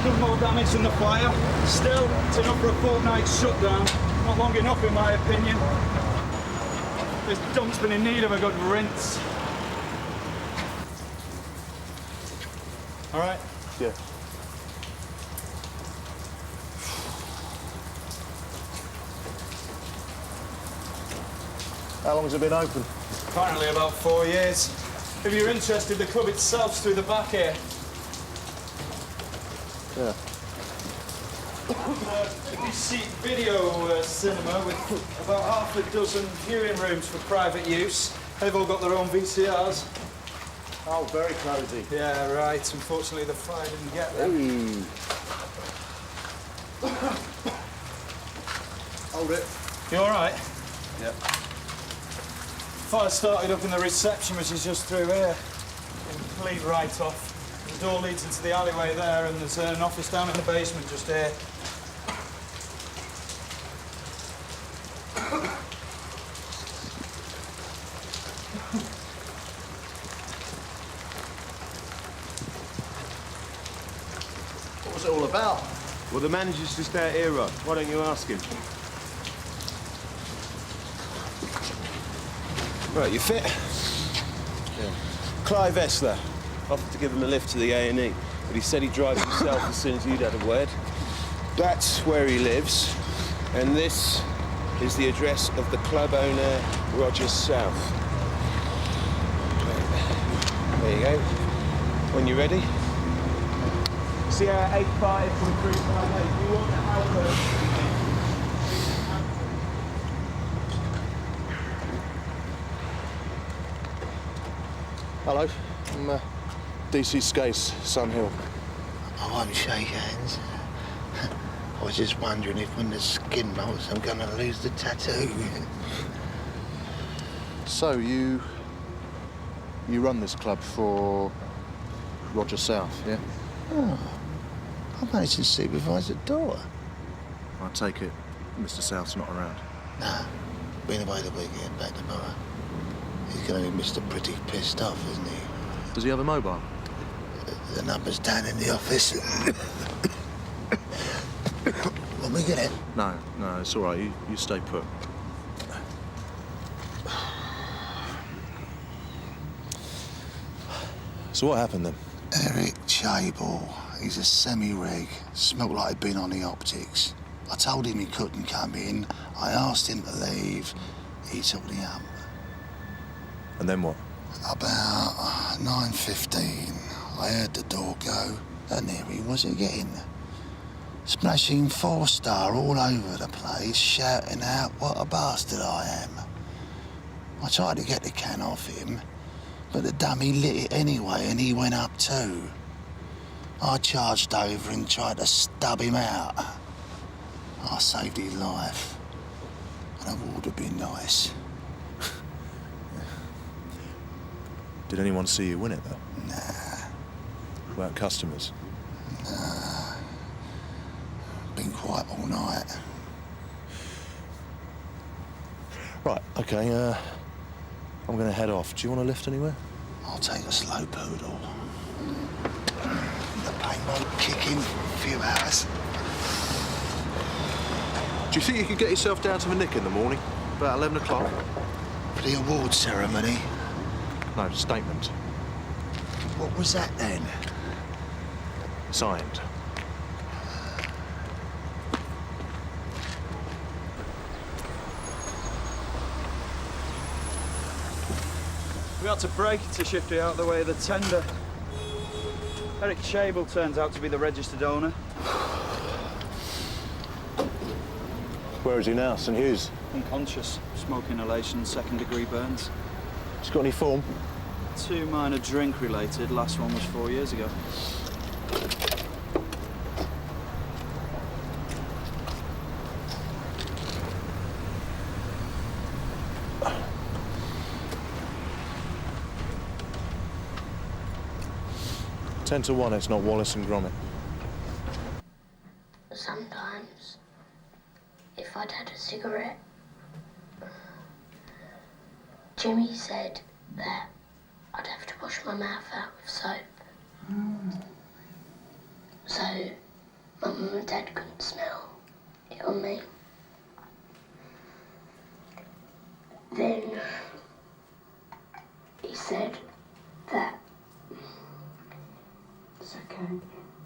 done more damage than the fire. Still, it's enough for a fortnight shutdown. Not long enough, in my opinion. This dump's been in need of a good rinse. All right? Yeah. How long has it been open? Apparently about 4 years. If you're interested, the club itself's through the back here. Yeah. A big-seat video cinema with about half a dozen viewing rooms for private use. They've all got their own VCRs. Oh, very cosy. Yeah, right. Unfortunately, the fire didn't get them. Hold it. You all right? Yep. Fire started up in the reception, which is just through here. Complete write-off. The door leads into the alleyway there, and there's an office down in the basement just here. What was it all about? Well, the manager's just out here, Rod. Why don't you ask him? Right, you fit? Yeah. Clive Essler. Offered to give him a lift to the A&E, but he said he'd drive himself as soon as you'd had a word. That's where he lives, and this is the address of the club owner, Roger South. There you go. When you're ready. See how 85 from 358. You want to help her? Hello. I'm DC Skase, Sunhill. I won't shake hands. I was just wondering if when the skin molts I'm gonna lose the tattoo. So, you run this club for Roger South, yeah? Oh, I managed to supervise the daughter. I take it Mr. South's not around. Nah, been away the weekend, back tomorrow. He's gonna be Mr. Pretty pissed off, isn't he? Does he have a mobile? The number's down in the office. When we get it? No, it's all right. You stay put. So what happened then? Eric Chable. He's a semi-reg. Smelt like he'd been on the optics. I told him he couldn't come in. I asked him to leave. He took the hump. And then what? About 9:15, I heard the door go, and there he was again. Splashing 4-star all over the place, shouting out what a bastard I am. I tried to get the can off him, but the dummy lit it anyway, and he went up too. I charged over and tried to stub him out. I saved his life, and it would have been nice. Did anyone see you win it, though? Nah. About customers? Nah. Been quiet all night. Right, OK, I'm going to head off. Do you want to lift anywhere? I'll take a slow poodle. The pain won't kick in for a few hours. Do you think you could get yourself down to the Nick in the morning? About 11 o'clock? For the award ceremony? No, statement. What was that then? Signed. We had to break it to shift it out of the way of the tender. Eric Chable turns out to be the registered owner. Where is he now, St Hughes? Unconscious, smoke inhalation, second-degree burns. He's got any form? 2 minor drink-related. Last one was 4 years ago. Ten to 1, it's not Wallace and Gromit. Sometimes, if I'd had a cigarette, Jimmy said that I'd have to wash my mouth out with soap. So my mum and dad couldn't smell it on me. Then he said that It's okay.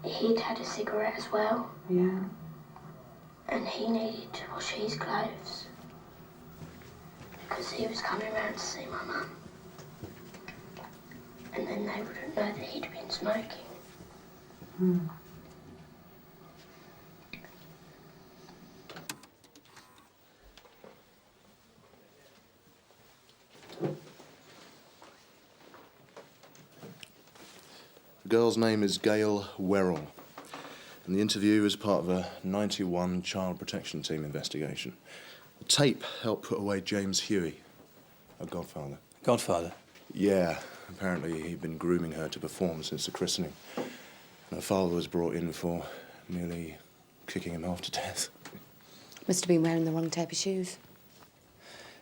he'd had a cigarette as well, Yeah. and he needed to wash his clothes because he was coming round to see my mum. And then they wouldn't know that he'd been smoking. The girl's name is Gail Werrell, and the interview is part of a 91 Child Protection Team investigation. The tape helped put away James Huey, her godfather. Godfather? Yeah, apparently he'd been grooming her to perform since the christening. And her father was brought in for nearly kicking him half to death. Must have been wearing the wrong type of shoes.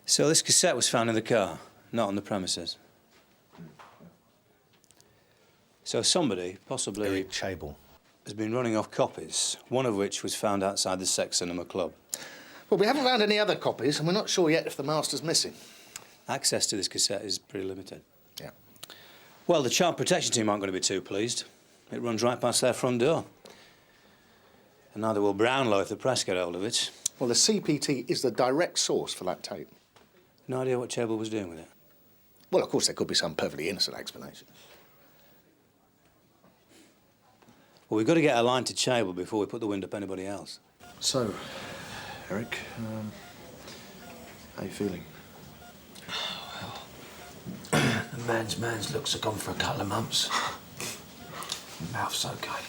So this cassette was found in the car, not on the premises. So somebody, possibly... Eric Chable. ...has been running off copies, one of which was found outside the Sex Cinema Club. Well, we haven't found any other copies, and we're not sure yet if the master's missing. Access to this cassette is pretty limited. Yeah. Well, the Child Protection Team aren't going to be too pleased. It runs right past their front door. And neither will Brownlow if the press get hold of it. Well, the CPT is the direct source for that tape. No idea what Chable was doing with it. Well, of course, there could be some perfectly innocent explanation. Well, we've got to get a line to Chable before we put the wind up anybody else. So, Eric, how you feeling? The man's looks have gone for a couple of months. Mouth's okay.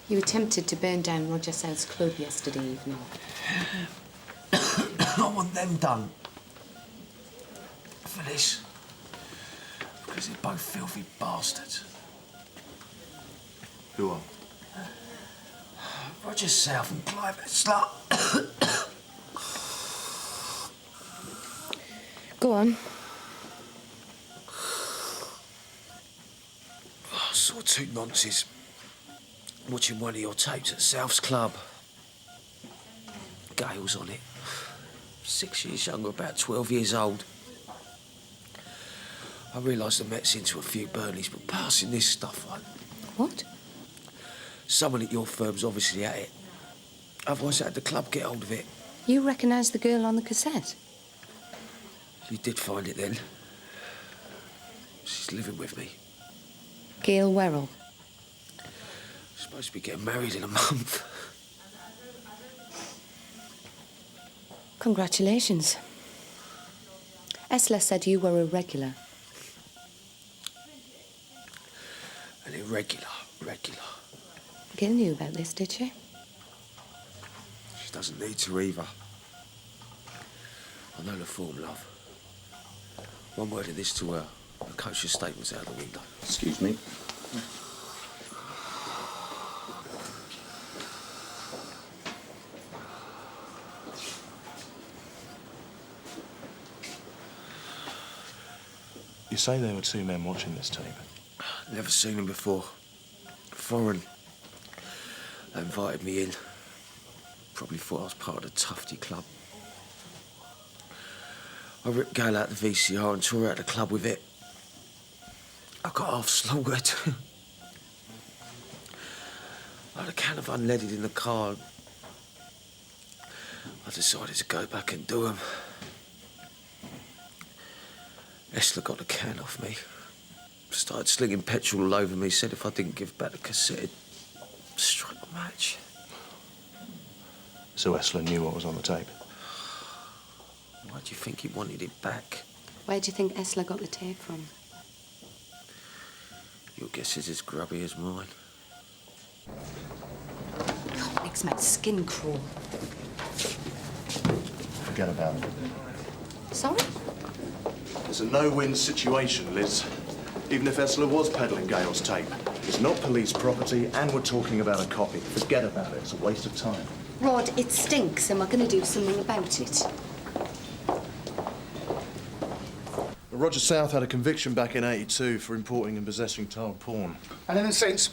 You attempted to burn down Roger South's club yesterday evening. I want them done. For this. Because they're both filthy bastards. Who are? Roger South and Clive Slut. Go on. I saw two nonces watching one of your tapes at South's club. Gail's on it. 6 years younger, about 12 years old. I realised the Met's into a few burnies, but passing this stuff on. What? Someone at your firm's obviously at it. Otherwise, how did the club get hold of it? You recognise the girl on the cassette? You did find it then. She's living with me. Gail Werrell. She's supposed to be getting married in a month. Congratulations. Esler said you were a regular. An irregular. Gail knew about this, did she? She doesn't need to either. I know the form, love. One word of this to her, the coach's statement's out the window. Excuse me. You say there were two men watching this tape? Never seen them before. Foreign. They invited me in. Probably thought I was part of the Tufty Club. I ripped Gail out the VCR and tore her out of the club with it. I got half slaughtered. I had a can of unleaded in the car. I decided to go back and do them. Esler got the can off me. Started slinging petrol all over me, said if I didn't give back the cassette, he'd strike a match. So Esler knew what was on the tape? Why do you think he wanted it back? Where do you think Esler got the tape from? Your guess is as grubby as mine. It makes my skin crawl. Forget about it. Sorry? It's a no-win situation, Liz. Even if Esler was peddling Gail's tape. It's not police property, and we're talking about a copy. Forget about it. It's a waste of time. Rod, it stinks, and we're going to do something about it. Roger South had a conviction back in '82 for importing and possessing child porn. Anything since?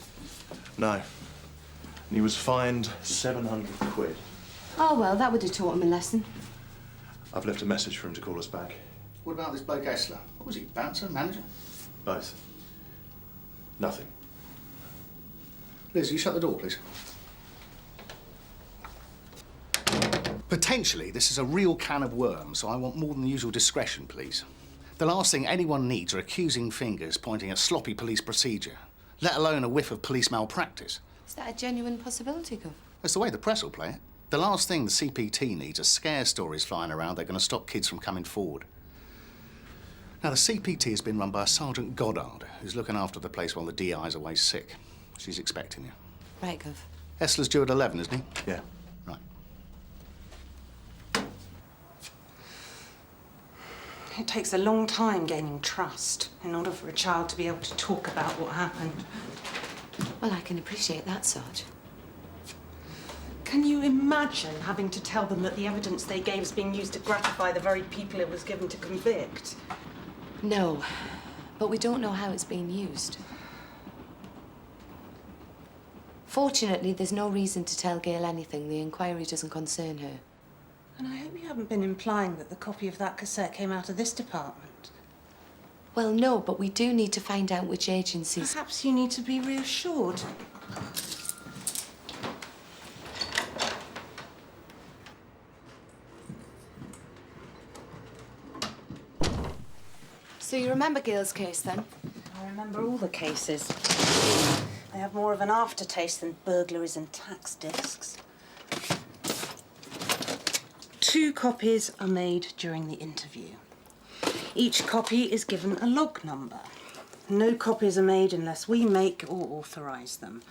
No. And he was fined 700 quid. Oh, well, that would have taught him a lesson. I've left a message for him to call us back. What about this bloke Essler? What was he, bouncer, manager? Both. Nothing. Liz, you shut the door, please. Potentially, this is a real can of worms, so I want more than the usual discretion, please. The last thing anyone needs are accusing fingers pointing at sloppy police procedure, let alone a whiff of police malpractice. Is that a genuine possibility, Gov? That's the way the press will play it. The last thing the CPT needs are scare stories flying around that are going to stop kids from coming forward. Now, the CPT has been run by a Sergeant Goddard, who's looking after the place while the DI's away sick. She's expecting you. Right, Gov. Essler's due at 11, isn't he? Yeah. Right. It takes a long time gaining trust in order for a child to be able to talk about what happened. Well, I can appreciate that, Sarge. Can you imagine having to tell them that the evidence they gave is being used to gratify the very people it was given to convict? No, but we don't know how it's being used. Fortunately, there's no reason to tell Gail anything. The inquiry doesn't concern her. And I hope you haven't been implying that the copy of that cassette came out of this department. Well, no, but we do need to find out which agencies... Perhaps you need to be reassured. So you remember Gail's case, then? I remember all the cases. They have more of an aftertaste than burglaries and tax discs. 2 copies are made during the interview. Each copy is given a log number. No copies are made unless we make or authorise them.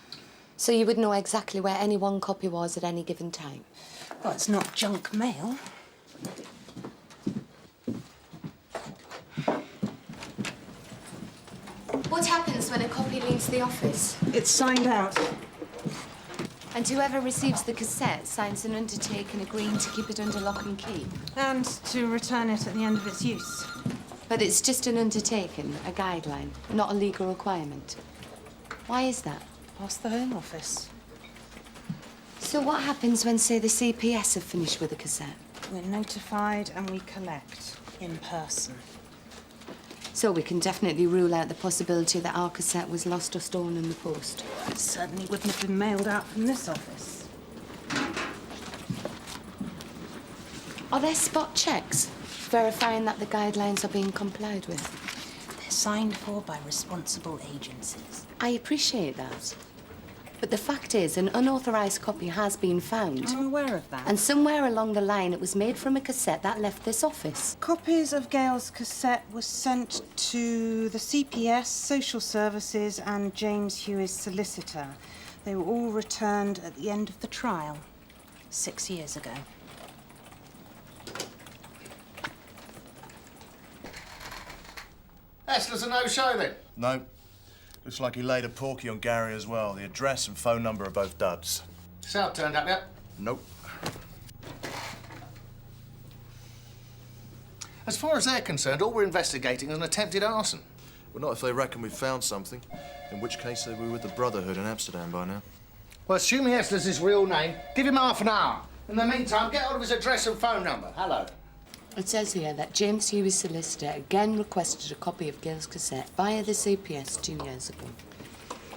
So you would know exactly where any one copy was at any given time? Well, it's not junk mail. What happens when a copy leaves the office? It's signed out. And whoever receives the cassette signs an undertaking agreeing to keep it under lock and key? And to return it at the end of its use. But it's just an undertaking, a guideline, not a legal requirement. Why is that? Ask the Home Office. So what happens when, say, the CPS have finished with the cassette? We're notified and we collect in person. So we can definitely rule out the possibility that our cassette was lost or stolen in the post. It certainly wouldn't have been mailed out from this office. Are there spot checks verifying that the guidelines are being complied with? They're signed for by responsible agencies. I appreciate that. But the fact is, an unauthorised copy has been found. I'm aware of that. And somewhere along the line, it was made from a cassette that left this office. Copies of Gail's cassette were sent to the CPS, Social Services, and James Huey's solicitor. They were all returned at the end of the trial, 6 years ago. Essler's a no-show, then? No. Looks like he laid a porky on Gary as well. The address and phone number are both duds. South turned up yet? Nope. As far as they're concerned, all we're investigating is an attempted arson. Well, not if they reckon we've found something. In which case, they were with the Brotherhood in Amsterdam by now. Well, assuming Essler's his real name, give him half an hour. In the meantime, get hold of his address and phone number. Hello. It says here that James Huey's solicitor again requested a copy of Gail's cassette via the CPS 2 years ago.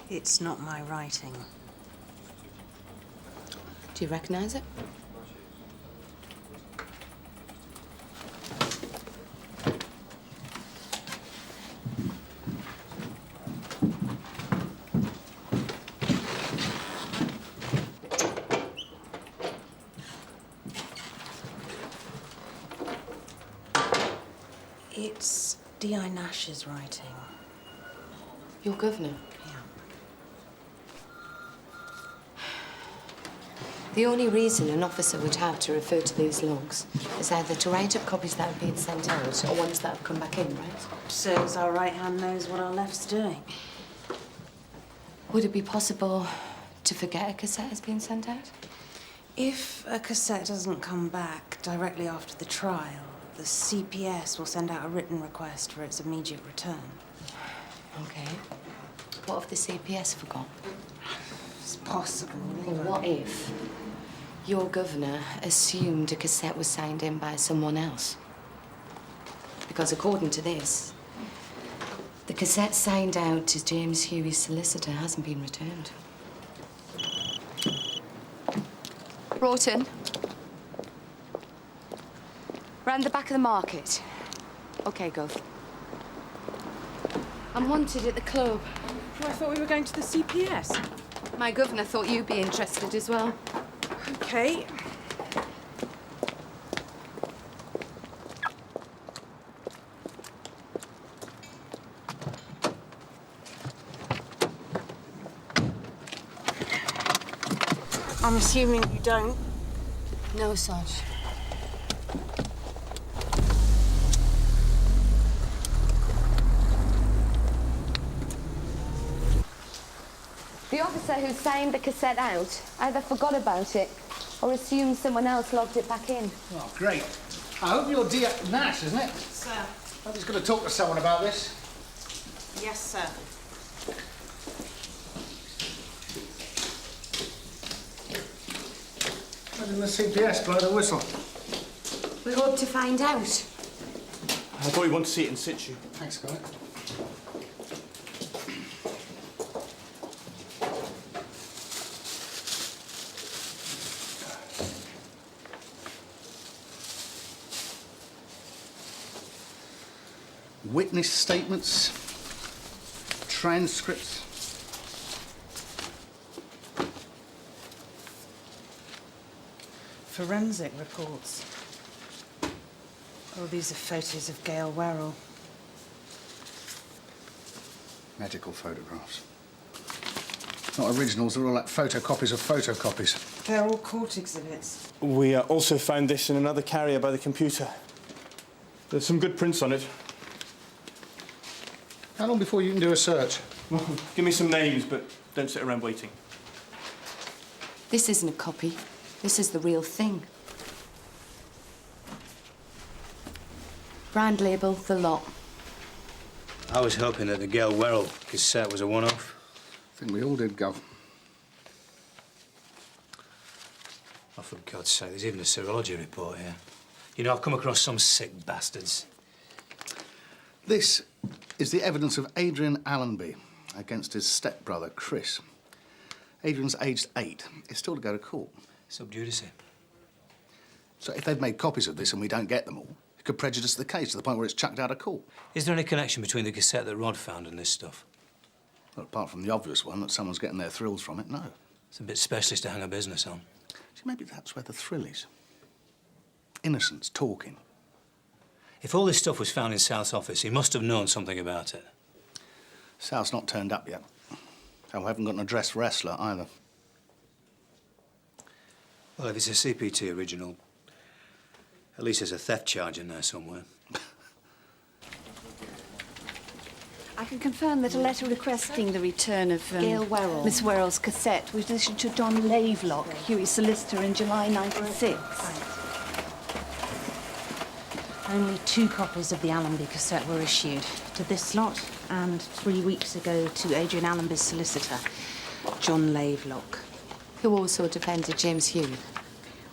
It's not my writing. Do you recognise it? It's D.I. Nash's writing. Your governor? Yeah. The only reason an officer would have to refer to these logs is either to write up copies that have been sent out or ones that have come back in, right? So as our right hand knows what our left's doing. Would it be possible to forget a cassette has been sent out? If a cassette doesn't come back directly after the trial, the CPS will send out a written request for its immediate return. OK. What if the CPS forgot? It's possible. Well, what if your governor assumed a cassette was signed in by someone else? Because according to this, the cassette signed out to James Huey's solicitor hasn't been returned. Broughton. Round the back of the market. OK, go. I'm wanted at the club. Oh, I thought we were going to the CPS. My governor thought you'd be interested as well. OK. I'm assuming you don't. No, Sarge. The officer who signed the cassette out either forgot about it or assumed someone else logged it back in. Oh, great. I hope you're dear Nash, isn't it? Sir. I'm just going to talk to someone about this. Yes, sir. Why didn't the CPS blow the whistle? We hope to find out. I thought you wanted to see it in situ. Thanks, Scott. Witness statements, transcripts. Forensic reports. Oh, these are photos of Gail Werrell. Medical photographs. Not originals, they're all like photocopies of photocopies. They're all court exhibits. We also found this in another carrier by the computer. There's some good prints on it. How long before you can do a search? Well, give me some names, but don't sit around waiting. This isn't a copy. This is the real thing. Brand label, the lot. I was hoping that the Gail Werrell cassette was a one-off. I think we all did, Gov. Oh, for God's sake, there's even a serology report here. You know, I've come across some sick bastards. This is the evidence of Adrian Allenby against his stepbrother, Chris. Adrian's aged 8. He's still to go to court. Sub judice. So if they've made copies of this and we don't get them all, it could prejudice the case to the point where it's chucked out of court. Is there any connection between the cassette that Rod found and this stuff? Well, apart from the obvious one, that someone's getting their thrills from it, no. It's a bit specialist to hang a business on. See, maybe that's where the thrill is. Innocence talking. If all this stuff was found in South's office, he must have known something about it. South's not turned up yet. And we haven't got an address for Essler either. Well, if it's a CPT original, at least there's a theft charge in there somewhere. I can confirm that a letter requesting the return of Gail Werrell. Miss Werrell's cassette was issued to John Lavelock, Huey's solicitor, in July '96. Only 2 copies of the Allenby cassette were issued, to this lot and 3 weeks ago to Adrian Allenby's solicitor, John Lavelock. Who also defended James Huey.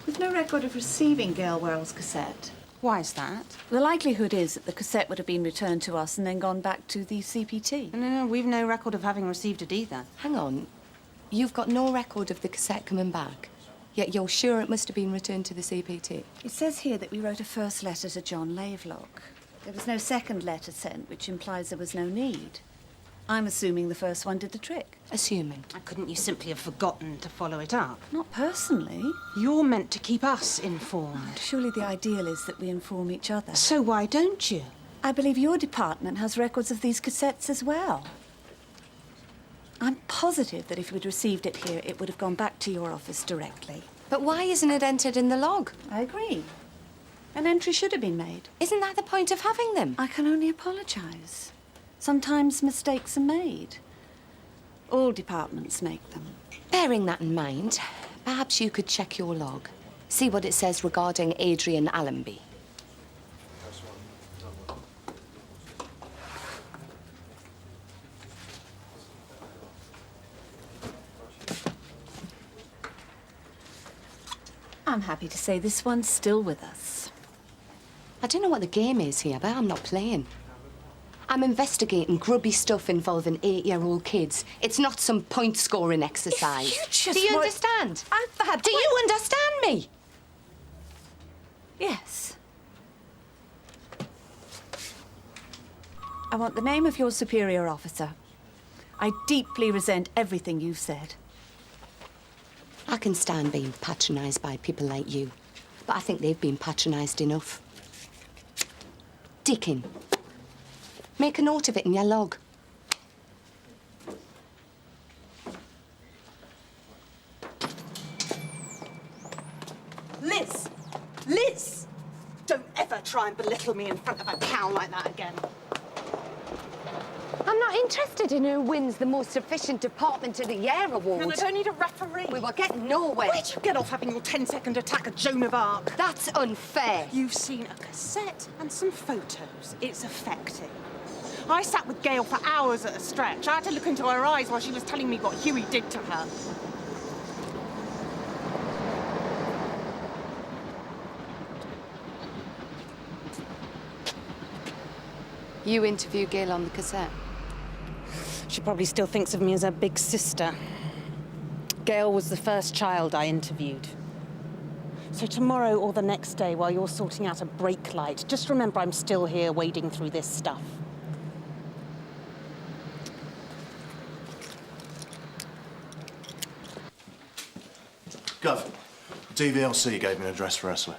With no record of receiving Gail Werrell's cassette. Why is that? The likelihood is that the cassette would have been returned to us and then gone back to the CPT. No, we've no record of having received it either. Hang on. You've got no record of the cassette coming back, yet you're sure it must have been returned to the CPT? It says here that we wrote a first letter to John Lavelock. There was no second letter sent, which implies there was no need. I'm assuming the first one did the trick. Assuming. Couldn't you simply have forgotten to follow it up? Not personally. You're meant to keep us informed. Surely the ideal is that we inform each other. So why don't you? I believe your department has records of these cassettes as well. I'm positive that if we'd received it here, it would have gone back to your office directly. But why isn't it entered in the log? I agree. An entry should have been made. Isn't that the point of having them? I can only apologise. Sometimes mistakes are made. All departments make them. Bearing that in mind, perhaps you could check your log. See what it says regarding Adrian Allenby. I'm happy to say this one's still with us. I don't know what the game is here, but I'm not playing. I'm investigating grubby stuff involving 8-year-old kids. It's not some point-scoring exercise. Do you understand? Do you understand me? Yes. I want the name of your superior officer. I deeply resent everything you've said. I can stand being patronised by people like you, but I think they've been patronised enough. Dickin. Make a note of it in your log. Liz! Liz! Don't ever try and belittle me in front of a cow like that again. I'm not interested in who wins the most efficient department of the year award. And I don't need a referee. We were getting nowhere. Where'd you get off having your 10-second attack at Joan of Arc? That's unfair. You've seen a cassette and some photos. It's affecting. I sat with Gail for hours at a stretch. I had to look into her eyes while she was telling me what Huey did to her. You interviewed Gail on the cassette. She probably still thinks of me as her big sister. Gail was the first child I interviewed. So tomorrow or the next day, while you're sorting out a brake light, just remember I'm still here wading through this stuff. Gov, DVLC gave me an address for Essler.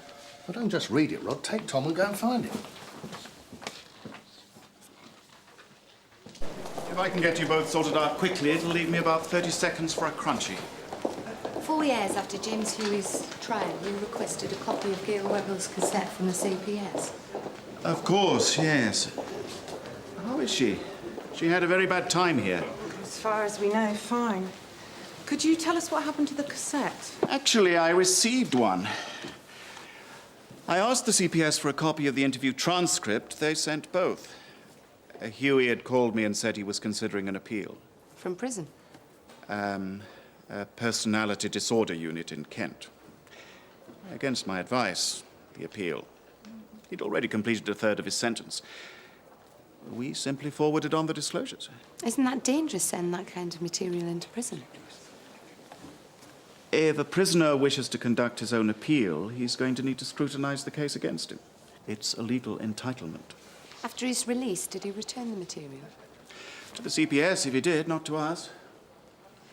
Well, don't just read it, Rod. Take Tom and go and find him. If I can get you both sorted out quickly, it'll leave me about 30 seconds for a crunchy. 4 years after James Huey's trial, you requested a copy of Gail Werrell's cassette from the CPS. Of course, yes. How is she? She had a very bad time here. As far as we know, fine. Could you tell us what happened to the cassette? Actually, I received one. I asked the CPS for a copy of the interview transcript. They sent both. Huey had called me and said he was considering an appeal. From prison? A personality disorder unit in Kent. Against my advice, the appeal. He'd already completed a third of his sentence. We simply forwarded on the disclosures. Isn't that dangerous, sending that kind of material into prison? If a prisoner wishes to conduct his own appeal, he's going to need to scrutinize the case against him. It's a legal entitlement. After his release, did he return the material? To the CPS, if he did, not to us.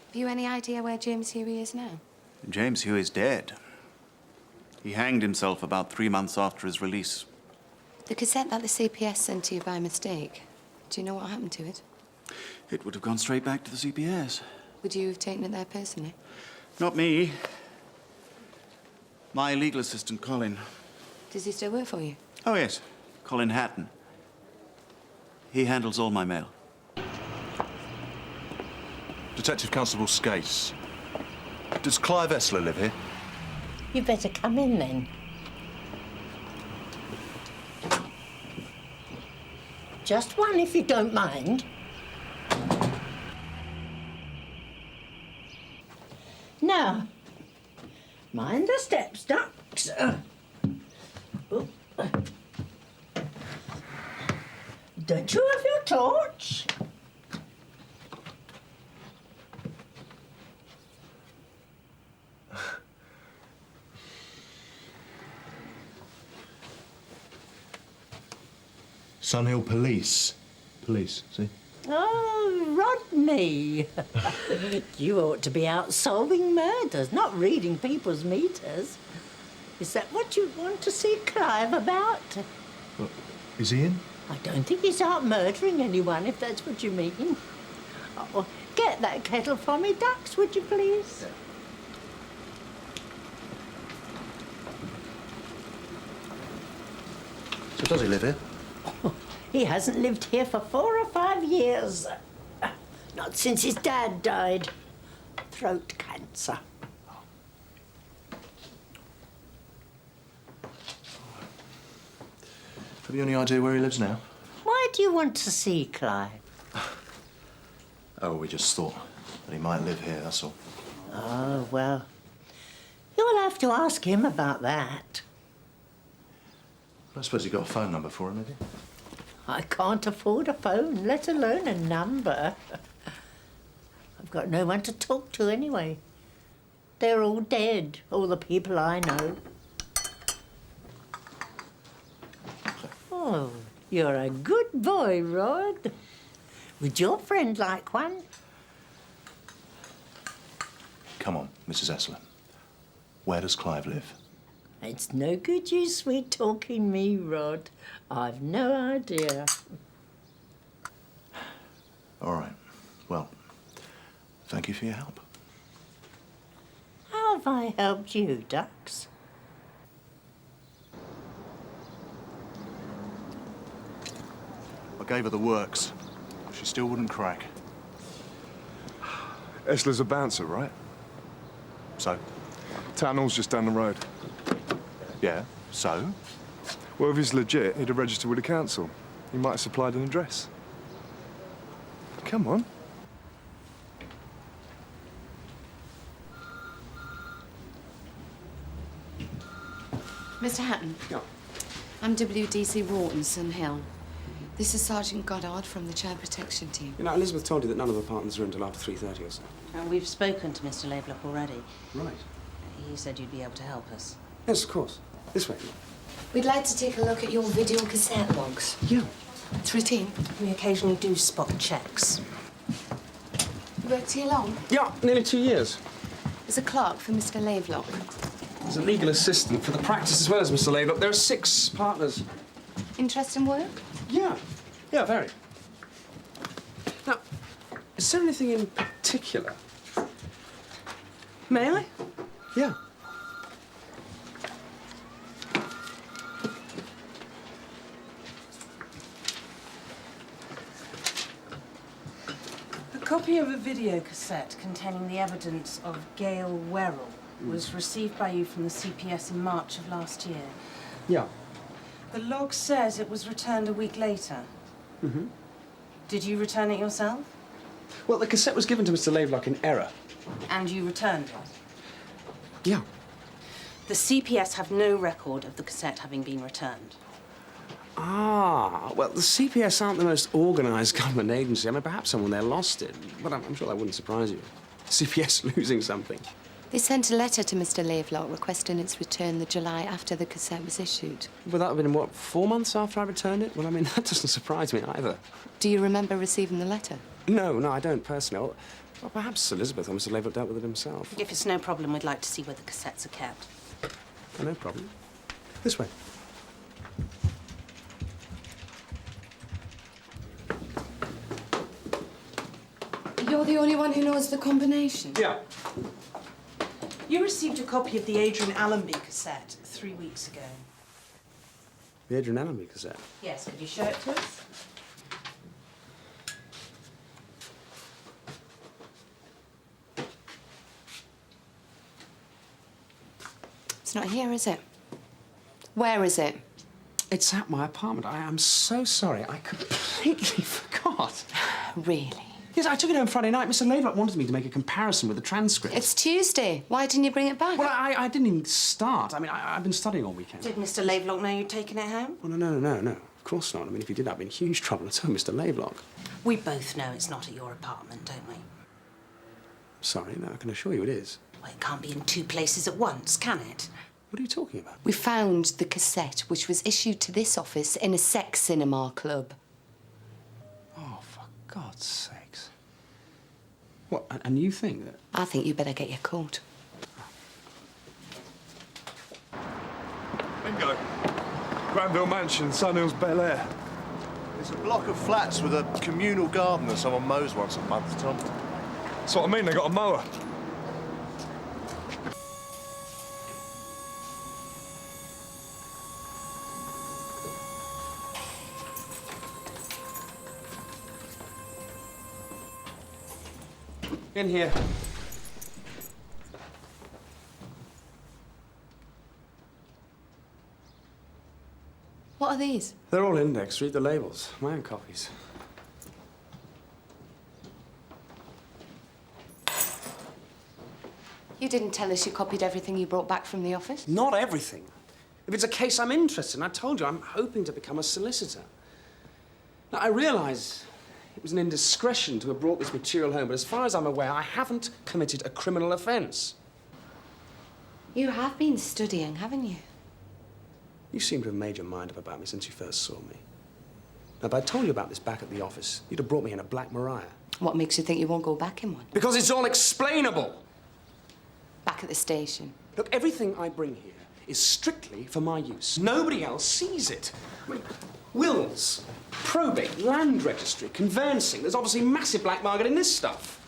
Have you any idea where James Huey is now? James Huey's dead. He hanged himself about 3 months after his release. The cassette that the CPS sent to you by mistake, do you know what happened to it? It would have gone straight back to the CPS. Would you have taken it there personally? Not me. My legal assistant, Colin. Does he still work for you? Oh, yes. Colin Hatton. He handles all my mail. Detective Constable Skase. Does Clive Essler live here? You'd better come in, then. Just one, if you don't mind. Now, mind the steps, ducks. Don't you have your torch? Sunhill Police. Police, see? Oh, Rodney. You ought to be out solving murders, not reading people's meters. Is that what you want to see Clive about? What, is he in? I don't think he's out murdering anyone, if that's what you mean. Oh, get that kettle for me, ducks, would you please? So does he live here? He hasn't lived here for 4 or 5 years. Not since his dad died. Throat cancer. Have you any idea where he lives now? Why do you want to see Clive? Oh, we just thought that he might live here, that's all. Oh, well, You'll have to ask him about that. I suppose you got a phone number for him, have you? I can't afford a phone, let alone a number. I've got no one to talk to anyway. They're all dead, all the people I know. Oh, you're a good boy, Rod. Would your friend like one? Come on, Mrs. Esler. Where does Clive live? It's no good you sweet-talking me, Rod. I've no idea. All right. Well, thank you for your help. How have I helped you, Ducks? I gave her the works. She still wouldn't crack. Esler's a bouncer, right? So? Town hall's just down the road. Yeah, so? Well, if he's legit, he'd have registered with the council. He might have supplied an address. Come on. Mr. Hatton. Yeah. I'm WDC Rawton Hill. This is Sergeant Goddard from the Child Protection Team. You know, Elizabeth told you that none of the partners are in until after 3:30 or so. We've spoken to Mr. Lavelock already. Right. He said you'd be able to help us. Yes, of course. This way. We'd like to take a look at your video cassette logs. Yeah. It's routine. We occasionally do spot checks. You worked here long? Yeah, nearly 2 years. As a clerk for Mr. Lavelock. As a legal assistant for the practice as well as Mr. Lavelock. There are 6 partners. Interesting work? Yeah. Yeah, very. Now, is there anything in particular? May I? Yeah. A copy of a video cassette containing the evidence of Gail Werrell was received by you from the CPS in March of last year. Yeah. The log says it was returned a week later. Mm-hmm. Did you return it yourself? Well, the cassette was given to Mr. Lavelock in error. And you returned it? Yeah. The CPS have no record of the cassette having been returned. Ah, well, the CPS aren't the most organised government agency. I mean, perhaps someone there lost it, but I'm sure that wouldn't surprise you. CPS losing something. They sent a letter to Mr. Lavelock requesting its return the July after the cassette was issued. Well, that would have been, what, 4 months after I returned it? Well, I mean, that doesn't surprise me either. Do you remember receiving the letter? No, I don't personally. Well, perhaps Elizabeth or Mr. Lavelock dealt with it himself. If it's no problem, we'd like to see where the cassettes are kept. Oh, no problem. This way. You're the only one who knows the combination? Yeah. You received a copy of the Adrian Allenby cassette 3 weeks ago. The Adrian Allenby cassette? Yes, could you show it to us? It's not here, is it? Where is it? It's at my apartment. I am so sorry. I completely forgot. Really? Yes, I took it home Friday night. Mr. Lavelock wanted me to make a comparison with the transcript. It's Tuesday. Why didn't you bring it back? Well, I didn't even start. I mean, I've been studying all weekend. Did Mr. Lavelock know you'd taken it home? Well, no. Of course not. I mean, if he did, I'd be in huge trouble. So, Mr. Lavelock. We both know it's not at your apartment, don't we? Sorry, no, I can assure you it is. Well, it can't be in 2 places at once, can it? What are you talking about? We found the cassette, which was issued to this office in a sex cinema club. Oh, for God's sakes. What, and you think that... I think you better get your coat. Bingo. Granville Mansion, Sun Hills, Bel Air. It's a block of flats with a communal garden that someone mows once a month, Tom. That's what I mean, they got a mower. In here. What are these? They're all indexed. Read the labels. My own copies. You didn't tell us you copied everything you brought back from the office? Not everything. If it's a case I'm interested in, I told you I'm hoping to become a solicitor. Now, I realise it was an indiscretion to have brought this material home, but as far as I'm aware, I haven't committed a criminal offence. You have been studying, haven't you? You seem to have made your mind up about me since you first saw me. Now, if I'd told you about this back at the office, you'd have brought me in a Black Mariah. What makes you think you won't go back in one? Because it's all explainable. Back at the station. Look, everything I bring here is strictly for my use. Nobody else sees it. I mean, wills, probate, land registry, conveyancing. There's obviously massive black market in this stuff.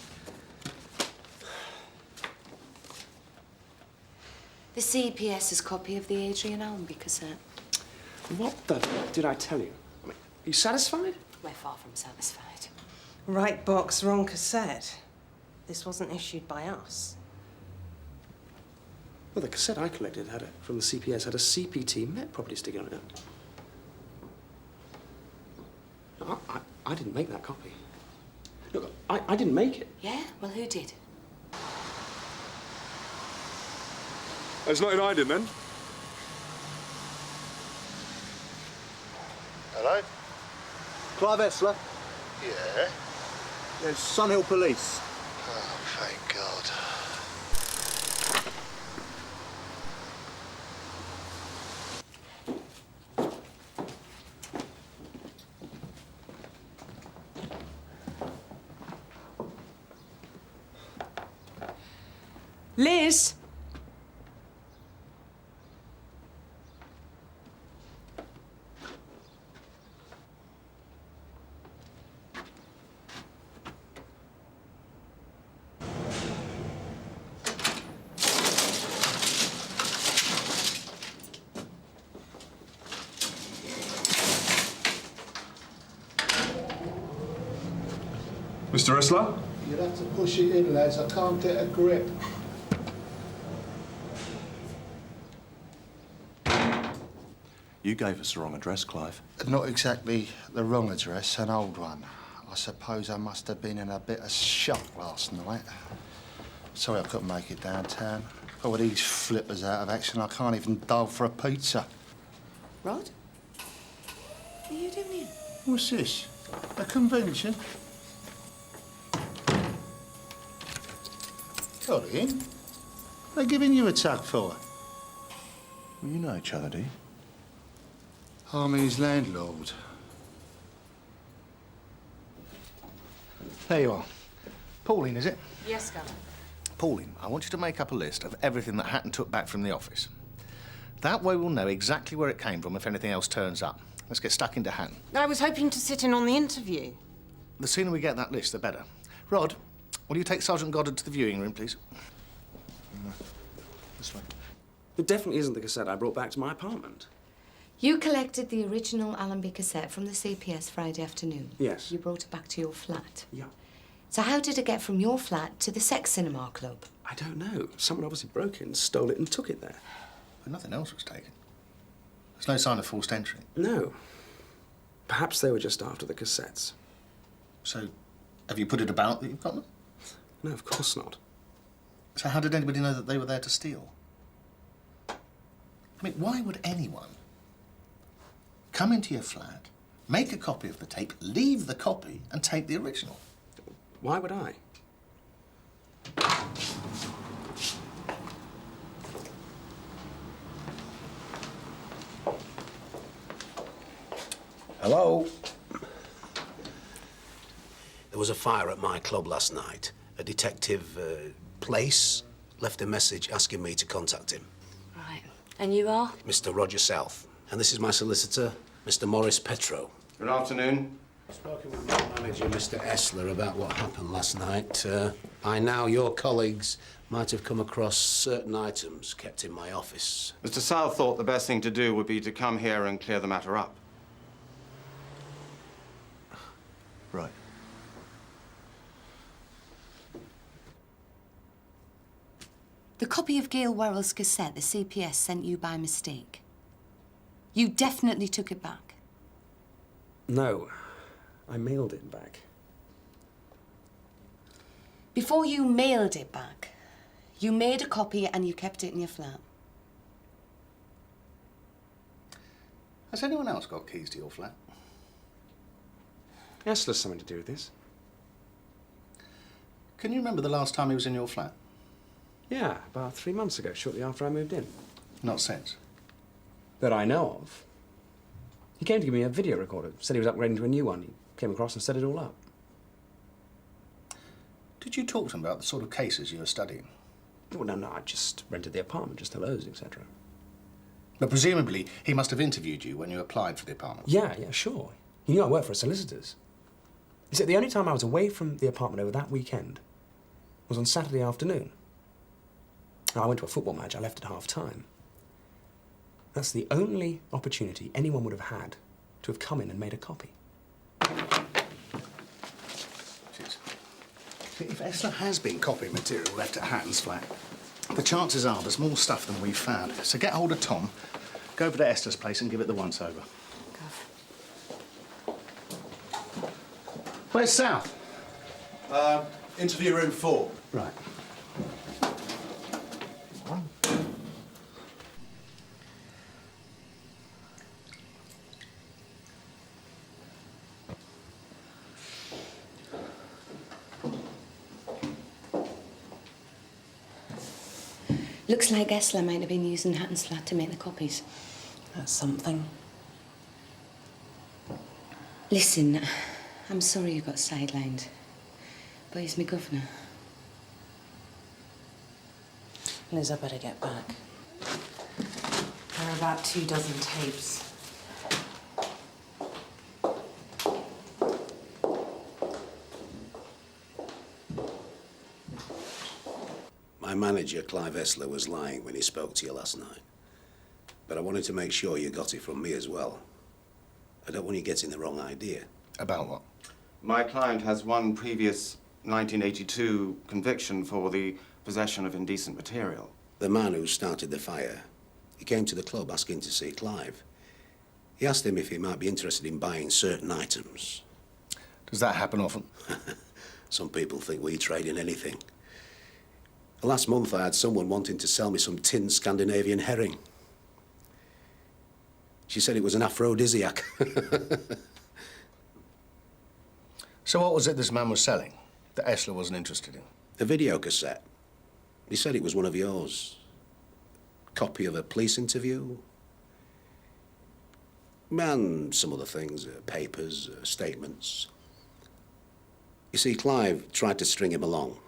The CPS's copy of the Adrian Allenby cassette. What the did I tell you? I mean, are you satisfied? We're far from satisfied. Right box, wrong cassette. This wasn't issued by us. Well, the cassette I collected from the CPS had a CPT Met property sticker on it. No, I didn't make that copy. Look, I didn't make it. Yeah? Well, who did? It's not in hiding, then? Hello? Clive Essler? Yeah? There's Sunhill Police. Oh, thank God. Liz! Mr. Essler? You'll have to push it in, lads. I can't get a grip. You gave us the wrong address, Clive. Not exactly the wrong address, an old one. I suppose I must have been in a bit of shock last night. Sorry I couldn't make it downtown. Got all these flippers out of action, I can't even dial for a pizza. Rod? What are you doing here? What's this? A convention? Got in. What are they giving you a tug for? Well, you know each other, do you? I'm his landlord. There you are. Pauline, is it? Yes, Governor. Pauline, I want you to make up a list of everything that Hatton took back from the office. That way we'll know exactly where it came from if anything else turns up. Let's get stuck into Hatton. I was hoping to sit in on the interview. The sooner we get that list, the better. Rod, will you take Sergeant Goddard to the viewing room, please? This way. It definitely isn't the cassette I brought back to my apartment. You collected the original Allenby cassette from the CPS Friday afternoon. Yes. You brought it back to your flat. Yeah. So how did it get from your flat to the Sex Cinema Club? I don't know. Someone obviously broke in, stole it and took it there. But nothing else was taken. There's no sign of forced entry. No. Perhaps they were just after the cassettes. So, have you put it about that you've got them? No, of course not. So how did anybody know that they were there to steal? I mean, why would anyone come into your flat, make a copy of the tape, leave the copy, and take the original? Why would I? Hello? There was a fire at my club last night. A detective, Place, left a message asking me to contact him. Right. And you are? Mr. Roger South. And this is my solicitor, Mr. Morris Petro. Good afternoon. I've spoken with my manager, Mr. Essler, about what happened last night. By now, your colleagues might have come across certain items kept in my office. Mr. South thought the best thing to do would be to come here and clear the matter up. Right. The copy of Gail Werrell's cassette the CPS sent you by mistake. You definitely took it back. No. I mailed it back. Before you mailed it back, You made a copy and you kept it in your flat. Has anyone else got keys to your flat? Essler's something to do with this. Can you remember the last time he was in your flat? Yeah, about 3 months ago, shortly after I moved in. Not since. That I know of. He came to give me a video recorder, said he was upgrading to a new one. He came across and set it all up. Did you talk to him about the sort of cases you were studying? Well, no, I just rented the apartment, just hellos, etc. But presumably, he must have interviewed you when you applied for the apartment. Yeah, sure. He knew I worked for a solicitor's. You see, the only time I was away from the apartment over that weekend was on Saturday afternoon. Now, I went to a football match. I left at half-time. That's the only opportunity anyone would have had to have come in and made a copy. Jeez. If Essler has been copying material left at Hatton's flat, the chances are there's more stuff than we've found. So get hold of Tom, go over to Essler's place and give it the once-over. Where's South? Interview room 4. Right. Looks like Essler might have been using Hatton's flat to make the copies. That's something. Listen, I'm sorry you got sidelined, but he's my governor. Liz, I better get back. There are about 24 tapes. My manager, Clive Essler, was lying when he spoke to you last night. But I wanted to make sure you got it from me as well. I don't want you getting the wrong idea. About what? My client has one previous 1982 conviction for the possession of indecent material. The man who started the fire, he came to the club asking to see Clive. He asked him if he might be interested in buying certain items. Does that happen often? Some people think we trade in anything. Last month I had someone wanting to sell me some tinned Scandinavian herring. She said it was an aphrodisiac. So what was it this man was selling that Essler wasn't interested in? A video cassette. He said it was one of yours. Copy of a police interview. And some other things, papers, statements. You see, Clive tried to string him along.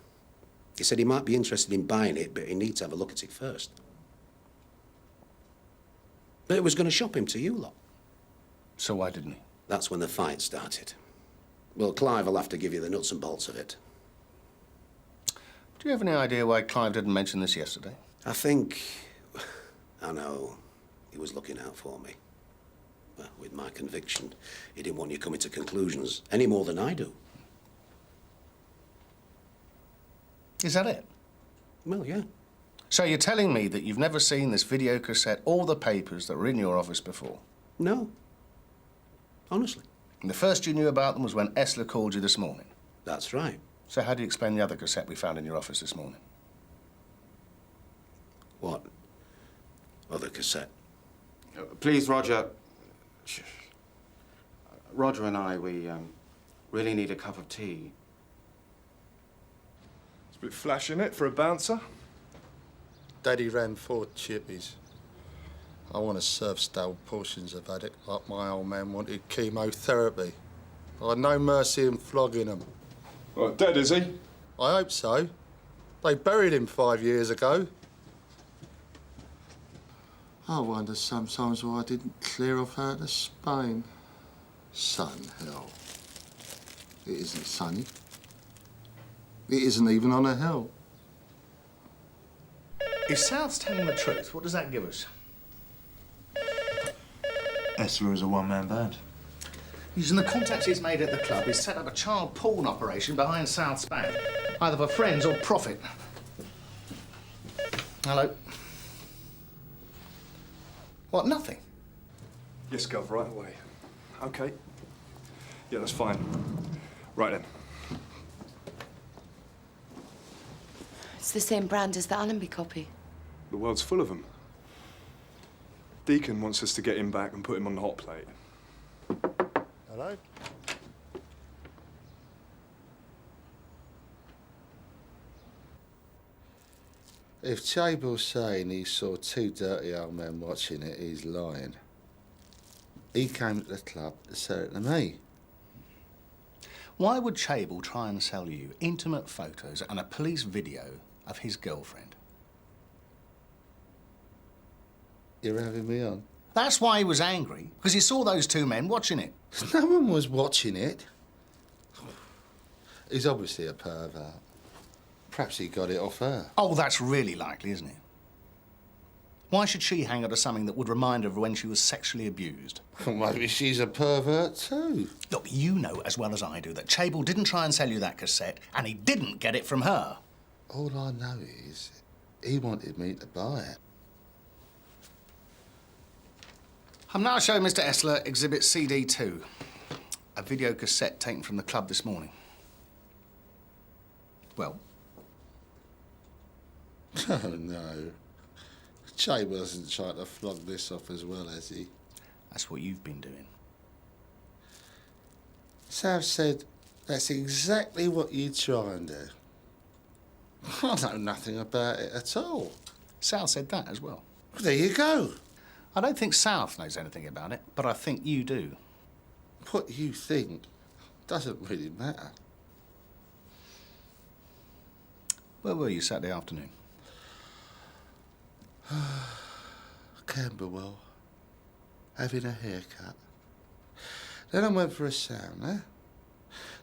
He said he might be interested in buying it, but he needs to have a look at it first. But it was going to shop him to you lot. So why didn't he? That's when the fight started. Well, Clive will have to give you the nuts and bolts of it. Do you have any idea why Clive didn't mention this yesterday? I think... I know. He was looking out for me. Well, with my conviction, he didn't want you coming to conclusions any more than I do. Is that it? Well, yeah. So you're telling me that you've never seen this video cassette or the papers that were in your office before? No. Honestly. And the first you knew about them was when Essler called you this morning? That's right. So how do you explain the other cassette we found in your office this morning? What? Other cassette? Please, Roger. Shh. Roger and I, we really need a cup of tea. It's a bit flash in it for a bouncer. Daddy ran 4 chippies. I want to serve stale portions of it, like my old man wanted chemotherapy. I had no mercy in flogging them. Well, dead, is he? I hope so. They buried him 5 years ago. I wonder sometimes why I didn't clear off out of Spain. Sun, hell. It isn't sunny. It isn't even on a hill. If South's telling the truth, what does that give us? Essler is a one-man band. Using the contacts he's made at the club, he's set up a child porn operation behind South's back, either for friends or profit. Hello? What, nothing? Yes, Gov, right away. OK. Yeah, that's fine. Right then. It's the same brand as the Allenby copy. The world's full of them. Deacon wants us to get him back and put him on the hot plate. Hello? If Chable's saying he saw two dirty old men watching it, he's lying. He came to the club to sell it to me. Why would Chable try and sell you intimate photos and a police video of his girlfriend? You're having me on? That's why he was angry, because he saw those two men watching it. No one was watching it. He's obviously a pervert. Perhaps he got it off her. Oh, that's really likely, isn't it? Why should she hang on to something that would remind her of when she was sexually abused? Well, maybe she's a pervert too. Look, you know as well as I do that Chable didn't try and sell you that cassette, and he didn't get it from her. All I know is he wanted me to buy it. I'm now showing Mr. Essler Exhibit CD2, a video cassette taken from the club this morning. Well? Oh, no. Chable hasn't tried to flog this off as well, has he? That's what you've been doing. Sav said that's exactly what you try and do. I know nothing about it at all. Sal said that as well. Well, there you go. I don't think South knows anything about it, but I think you do. What you think doesn't really matter. Where were you Saturday afternoon? Camberwell, having a haircut. Then I went for a sauna.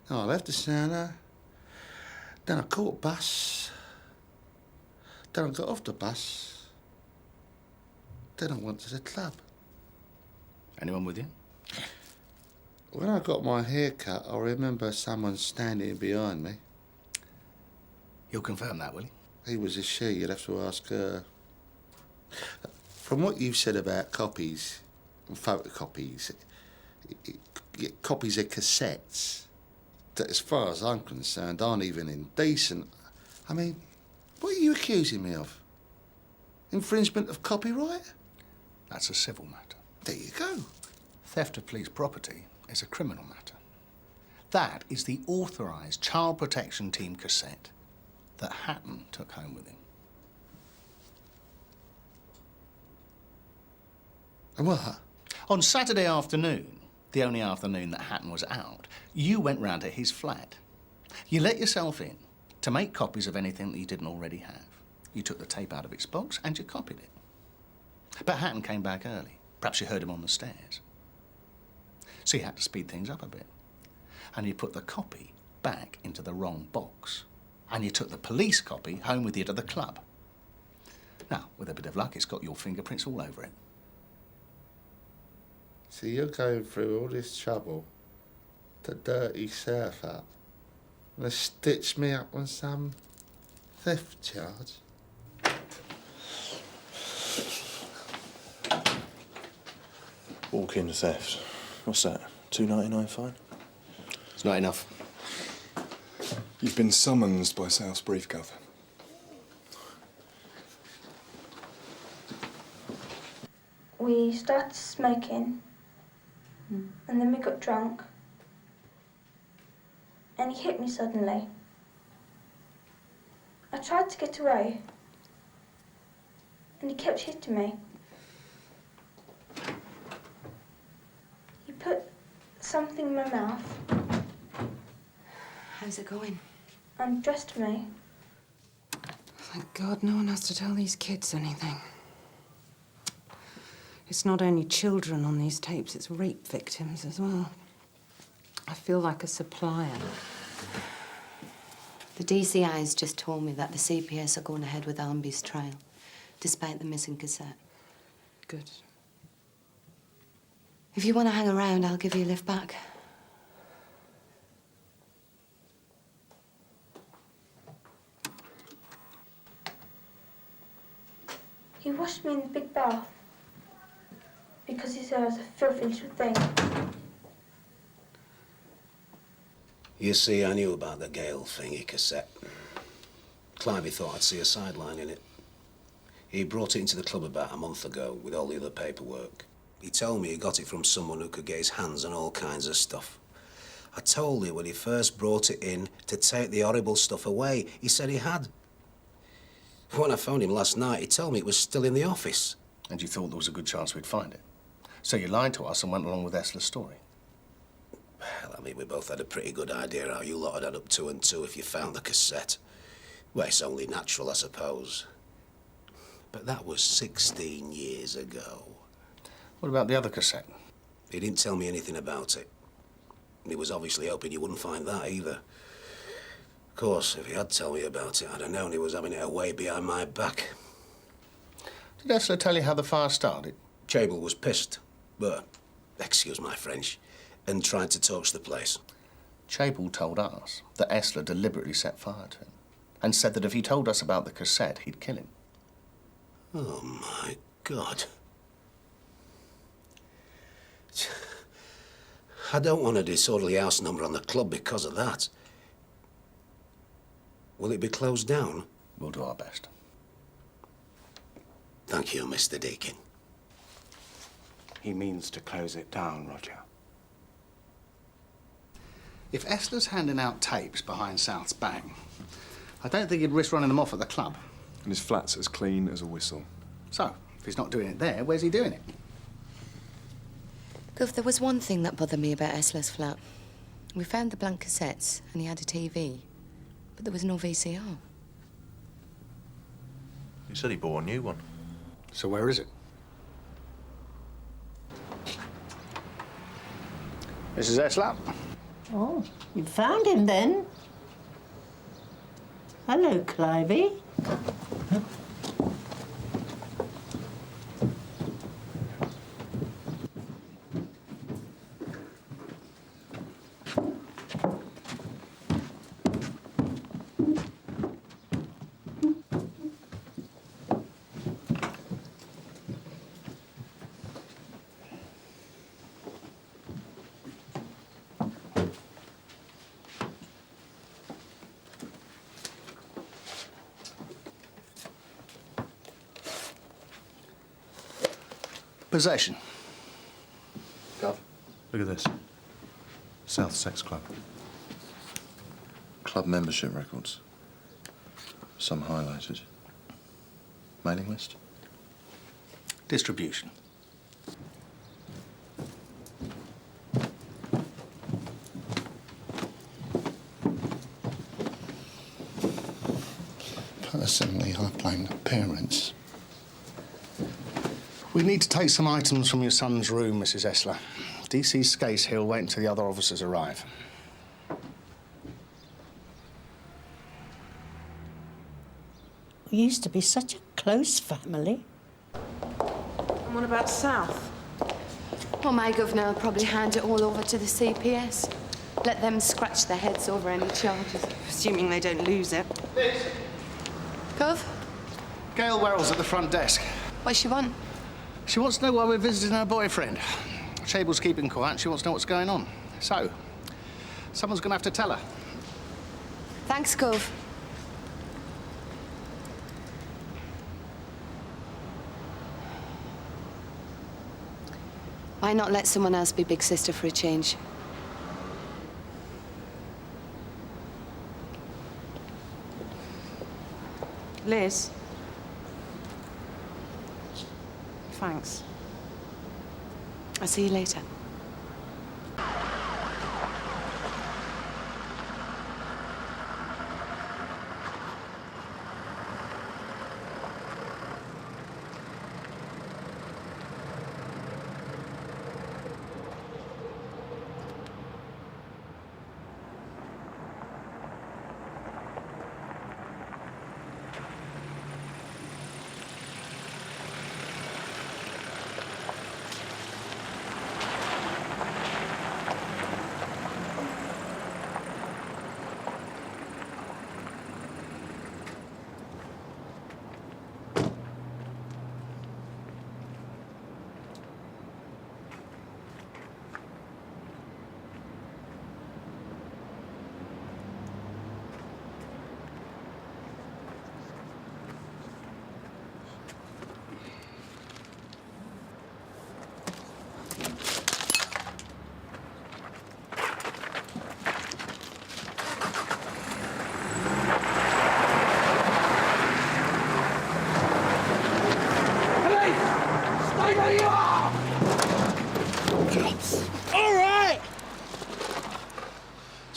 Then I left the sauna. Then I caught a bus. Then I got off the bus. Then I went to the club. Anyone with you? When I got my hair cut, I remember someone standing behind me. You'll confirm that, will you? He was a she, you'd have to ask her. From what you've said about copies and photocopies, copies of cassettes, that as far as I'm concerned aren't even indecent. I mean, what are you accusing me of? Infringement of copyright? That's a civil matter. There you go. Theft of police property is a criminal matter. That is the authorised child protection team cassette that Hatton took home with him. What? On Saturday afternoon, the only afternoon that Hatton was out, you went round to his flat. You let yourself in to make copies of anything that you didn't already have. You took the tape out of its box and you copied it. But Hatton came back early. Perhaps you heard him on the stairs. So you had to speed things up a bit. And you put the copy back into the wrong box. And you took the police copy home with you to the club. Now, with a bit of luck, it's got your fingerprints all over it. So you're going through all this trouble to dirty South up and to stitch me up on some theft charge? Walk-in theft. What's that? $2.99 fine? It's not enough. You've been summoned by South's brief, Gov. We started smoking, and then we got drunk, and he hit me suddenly. I tried to get away, and he kept hitting me. He put something in my mouth. How's it going? Undressed me. Thank God no one has to tell these kids anything. It's not only children on these tapes, it's rape victims as well. I feel like a supplier. The DCI's just told me that the CPS are going ahead with Allenby's trial, despite the missing cassette. Good. If you want to hang around, I'll give you a lift back. He washed me in the big bath because he said I was a filthy little thing. You see, I knew about the Gale thingy cassette. Clivey thought I'd see a sideline in it. He brought it into the club about a month ago with all the other paperwork. He told me he got it from someone who could get his hands on all kinds of stuff. I told him when he first brought it in to take the horrible stuff away. He said he had. When I phoned him last night, he told me it was still in the office. And you thought there was a good chance we'd find it? So you lied to us and went along with Esler's story? Well, I mean, we both had a pretty good idea how you lot had add up 2 and 2 if you found the cassette. Well, it's only natural, I suppose. But that was 16 years ago. What about the other cassette? He didn't tell me anything about it. And he was obviously hoping you wouldn't find that either. Of course, if he had told me about it, I'd have known he was having it away behind my back. Did Esler tell you how the fire started? Chable was pissed, but, excuse my French, and tried to torch the place. Chable told us that Esler deliberately set fire to him and said that if he told us about the cassette, he'd kill him. Oh, my God. I don't want a disorderly house number on the club because of that. Will it be closed down? We'll do our best. Thank you, Mr. Deacon. He means to close it down, Roger. If Esler's handing out tapes behind South's back, I don't think he'd risk running them off at the club. And his flat's as clean as a whistle. So, if he's not doing it there, where's he doing it? Gov, there was one thing that bothered me about Esler's flat. We found the blank cassettes and he had a TV, but there was no VCR. He said he bought a new one. So where is it? Mrs. Esler? Oh, you found him then? Hello, Clivey. Possession. Gov, look at this. South Sex Club. Club membership records. Some highlighted. Mailing list? Distribution. Personally, I blame the parents. We need to take some items from your son's room, Mrs. Esler. DC Scase here will wait until the other officers arrive. We used to be such a close family. And what about South? Well, my governor will probably hand it all over to the CPS. Let them scratch their heads over any charges. Assuming they don't lose it. Gov? Gail Werrell's at the front desk. What she want? She wants to know why we're visiting her boyfriend. Chable's keeping quiet. She wants to know what's going on. So, someone's going to have to tell her. Thanks, Gov. Why not let someone else be big sister for a change? Liz? Thanks. I'll see you later.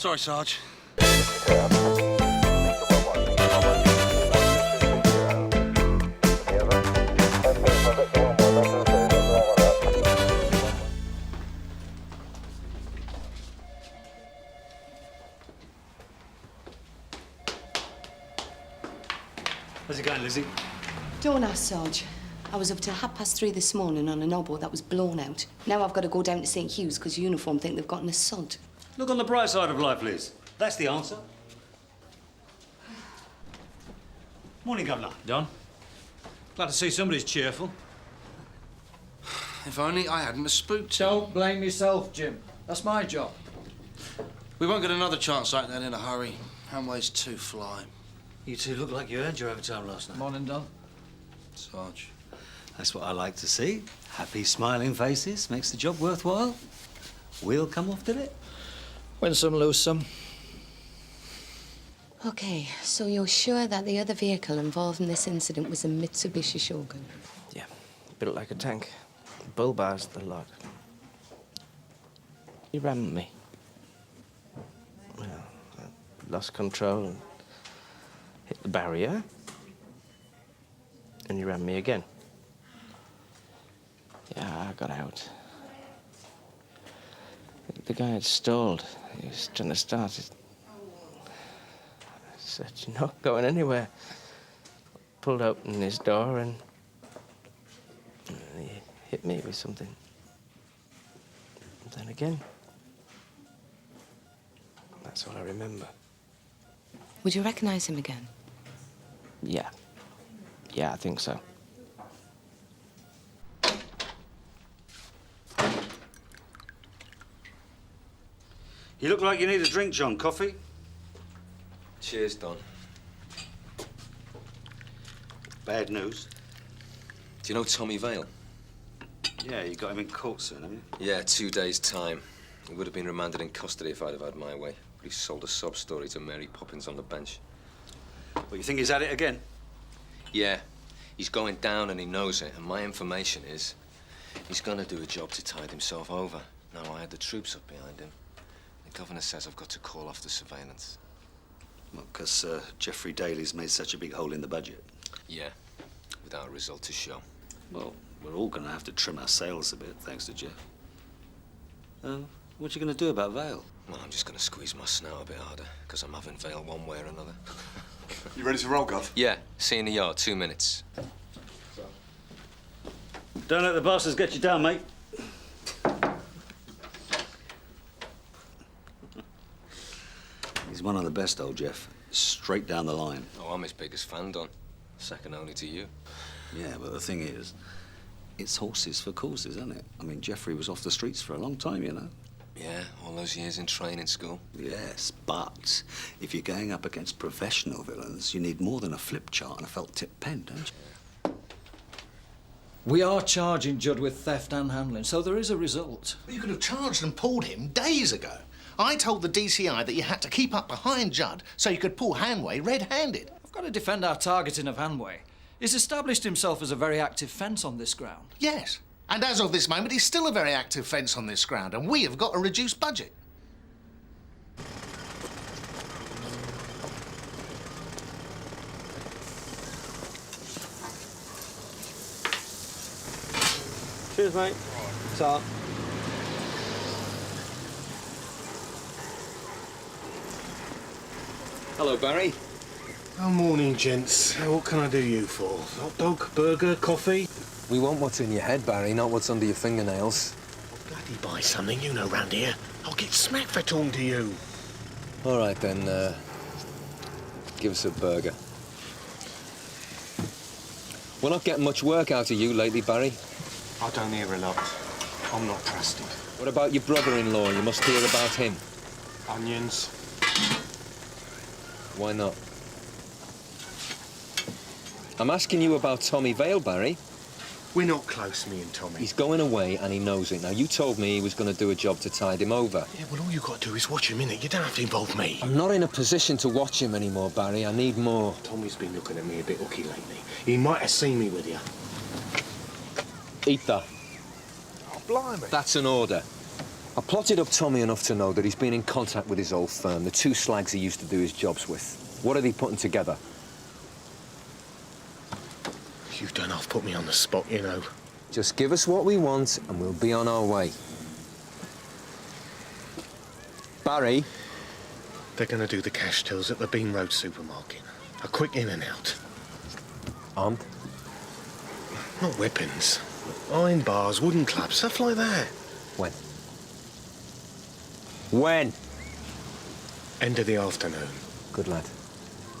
Sorry, Sarge. How's it going, Lizzie? Don't ask, Sarge. I was up till 3:30 this morning on an oboe that was blown out. Now I've got to go down to St. Hugh's because Uniform think they've gotten a sod. Look on the bright side of life, Liz. That's the answer. Morning, Governor. Don. Glad to see somebody's cheerful. If only I hadn't spooked. Don't blame yourself, Jim. That's my job. We won't get another chance like that in a hurry. Hanway's too fly. You two look like you earned your overtime last night. Morning, Don. Sarge. That's what I like to see. Happy, smiling faces makes the job worthwhile. We'll come off, did it? Win some, lose some. OK, so you're sure that the other vehicle involved in this incident was a Mitsubishi Shogun? Yeah, built like a tank. Bull bars, the lot. He rammed me. Well, I lost control and hit the barrier. And he rammed me again. Yeah, I got out. The guy had stalled. He was trying to start it. I said, "You're not going anywhere." Pulled open his door and he hit me with something. And then again. That's all I remember. Would you recognise him again? Yeah. Yeah, I think so. You look like you need a drink, John. Coffee? Cheers, Don. Bad news. Do you know Tommy Vale? Yeah, you got him in court soon, haven't you? Yeah, 2 days' time. He would have been remanded in custody if I'd have had my way. But he sold a sob story to Mary Poppins on the bench. Well, you think he's at it again? Yeah. He's going down and he knows it. And my information is he's going to do a job to tide himself over. Now, I had the troops up behind him. The governor says I've got to call off the surveillance. Well, because Geoffrey Daly's made such a big hole in the budget. Yeah, without a result to show. Well, we're all going to have to trim our sails a bit, thanks to Jeff. What you going to do about Vale? Well, I'm just going to squeeze my snout a bit harder, because I'm having Vale one way or another. You ready to roll, Gov? Yeah, see you in the yard, 2 minutes. Don't let the bastards get you down, mate. He's one of the best, old Jeff. Straight down the line. Oh, I'm his biggest fan, Don. Second only to you. Yeah, but the thing is, it's horses for courses, isn't it? I mean, Geoffrey was off the streets for a long time, you know. Yeah, all those years in training school. Yes, but if you're going up against professional villains, you need more than a flip chart and a felt-tip pen, don't you? We are charging Judd with theft and handling, so there is a result. You could have charged and pulled him days ago. I told the DCI that you had to keep up behind Judd so you could pull Hanway red-handed. I've got to defend our targeting of Hanway. He's established himself as a very active fence on this ground. Yes, and as of this moment, he's still a very active fence on this ground, and we have got a reduced budget. Cheers, mate. Ta. Hello, Barry. Oh, morning, gents. What can I do you for? Hot dog, burger, coffee? We want what's in your head, Barry, not what's under your fingernails. Bloody buy something, you know, round here. I'll get smacked for talking to you. All right, then, give us a burger. We're not getting much work out of you lately, Barry. I don't hear a lot. I'm not trusted. What about your brother-in-law? You must hear about him. Onions. Why not? I'm asking you about Tommy Vale, Barry. We're not close, me and Tommy. He's going away and he knows it. Now, you told me he was going to do a job to tide him over. Yeah, well, all you got to do is watch him, innit? You don't have to involve me. I'm not in a position to watch him anymore, Barry. I need more. Tommy's been looking at me a bit hooky lately. He might have seen me with you. Eat that. Oh, blimey. That's an order. I plotted up Tommy enough to know that he's been in contact with his old firm, the two slags he used to do his jobs with. What are they putting together? You don't half put me on the spot, you know. Just give us what we want and we'll be on our way. Barry? They're going to do the cash tills at the Bean Road supermarket. A quick in and out. Armed? Not weapons. Iron bars, wooden clubs, stuff like that. When? When? End of the afternoon. Good lad.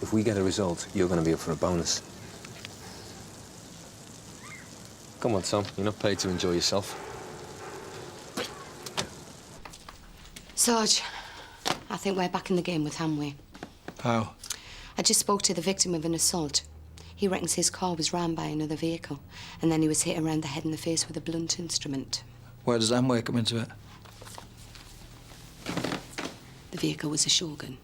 If we get a result, you're going to be up for a bonus. Come on, Tom. You're not paid to enjoy yourself. Sarge, I think we're back in the game with Hanway. How? I just spoke to the victim of an assault. He reckons his car was rammed by another vehicle, and then he was hit around the head and the face with a blunt instrument. Where does Hanway come into it? The vehicle was a Shogun.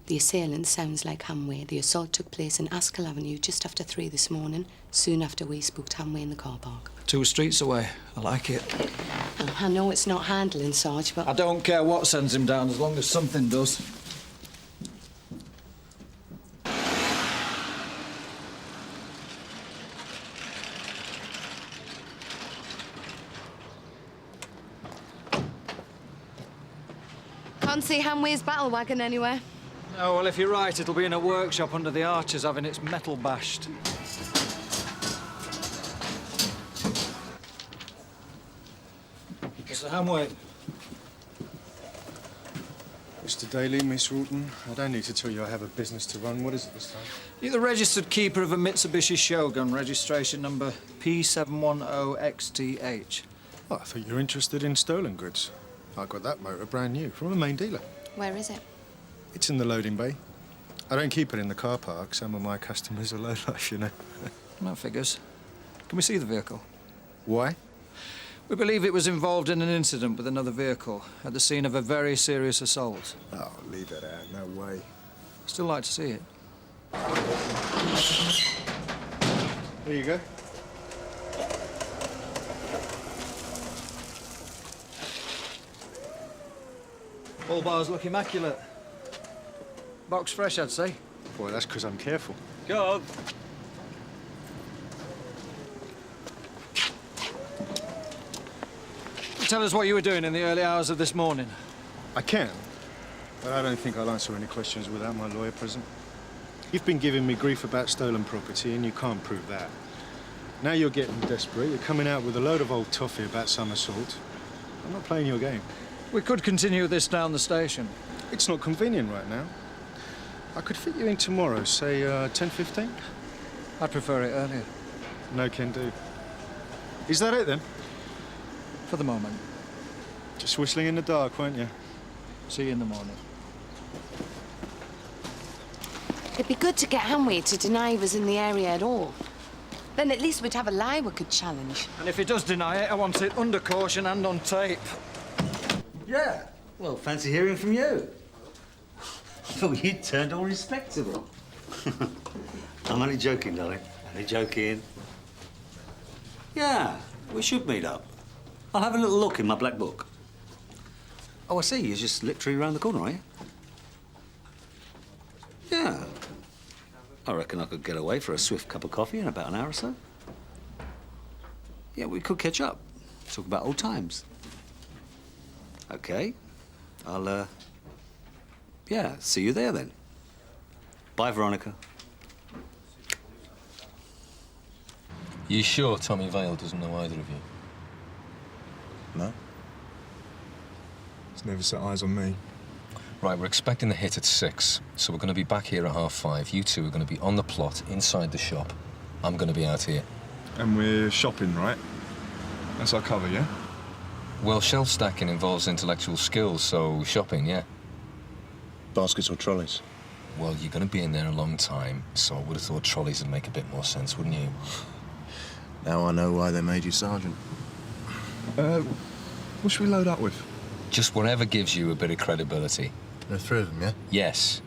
The assailant sounds like Hanway. The assault took place in Askell Avenue just after 3 this morning, soon after we spooked Hanway in the car park. 2 streets away. I like it. I know it's not handling, Sarge, but... I don't care what sends him down, as long as something does. Can't see Hanway's battle wagon anywhere. Oh, well, if you're right, it'll be in a workshop under the arches having its metal bashed. Mr. Hanway. Mr. Daly, Miss Rawton, I don't need to tell you I have a business to run. What is it this time? You're the registered keeper of a Mitsubishi Shogun, registration number P710XTH. Oh, I thought you were interested in stolen goods. I got that motor brand new from a main dealer. Where is it? It's in the loading bay. I don't keep it in the car park. Some of my customers are low-life, you know. That figures. Can we see the vehicle? Why? We believe it was involved in an incident with another vehicle at the scene of a very serious assault. Oh, leave that out. No way. Still like to see it. There you go. All bars look immaculate. Box fresh, I'd say. Boy, that's because I'm careful. Go on. Tell us what you were doing in the early hours of this morning. I can, but I don't think I'll answer any questions without my lawyer present. You've been giving me grief about stolen property, and you can't prove that. Now you're getting desperate. You're coming out with a load of old toffee about some assault. I'm not playing your game. We could continue this down the station. It's not convenient right now. I could fit you in tomorrow, say 10:15. I'd prefer it earlier. No can do. Is that it then? For the moment. Just whistling in the dark, weren't you? See you in the morning. It'd be good to get Hanway to deny he was in the area at all. Then at least we'd have a lie we could challenge. And if he does deny it, I want it under caution and on tape. Yeah. Well, fancy hearing from you. I thought you'd turned all respectable. I'm only joking, darling. Only joking. Yeah, we should meet up. I'll have a little look in my black book. Oh, I see. You're just literally around the corner, are you? Yeah. I reckon I could get away for a swift cup of coffee in about an hour or so. Yeah, we could catch up. Talk about old times. OK. I'll, yeah, see you there, then. Bye, Veronica. You sure Tommy Vale doesn't know either of you? No. He's never set eyes on me. Right, we're expecting the hit at 6, so we're going to be back here at 5:30. You two are going to be on the plot, inside the shop. I'm going to be out here. And we're shopping, right? That's our cover, yeah? Well, shelf stacking involves intellectual skills, so shopping, yeah. Baskets or trolleys? Well, you're going to be in there a long time, so I would have thought trolleys would make a bit more sense, wouldn't you? Now I know why they made you sergeant. What should we load up with? Just whatever gives you a bit of credibility. There are 3 of them, yeah? Yes.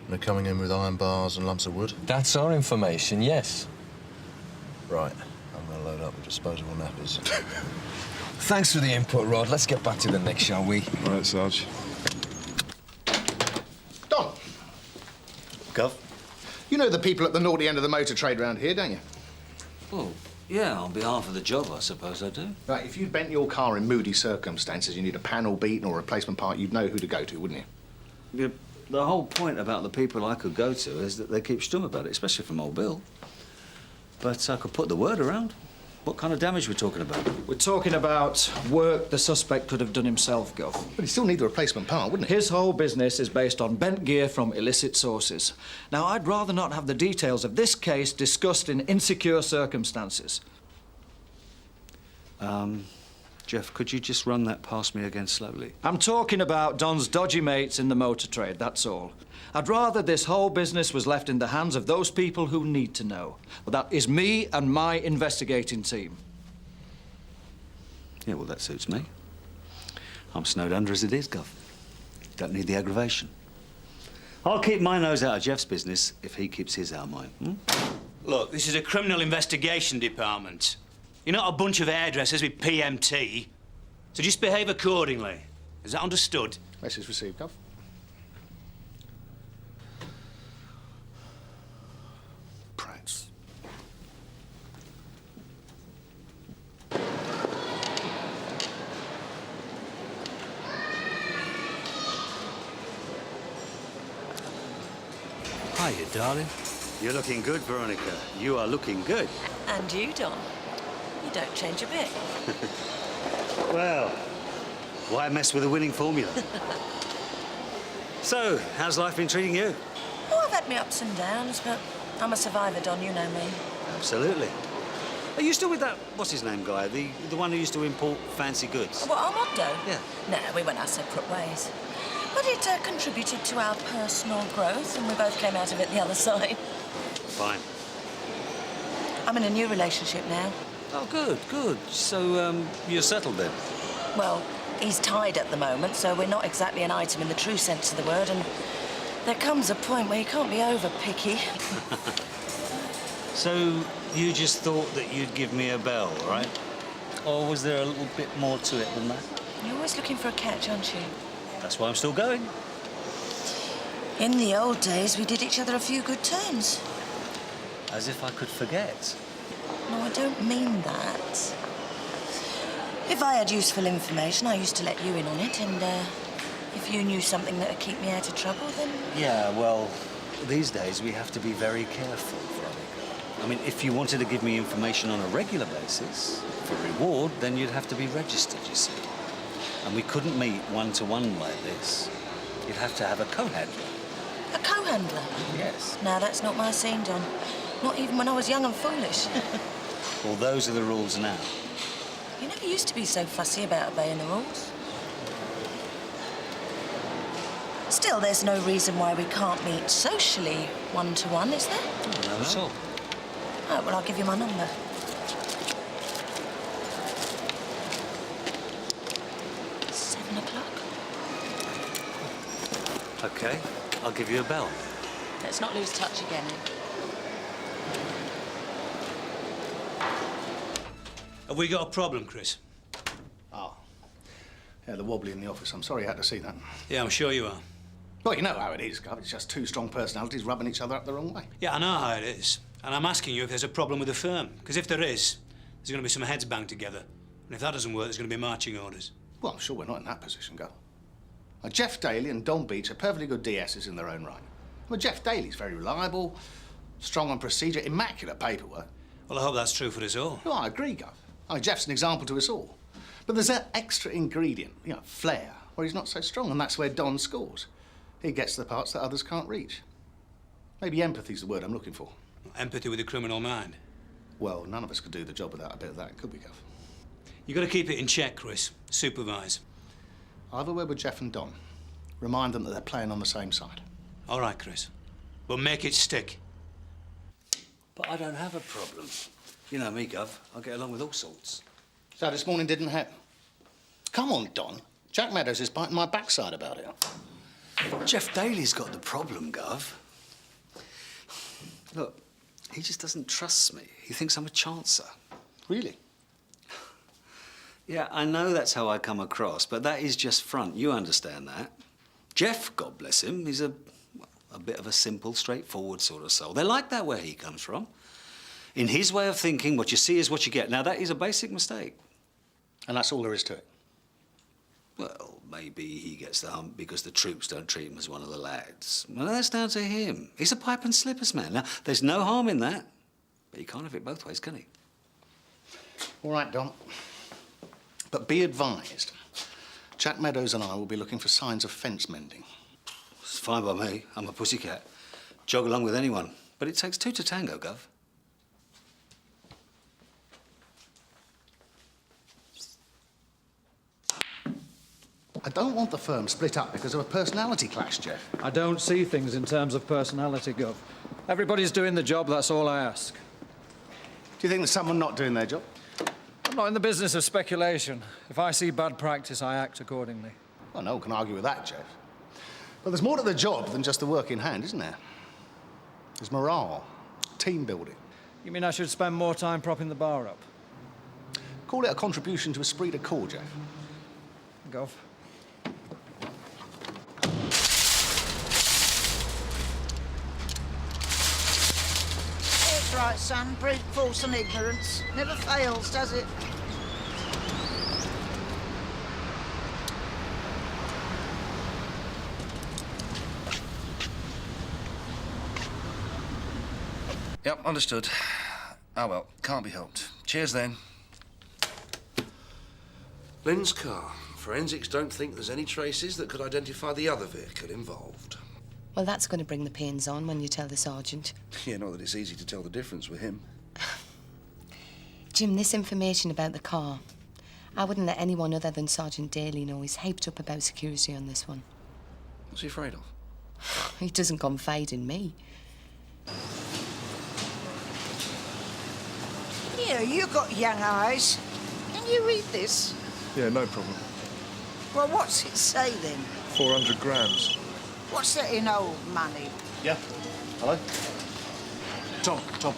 And they're coming in with iron bars and lumps of wood? That's our information, yes. Right. I'm going to load up with disposable nappies. Thanks for the input, Rod. Let's get back to the next, shall we? All right, Sarge. Don. Gov? You know the people at the naughty end of the motor trade round here, don't you? Oh, yeah, on behalf of the job, I suppose I do. Right, if you'd bent your car in moody circumstances, you need a panel beaten or a replacement part, you'd know who to go to, wouldn't you? Yeah, the whole point about the people I could go to is that they keep stum about it, especially from old Bill. But I could put the word around. What kind of damage we're talking about? We're talking about work the suspect could have done himself, Gov. But he'd still need a replacement part, wouldn't he? His whole business is based on bent gear from illicit sources. Now, I'd rather not have the details of this case discussed in insecure circumstances. Jeff, could you just run that past me again slowly? I'm talking about Don's dodgy mates in the motor trade, that's all. I'd rather this whole business was left in the hands of those people who need to know. Well, that is me and my investigating team. Yeah, well, that suits me. I'm snowed under as it is, Gov. Don't need the aggravation. I'll keep my nose out of Jeff's business if he keeps his out of mine. Look, this is a criminal investigation department. You're not a bunch of hairdressers with PMT. So just behave accordingly. Is that understood? Message received, Gov. Prats. Hiya, darling. You're looking good, Veronica. You are looking good. And you, Don. You don't change a bit. Well, why mess with a winning formula? So, how's life been treating you? Oh, I've had my ups and downs, but I'm a survivor, Don, you know me. Absolutely. Are you still with that, what's his name guy? The one who used to import fancy goods? What, Armando? Yeah. No, we went our separate ways. But it contributed to our personal growth, and we both came out of it the other side. Fine. I'm in a new relationship now. Oh, good, good. So, you're settled then? Well, he's tied at the moment, so we're not exactly an item in the true sense of the word, and there comes a point where you can't be over picky. So, you just thought that you'd give me a bell, right? Or was there a little bit more to it than that? You're always looking for a catch, aren't you? That's why I'm still going. In the old days, we did each other a few good turns. As if I could forget. No, I don't mean that. If I had useful information, I used to let you in on it, and if you knew something that would keep me out of trouble, then... Yeah, well, these days we have to be very careful, Veronica. I mean, if you wanted to give me information on a regular basis, for reward, then you'd have to be registered, you see. And we couldn't meet one-to-one like this. You'd have to have a co-handler. A co-handler? Yes. No, that's not my scene, Don. Not even when I was young and foolish. Well, those are the rules now. You never used to be so fussy about obeying the rules. Still, there's no reason why we can't meet socially one-to-one, is there? Oh, no, at all. Oh, well, I'll give you my number. OK, I'll give you a bell. Let's not lose touch again, eh? Have we got a problem, Chris? Oh. Yeah, the wobbly in the office. I'm sorry you had to see that. Yeah, I'm sure you are. Well, you know how it is, Gov. It's just two strong personalities rubbing each other up the wrong way. Yeah, I know how it is. And I'm asking you if there's a problem with the firm. Because if there is, there's going to be some heads banged together. And if that doesn't work, there's going to be marching orders. Well, I'm sure we're not in that position, Gov. Now, Jeff Daly and Don Beech are perfectly good DSs in their own right. Well, Jeff Daly's very reliable, strong on procedure, immaculate paperwork. Well, I hope that's true for us all. Well, I agree, Gov. I mean, Jeff's an example to us all. But there's that extra ingredient, you know, flair, where he's not so strong, and that's where Don scores. He gets the parts that others can't reach. Maybe empathy's the word I'm looking for. Empathy with a criminal mind? Well, none of us could do the job without a bit of that, could we, Gov? You've got to keep it in check, Chris. Supervise. I'll have a word with Jeff and Don. Remind them that they're playing on the same side. All right, Chris. But make it stick. But I don't have a problem. You know me, Gov. I get along with all sorts. So this morning didn't happen. Come on, Don. Jack Meadows is biting my backside about it. Jeff Daly's got the problem, Gov. Look, he just doesn't trust me. He thinks I'm a chancer. Really? Yeah, I know that's how I come across, but that is just front. You understand that. Jeff, God bless him, he's a bit of a simple, straightforward sort of soul. They're like that where he comes from. In his way of thinking, what you see is what you get. Now, that is a basic mistake. And that's all there is to it? Well, maybe he gets the hump because the troops don't treat him as one of the lads. Well, that's down to him. He's a pipe and slippers man. Now, there's no harm in that, but he can't have it both ways, can he? All right, Don. But be advised, Jack Meadows and I will be looking for signs of fence mending. It's fine by me. I'm a pussycat. Jog along with anyone. But it takes two to tango, Gov. I don't want the firm split up because of a personality clash, Jeff. I don't see things in terms of personality, Gov. Everybody's doing the job, that's all I ask. Do you think there's someone not doing their job? I'm not in the business of speculation. If I see bad practice, I act accordingly. Well, no one can argue with that, Jeff. But there's more to the job than just the work in hand, isn't there? There's morale, team building. You mean I should spend more time propping the bar up? Call it a contribution to esprit de corps, Jeff. Gov. That's right, son. Brute force and ignorance. Never fails, does it? Yep, understood. Oh, well, can't be helped. Cheers, then. Lynn's car. Forensics don't think there's any traces that could identify the other vehicle involved. Well, that's going to bring the pains on when you tell the sergeant. Yeah, not that it's easy to tell the difference with him. Jim, this information about the car, I wouldn't let anyone other than Sergeant Daly know. He's hyped up about security on this one. What's he afraid of? He doesn't confide in me. Here, you've got young eyes. Can you read this? Yeah, no problem. Well, what's it say then? 400 grams. What's that in old money? Yeah. Hello? Tom.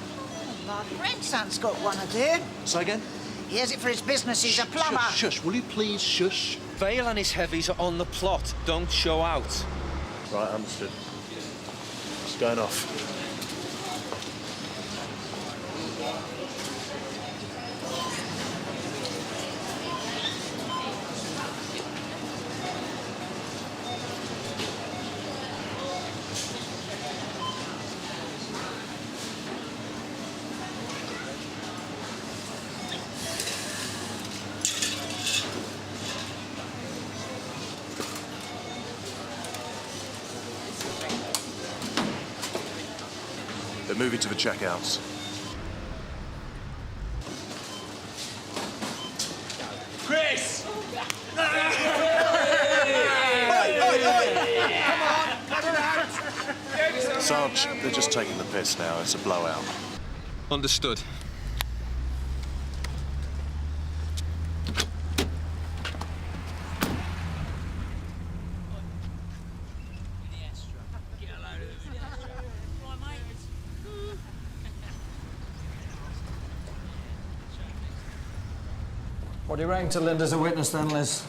My grandson's got one of there. Say again? He has it for his business. He's a plumber. Shush, will you please shush? Vale and his heavies are on the plot. Don't show out. Right, understood. It's going off. They're moving to the checkouts. Chris! Sarge, they're just taking the piss now. It's a blowout. Understood. What do you rang to Linda as a witness then, Liz?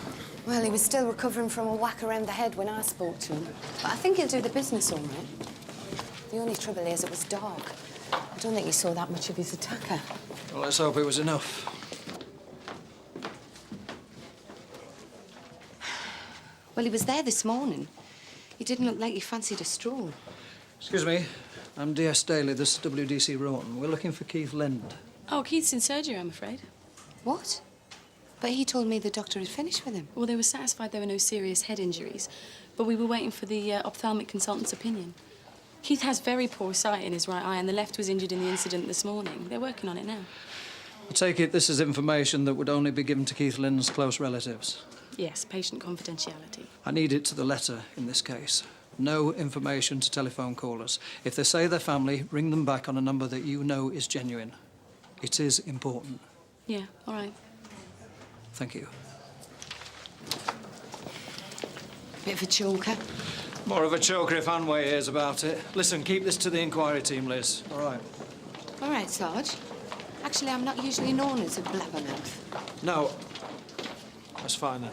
Well, he was still recovering from a whack around the head when I spoke to him. But I think he'll do the business all right. The only trouble is it was dark. I don't think he saw that much of his attacker. Well, let's hope it was enough. Well, he was there this morning. He didn't look like he fancied a stroll. Excuse me. I'm DS Daly. This is WDC Rowan. We're looking for Keith Lind. Oh, Keith's in surgery, I'm afraid. What? But he told me the doctor had finished with him. Well, they were satisfied there were no serious head injuries, but we were waiting for the ophthalmic consultant's opinion. Keith has very poor sight in his right eye, and the left was injured in the incident this morning. They're working on it now. I take it this is information that would only be given to Keith Lind's close relatives. Yes, patient confidentiality. I need it to the letter in this case. No information to telephone callers. If they say they're family, ring them back on a number that you know is genuine. It is important. Yeah, all right. Thank you. Bit of a choker. More of a choker if Conway hears about it. Listen, keep this to the inquiry team, Liz. All right. All right, Sarge. Actually, I'm not usually known as a blabbermouth. Now, That's fine then.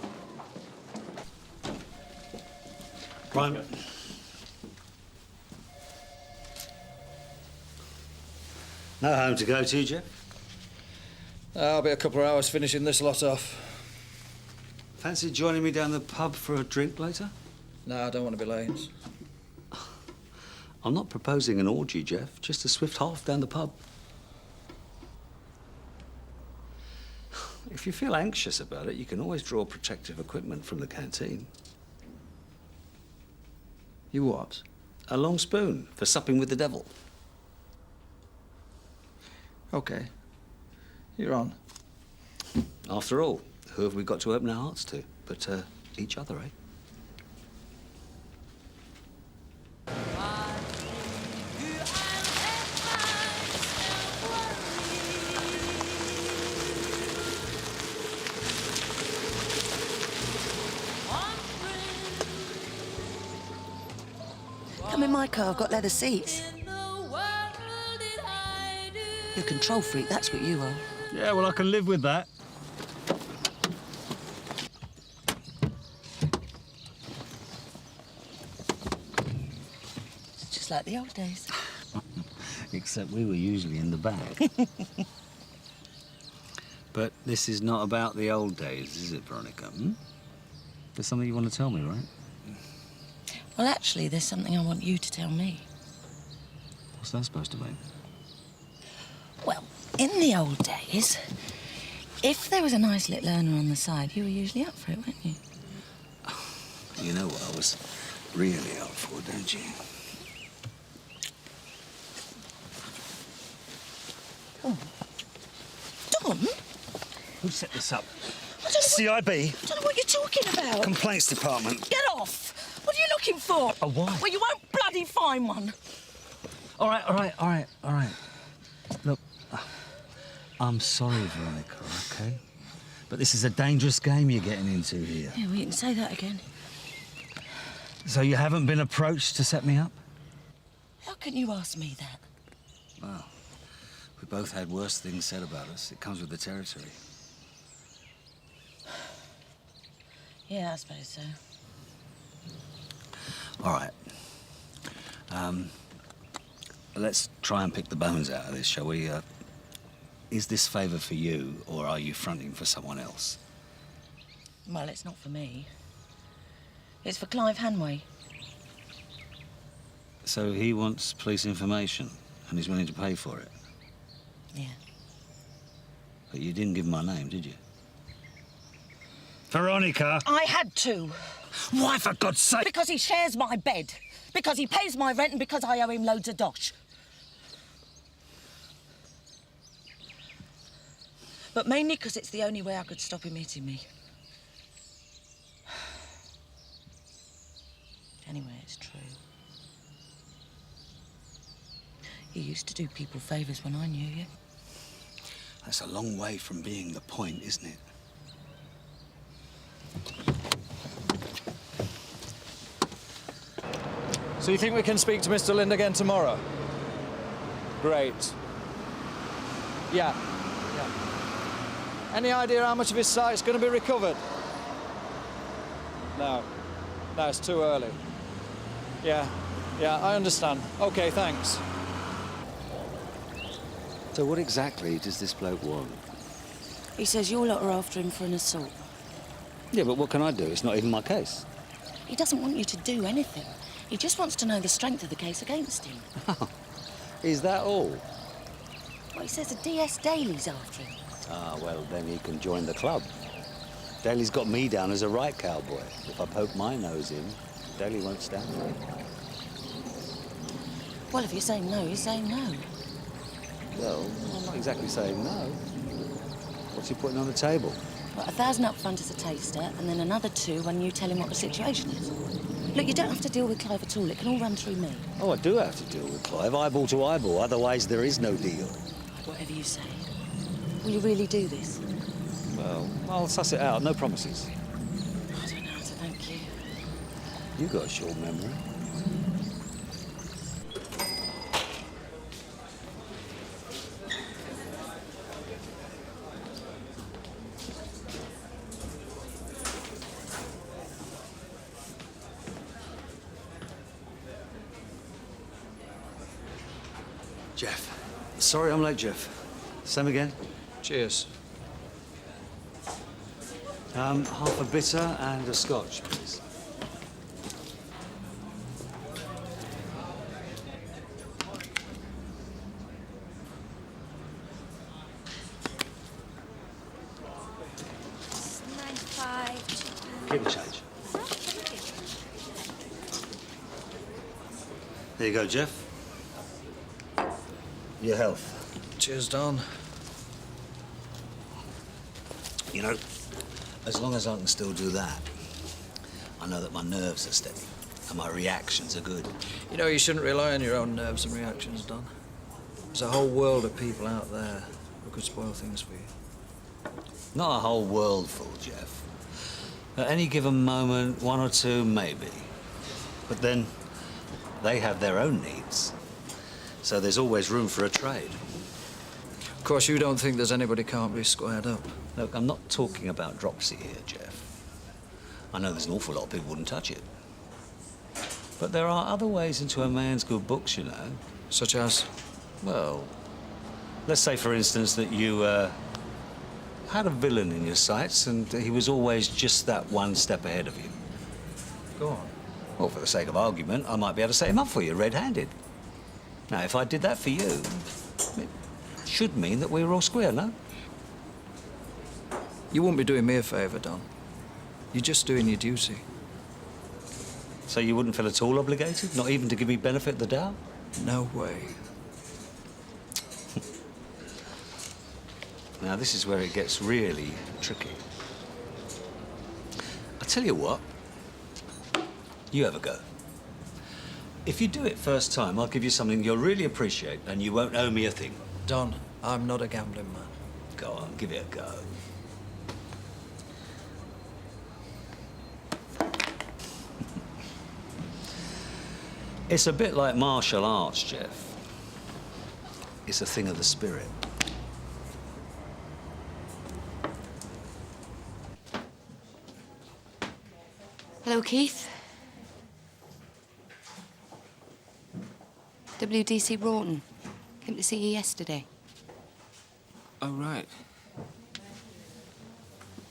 Right. No home to go to, Jeff? I'll be a couple of hours finishing this lot off. Fancy joining me down the pub for a drink later? No, I don't want to be late. I'm not proposing an orgy, Jeff. Just a swift half down the pub. If you feel anxious about it, you can always draw protective equipment from the canteen. You what? A long spoon for supping with the devil. OK. You're on. After all, who have we got to open our hearts to but each other, eh? Come in my car, I've got leather seats. You're a control freak, that's what you are. Yeah, well, I can live with that. It's just like the old days. Except we were usually in the back. But this is not about the old days, is it, Veronica? Hmm? There's something you want to tell me, right? Well, actually, there's something I want you to tell me. What's that supposed to mean? Well, in the old days, if there was a nice little earner on the side, you were usually up for it, weren't you? You know what I was really up for, don't you? Don? Who set this up? I don't know CIB? I don't know what you're talking about. Complaints Department. Get off! What are you looking for? A what? Well, you won't bloody find one. All right. Look, I'm sorry, Veronica, OK? But this is a dangerous game you're getting into here. Yeah, well, you can say that again. So you haven't been approached to set me up? How can you ask me that? Well, we both had worse things said about us. It comes with the territory. Yeah, I suppose so. All right. Let's try and pick the bones out of this, shall we? Is this favour for you, or are you fronting for someone else? Well, it's not for me. It's for Clive Hanway. So he wants police information, and he's willing to pay for it? Yeah. But you didn't give him my name, did you? Veronica! I had to. Why, for God's sake? Because he shares my bed. Because he pays my rent and because I owe him loads of dosh. But mainly because it's the only way I could stop him hitting me. Anyway, it's true. You used to do people favours when I knew you. That's a long way from being the point, isn't it? So you think we can speak to Mr. Lind again tomorrow? Great. Yeah. Any idea how much of his site's going to be recovered? No. No, it's too early. Yeah, I understand. OK, thanks. So what exactly does this bloke want? He says your lot are after him for an assault. Yeah, but what can I do? It's not even my case. He doesn't want you to do anything. He just wants to know the strength of the case against him. Is that all? Well, he says the DS Daly's after him. Ah, well, then he can join the club. Daly's got me down as a right cowboy. If I poke my nose in, Daly won't stand for it. Well, if you're saying no, you're saying no. Well, I'm not exactly saying no. What's he putting on the table? Well, 1,000 up front as a taster, and then another 2 when you tell him what the situation is. Look, you don't have to deal with Clive at all. It can all run through me. Oh, I do have to deal with Clive, eyeball to eyeball. Otherwise, there is no deal. Whatever you say. Will you really do this? Well, I'll suss it out. No promises. I don't know how to thank you. You've got a short memory. Jeff. Sorry I'm late, Jeff. Same again? Cheers. Half a bitter and a scotch, please. Keep the change. There you go, Jeff. Your health. Cheers, Don. You know, as long as I can still do that, I know that my nerves are steady and my reactions are good. You know, you shouldn't rely on your own nerves and reactions, Don. There's a whole world of people out there who could spoil things for you. Not a whole world full, Jeff. At any given moment, one or two, maybe. But then, they have their own needs. So there's always room for a trade. Of course, you don't think there's anybody can't be squared up. Look, I'm not talking about dropsy here, Jeff. I know there's an awful lot of people wouldn't touch it. But there are other ways into a man's good books, you know. Such as? Well, let's say, for instance, that you, had a villain in your sights and he was always just that one step ahead of you. Go on. Well, for the sake of argument, I might be able to set him up for you red-handed. Now, if I did that for you, it should mean that we were all square, no? You wouldn't be doing me a favour, Don. You're just doing your duty. So you wouldn't feel at all obligated? Not even to give me benefit of the doubt? No way. Now, this is where it gets really tricky. I tell you what, you have a go. If you do it first time, I'll give you something you'll really appreciate and you won't owe me a thing. Don, I'm not a gambling man. Go on, give it a go. It's a bit like martial arts, Jeff. It's a thing of the spirit. Hello, Keith. WDC Broughton. Came to see you yesterday. Oh, right.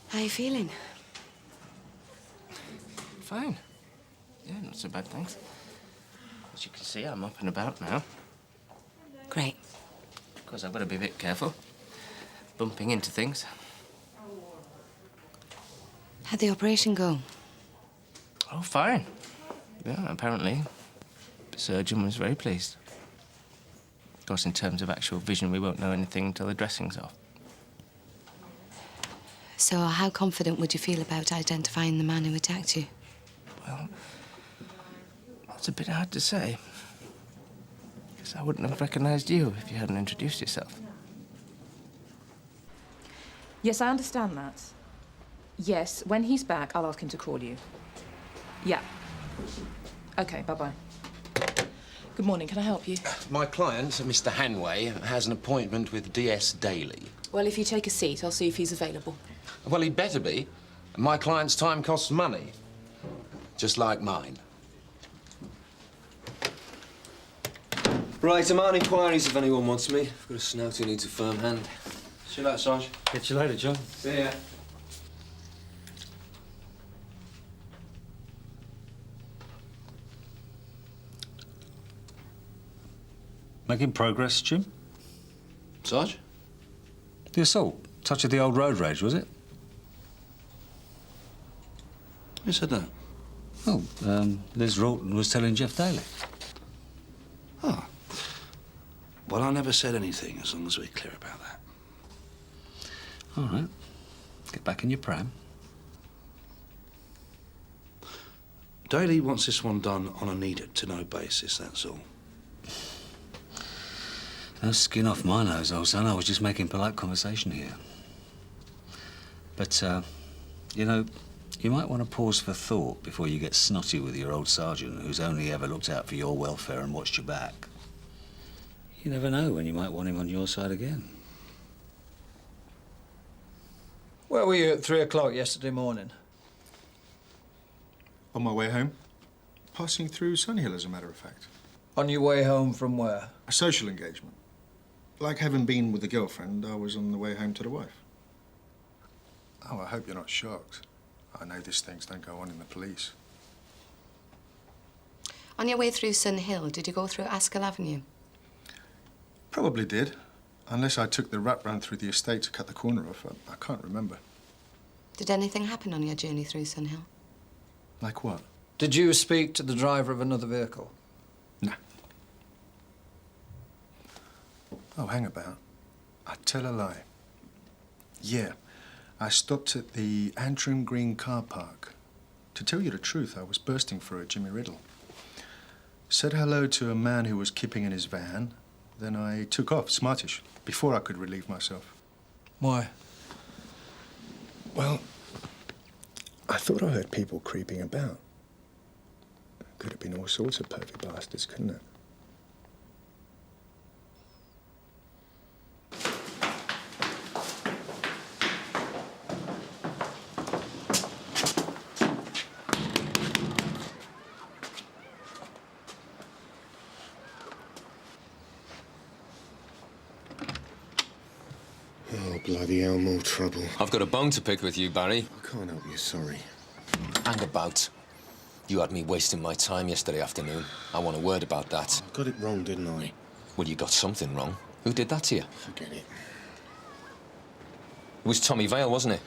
How are you feeling? Fine. Yeah, not so bad, thanks. As you can see, I'm up and about now. Great. Of course, I've got to be a bit careful. Bumping into things. How'd the operation go? Oh, fine. Yeah, apparently. The surgeon was very pleased. Of course, in terms of actual vision, we won't know anything until the dressing's off. So, how confident would you feel about identifying the man who attacked you? Well, that's a bit hard to say. Because I wouldn't have recognised you if you hadn't introduced yourself. Yes, I understand that. Yes, when he's back, I'll ask him to call you. Yeah. OK, bye-bye. Good morning, can I help you? My client, Mr. Hanway, has an appointment with DS Daly. Well, if you take a seat, I'll see if he's available. Well, he'd better be. My client's time costs money. Just like mine. Right, I'm out on inquiries if anyone wants me. I've got a snout who needs a firm hand. See you later, Sarge. Catch you later, John. See ya. Making progress, Jim? Sarge? The assault. Touch of the old road rage, was it? Who said that? Oh, Liz Rawton was telling Jeff Daly. Oh. Well, I never said anything, as long as we're clear about that. All right. Get back in your pram. Daly wants this one done on a need-to-know basis, that's all. No skin off my nose, old son. I was just making polite conversation here. But, you know, you might want to pause for thought before you get snotty with your old sergeant who's only ever looked out for your welfare and watched your back. You never know when you might want him on your side again. Where were you at 3 o'clock yesterday morning? On my way home. Passing through Sunnyhill, as a matter of fact. On your way home from where? A social engagement. Like having been with a girlfriend, I was on the way home to the wife. Oh, I hope you're not shocked. I know these things don't go on in the police. On your way through Sun Hill, did you go through Askell Avenue? Probably did. Unless I took the rat run through the estate to cut the corner off. I can't remember. Did anything happen on your journey through Sun Hill? Like what? Did you speak to the driver of another vehicle? No. Oh, hang about. I tell a lie. Yeah, I stopped at the Antrim Green car park. To tell you the truth, I was bursting for a Jimmy Riddle. Said hello to a man who was kipping in his van. Then I took off, smartish, before I could relieve myself. Why? Well, I thought I heard people creeping about. Could have been all sorts of pervy bastards, couldn't it? Oh, bloody hell, more trouble. I've got a bone to pick with you, Barry. I can't help you, sorry. Hang about. You had me wasting my time yesterday afternoon. I want a word about that. I got it wrong, didn't I? Well, you got something wrong. Who did that to you? Forget it. It was Tommy Vale, wasn't it?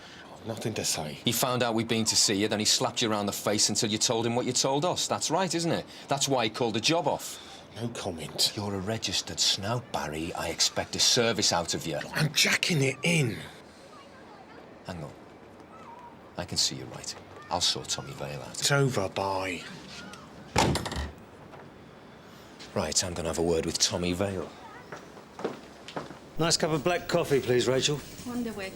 Nothing to say. He found out we'd been to see you, then he slapped you around the face until you told him what you told us. That's right, isn't it? That's why he called the job off. No comment. You're a registered snout, Barry. I expect a service out of you. I'm jacking it in. Hang on. I can see you're right. I'll sort Tommy Vale out. It's over, bye. Right, I'm gonna have a word with Tommy Vale. Nice cup of black coffee, please, Rachel. Wonderway.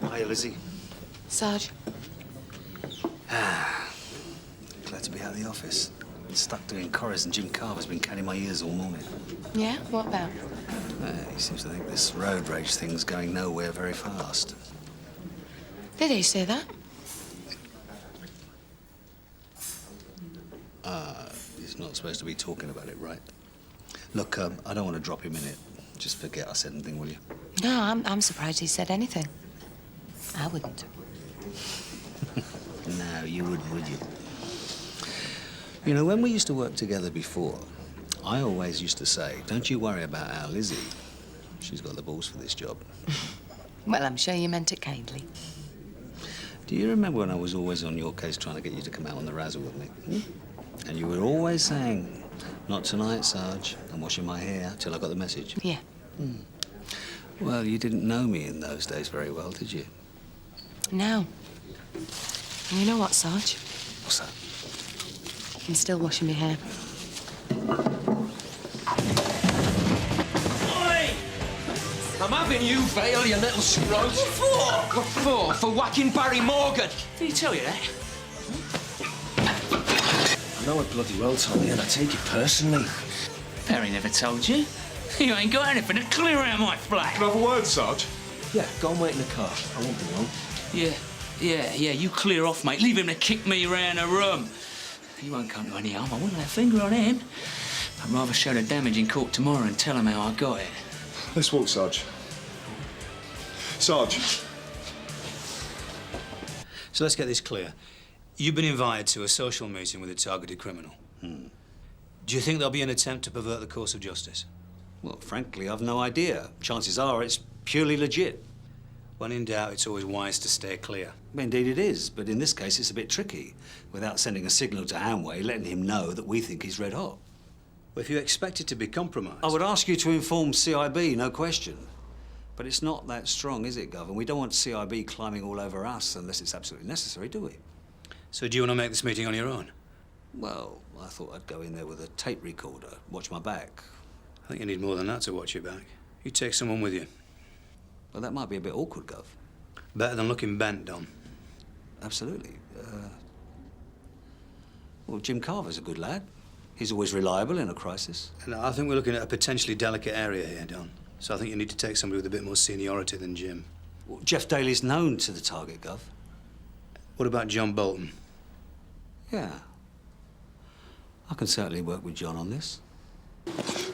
Hi, Lizzie. Sarge. Glad to be out of the office. Stuck doing chorus and Jim Carver's been cutting my ears all morning. Yeah? What about? He seems to think this road rage thing's going nowhere very fast. Did he say that? He's not supposed to be talking about it, right? Look, I don't want to drop him in it. Just forget I said anything, will you? No, I'm surprised he said anything. I wouldn't. No, you wouldn't, would you? You know, when we used to work together before, I always used to say, don't you worry about our Lizzie. She's got the balls for this job. Well, I'm sure you meant it kindly. Do you remember when I was always on your case trying to get you to come out on the razzle with me? And you were always saying, not tonight, Sarge. I'm washing my hair till I got the message. Yeah. Well, you didn't know me in those days very well, did you? No. And you know what, Sarge? What's that? I'm still washing my hair. Oi! I'm having you, Vale, you little scroat. What for? What for? For whacking Barry Morgan. Did he tell you that? I know it bloody well, Tommy, and I take it personally. Barry never told you. You ain't got anything to clear out my flat. Can I have a word, Sarge? Yeah, go and wait in the car. I won't be long. Yeah, you clear off, mate. Leave him to kick me round the room. He won't come to any harm. I wouldn't lay a finger on him. I'd rather show the damage in court tomorrow and tell him how I got it. Let's walk, Sarge. Sarge. So let's get this clear. You've been invited to a social meeting with a targeted criminal. Do you think there'll be an attempt to pervert the course of justice? Well, frankly, I've no idea. Chances are it's purely legit. When in doubt, it's always wise to stay clear. Indeed it is, but in this case it's a bit tricky. Without sending a signal to Hanway, letting him know that we think he's red hot. Well, if you expect it to be compromised... I would ask you to inform CIB, no question. But it's not that strong, is it, Gov? And we don't want CIB climbing all over us unless it's absolutely necessary, do we? So do you want to make this meeting on your own? Well, I thought I'd go in there with a tape recorder, watch my back. I think you need more than that to watch your back. You take someone with you. Well, that might be a bit awkward, Gov. Better than looking bent, Dom. Absolutely. Well, Jim Carver's a good lad. He's always reliable in a crisis. And I think we're looking at a potentially delicate area here, Don. So I think you need to take somebody with a bit more seniority than Jim. Well, Jeff Daly's known to the target, Gov. What about John Boulton? Yeah. I can certainly work with John on this.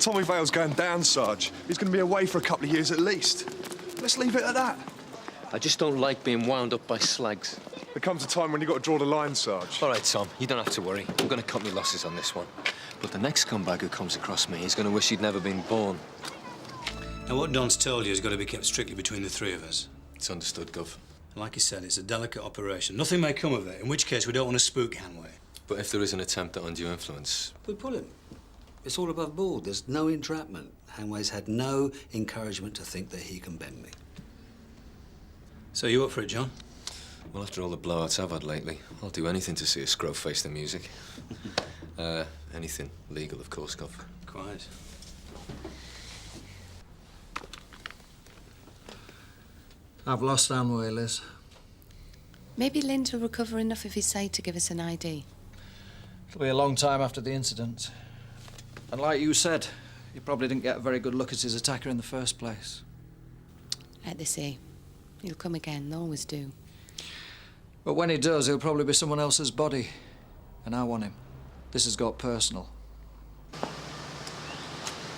Tommy Vale's going down, Sarge. He's going to be away for a couple of years at least. Let's leave it at that. I just don't like being wound up by slags. There comes a time when you've got to draw the line, Sarge. All right, Tom, you don't have to worry. I'm going to cut my losses on this one. But the next scumbag who comes across me is going to wish he'd never been born. Now, what Don's told you has got to be kept strictly between the three of us. It's understood, Gov. Like he said, it's a delicate operation. Nothing may come of it, in which case we don't want to spook Hanway. But if there is an attempt at undue influence... We pull him. It's all above board. There's no entrapment. Hanway's had no encouragement to think that he can bend me. So you up for it, John? Well, after all the blowouts I've had lately, I'll do anything to see a scrub face the music. Anything legal, of course, Gov. Quite. I've lost Hanway, Liz. Maybe Lind will recover enough of his sight to give us an ID. It'll be a long time after the incident. And like you said, he probably didn't get a very good look at his attacker in the first place. Like they say, he'll come again, they always do. But when he does, he'll probably be someone else's body. And I want him. This has got personal.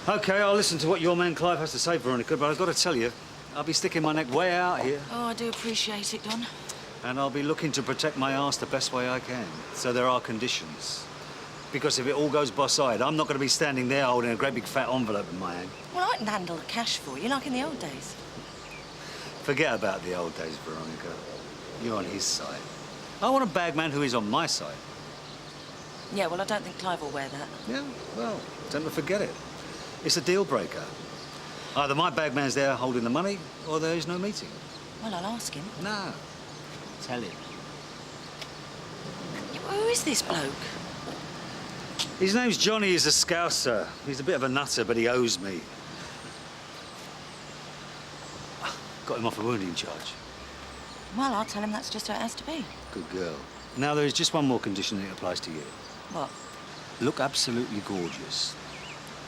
OK, I'll listen to what your man Clive has to say, Veronica, but I've got to tell you, I'll be sticking my neck way out here. Oh, I do appreciate it, Don. And I'll be looking to protect my arse the best way I can. So there are conditions. Because if it all goes boss-eyed, I'm not going to be standing there holding a great big fat envelope in my hand. Well, I can handle the cash for you, like in the old days. Forget about the old days, Veronica. You're on his side. I want a bagman who is on my side. Yeah, well, I don't think Clive will wear that. Yeah, well, don't forget it. It's a deal breaker. Either my bagman's there holding the money, or there is no meeting. Well, I'll ask him. No. Tell him. Who is this bloke? His name's Johnny. He's a Scouser. He's a bit of a nutter, but he owes me. Got him off a wounding charge. Well, I'll tell him that's just how it has to be. Good girl. Now, there is just one more condition that applies to you. What? Look absolutely gorgeous,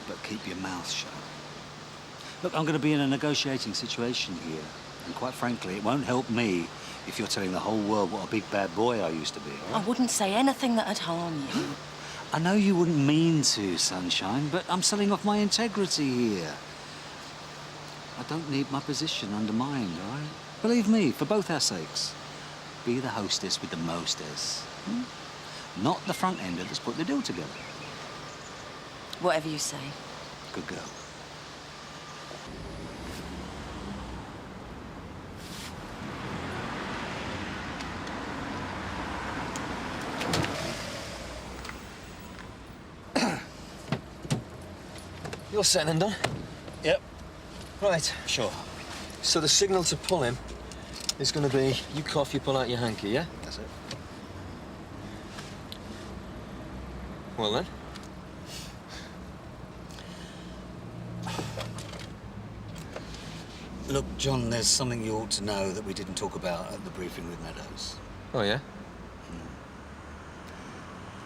but keep your mouth shut. Look, I'm going to be in a negotiating situation here, and quite frankly, it won't help me if you're telling the whole world what a big bad boy I used to be. All right? I wouldn't say anything that'd harm you. I know you wouldn't mean to, Sunshine, but I'm selling off my integrity here. I don't need my position undermined, all right? Believe me, for both our sakes, be the hostess with the mostess. Not the front ender that's put the deal together. Whatever you say. Good girl. You're set and done? Yep. Right. Sure. So the signal to pull him is going to be, you cough, you pull out your hanky, yeah? That's it. Well then. Look, John, there's something you ought to know that we didn't talk about at the briefing with Meadows. Oh, yeah?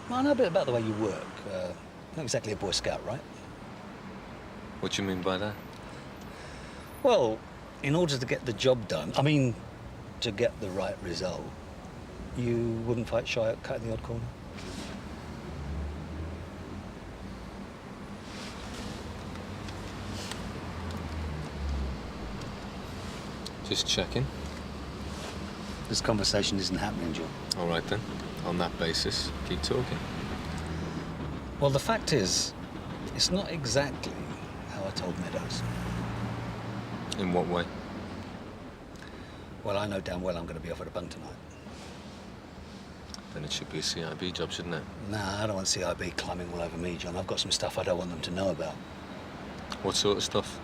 Well, I know a bit about the way you work. Not exactly a Boy Scout, right? What do you mean by that? Well, in order to get the job done, I mean, to get the right result, you wouldn't fight shy at cutting the odd corner? Just checking. This conversation isn't happening, John. All right, then. On that basis, keep talking. Well, the fact is, it's not exactly how I told Meadows. In what way? Well, I know damn well I'm going to be offered a bunk tonight. Then it should be a CIB job, shouldn't it? Nah, I don't want CIB climbing all over me, John. I've got some stuff I don't want them to know about. What sort of stuff?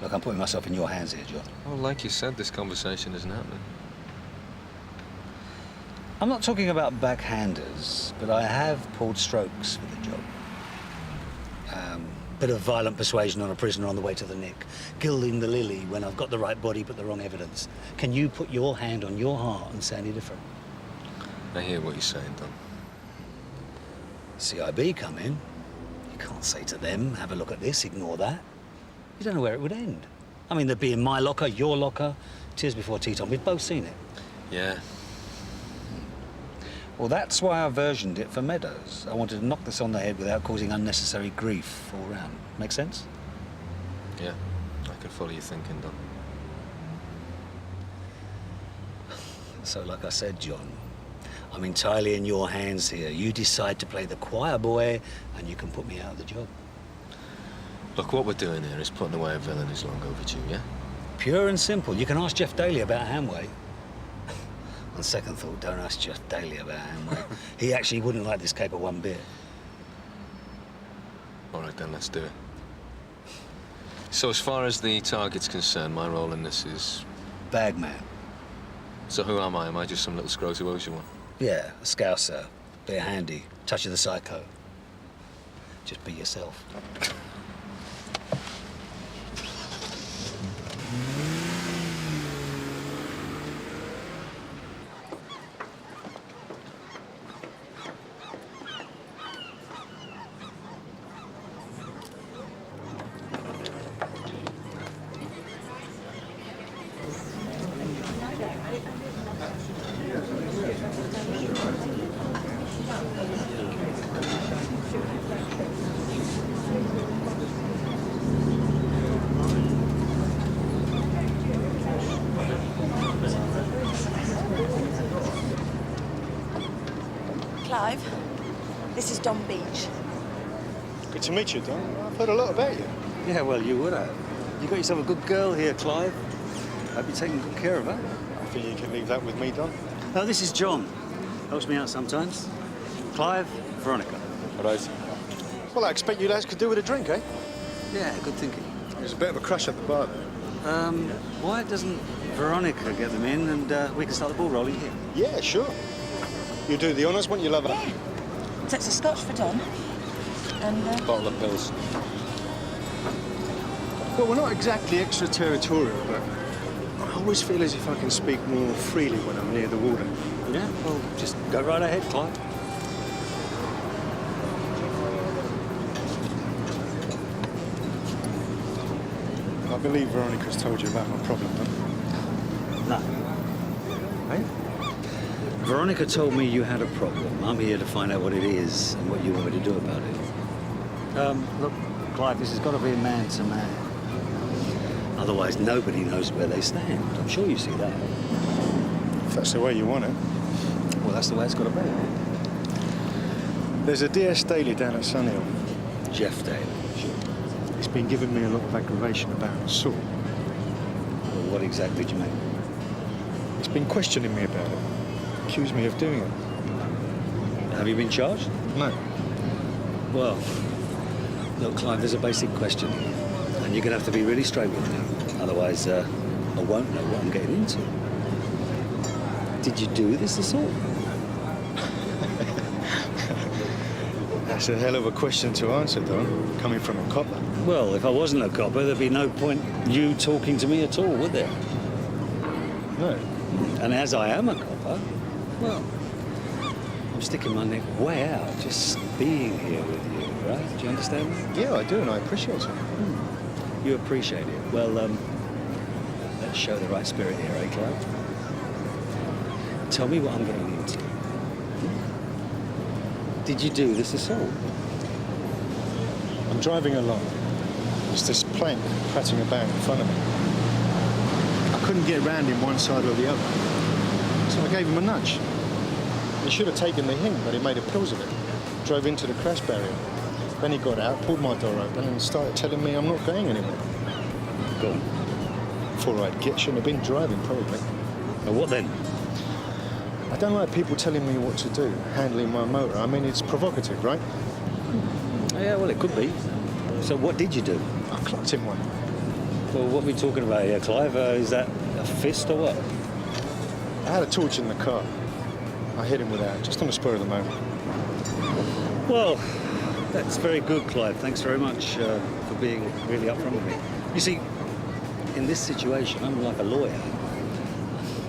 Look, I'm putting myself in your hands here, John. Well, like you said, this conversation isn't happening. I'm not talking about backhanders, but I have pulled strokes for the job. Bit of violent persuasion on a prisoner on the way to the nick. Gilding the lily when I've got the right body but the wrong evidence. Can you put your hand on your heart and say any different? I hear what you're saying, Don. CIB come in. You You can't say to them, have a look at this, ignore that. You don't know where it would end. I mean, they'd be in my locker, your locker. Tears before tea time. We've both seen it. Yeah. Well, that's why I versioned it for Meadows. I wanted to knock this on the head without causing unnecessary grief all round. Make sense? Yeah, I can follow you thinking, Don. So, like I said, John, I'm entirely in your hands here. You decide to play the choir boy, and you can put me out of the job. Look, what we're doing here is putting away a villain who's long overdue, yeah? Pure and simple. You can ask Jeff Daly about Hanway. On second thought, don't ask Jeff Daly about Hanway. He actually wouldn't like this caper one bit. All right, then, let's do it. So, as far as the target's concerned, my role in this is... Bagman. So who am I? Am I just some little scrote who owes you one? Yeah, a scouser. Be a handy. Touch of the psycho. Just be yourself. Clive, this is Don Beech. Good to meet you, Don. I've heard a lot about you. Yeah, well, you would have. You got yourself a good girl here, Clive. Hope you're taking good care of her. I feel you can leave that with me, Don. Oh, this is John. Helps me out sometimes. Clive, Veronica. Right. Well, I expect you lads could do with a drink, eh? Yeah, good thinking. There's a bit of a crush at the bar there. Why doesn't Veronica get them in and we can start the ball rolling here? Yeah, sure. You do the honours, won't you, lover? Yeah. Takes a scotch for Don. And, Bottle of pills. Well, we're not exactly extraterritorial, but I always feel as if I can speak more freely when I'm near the water. Yeah, well, just go right ahead, Clive. I believe Veronica's told you about my problem, huh? No. Hey? Veronica told me you had a problem. I'm here to find out what it is and what you want me to do about it. Look, Clive, this has got to be man to man. Otherwise, nobody knows where they stand. I'm sure you see that. If that's the way you want it. Well, that's the way it's got to be. There's a DS Daly down at Sunhill. Jeff Daly. Sure. He's been giving me a lot of aggravation about assault. Well, what exactly do you mean? He's been questioning me about it. Accused me of doing it. Have you been charged? No. Well, look, Clive, there's a basic question here. And you're going to have to be really straight with me. Otherwise, I won't know what I'm getting into. Did you do this assault? That's a hell of a question to answer, Don, coming from a copper. Well, if I wasn't a copper, there'd be no point you talking to me at all, would there? No. And as I am a copper, well, I'm sticking my neck way out just being here with you, right? Do you understand me? Yeah, I do, and I appreciate it. You appreciate it. Well, let's show the right spirit here, eh, Clive? Tell me what I'm getting into. Did you do this assault? I'm driving along. There's this plank patting about in front of me. I couldn't get round him one side or the other. So I gave him a nudge. He should have taken the hint, but he made a pills of it. Drove into the crash barrier. Then he got out, pulled my door open, and started telling me I'm not going anywhere. Go on. Before I'd get, shouldn't have been driving, probably. Well, what then? I don't like people telling me what to do, handling my motor. I mean, it's provocative, right? Yeah, well, it could be. So what did you do? I clocked him one. Well, what are we talking about here, Clive? Is that a fist or what? I had a torch in the car. I hit him with that, just on the spur of the moment. Well, that's very good, Clive. Thanks very much for being really upfront with me. You see, in this situation, I'm like a lawyer,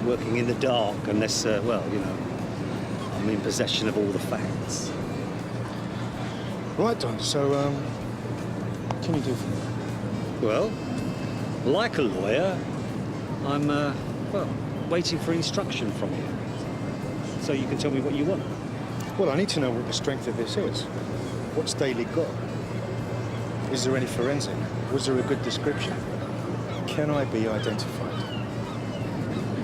working in the dark unless, well, you know, I'm in possession of all the facts. Right, Don, so, what can you do for me? Well, like a lawyer, I'm, well, waiting for instruction from you. So you can tell me what you want. Well, I need to know what the strength of this is. What's Daly got? Is there any forensic? Was there a good description? Can I be identified?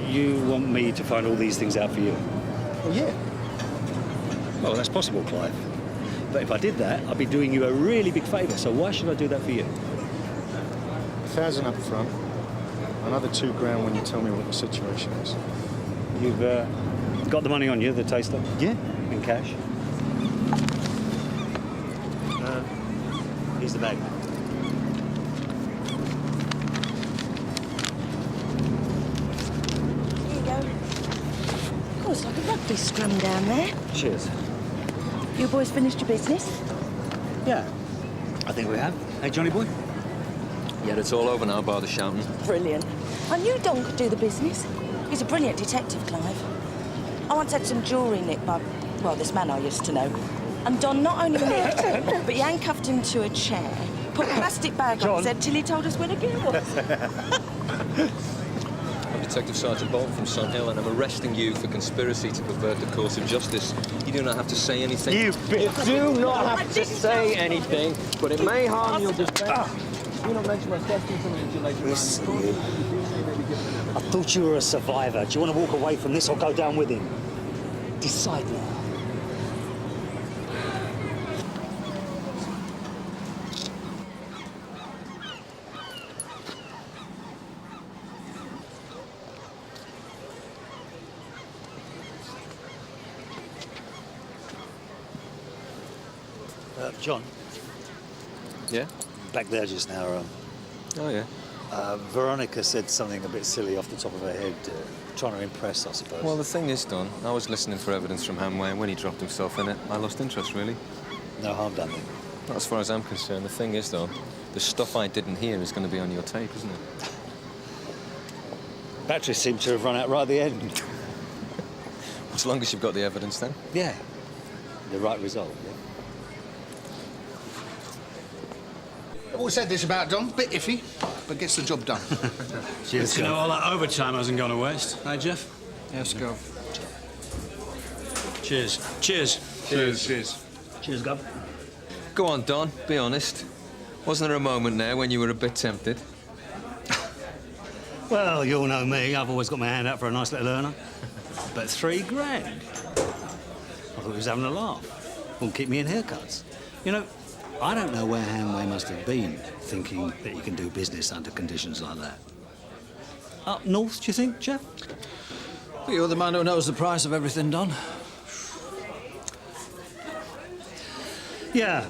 You want me to find all these things out for you? Well, yeah. Well, that's possible, Clive. But if I did that, I'd be doing you a really big favour, so why should I do that for you? 1,000 up front, another £2,000 when you tell me what the situation is. You've got the money on you, the taster? Yeah. In cash? Here's the bag. Here you go. Oh, it's like a rugby scrum down there. Cheers. You boys finished your business? Yeah, I think we have. Hey, Johnny boy? Yeah, it's all over now, bar the shouting. Brilliant. I knew Don could do the business. He's a brilliant detective, Clive. I once had some jewellery nicked by, well, this man I used to know. And Don not only nicked him, but he handcuffed him to a chair, put a plastic bag on his head till he told us where the gear was. I'm Detective Sergeant Boulton from Sun Hill, and I'm arresting you for conspiracy to pervert the course of justice. You do not have to say anything. You do not have to say anything, but it may harm your defense. Do not mention my questions until later. Listen, you. I thought you were a survivor. Do you want to walk away from this or go down with him? Decide now. John? Yeah? Back there just now, Oh, yeah. Veronica said something a bit silly off the top of her head, trying to impress, I suppose. Well, the thing is, Don, I was listening for evidence from Hanway, and when he dropped himself in it, I lost interest, really. No harm done then? Not as far as I'm concerned. The thing is, though, the stuff I didn't hear is going to be on your tape, isn't it? Batteries seem to have run out right at the end. As long as you've got the evidence, then. Yeah. The right result, yeah. I've always said this about Don, bit iffy, but gets the job done. Cheers, you know, all that overtime hasn't gone to waste. Hey, Jeff? Yes, go. Cheers. Cheers. Cheers. Cheers. Cheers, Gov. Go on, Don, be honest. Wasn't there a moment there when you were a bit tempted? Well, you all know me. I've always got my hand out for a nice little earner. But £3,000. I thought he was having a laugh. Won't keep me in haircuts. You know, I don't know where Hanway must have been thinking that you can do business under conditions like that. Up north, do you think, Jeff? Well, you're the man who knows the price of everything, Don. Yeah,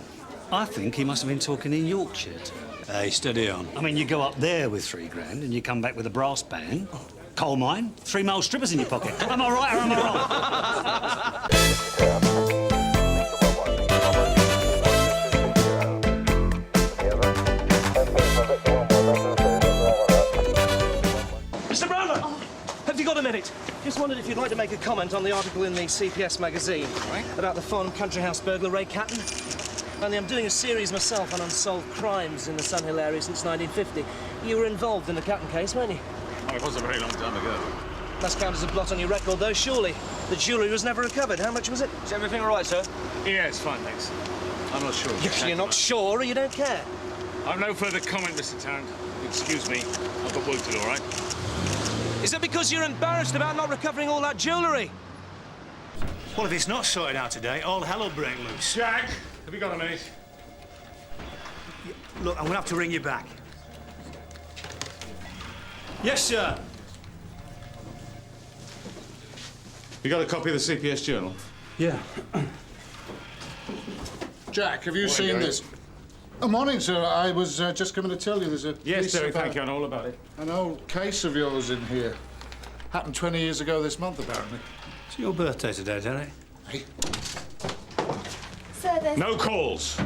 I think he must have been talking in Yorkshire. Hey, steady on. I mean, you go up there with £3,000 and you come back with a brass band, coal mine, 3-mile strippers in your pocket. Am I right or am I wrong? Mr. Brownlow, have you got a minute? Just wondered if you'd like to make a comment on the article in the CPS magazine about the Fawn Country House burglar Ray Catton. Only I'm doing a series myself on unsolved crimes in the Sun Hill area since 1950. You were involved in the Catton case, weren't you? Oh, it was a very long time ago. Must count as a blot on your record, though, surely. The jewellery was never recovered. How much was it? Is everything all right, sir? Yeah, it's fine, thanks. I'm not sure. You're not sure or you don't care? I've no further comment, Mr. Tarrant. Excuse me. I've got work to do, all right? Is it because you're embarrassed about not recovering all that jewellery? Well, if it's not sorted out today, all hell will break loose. Jack, have you got a minute? Look, I'm gonna have to ring you back. Yes, sir. You got a copy of the CPS Journal? Yeah. Jack, have you seen this? Oh, morning, sir. I was just coming to tell you there's a... Yes, piece Terry, about thank you. I know all about it. An old case of yours in here. Happened 20 years ago this month, apparently. It's your birthday today, Terry. Hey. Sir, there's... No calls.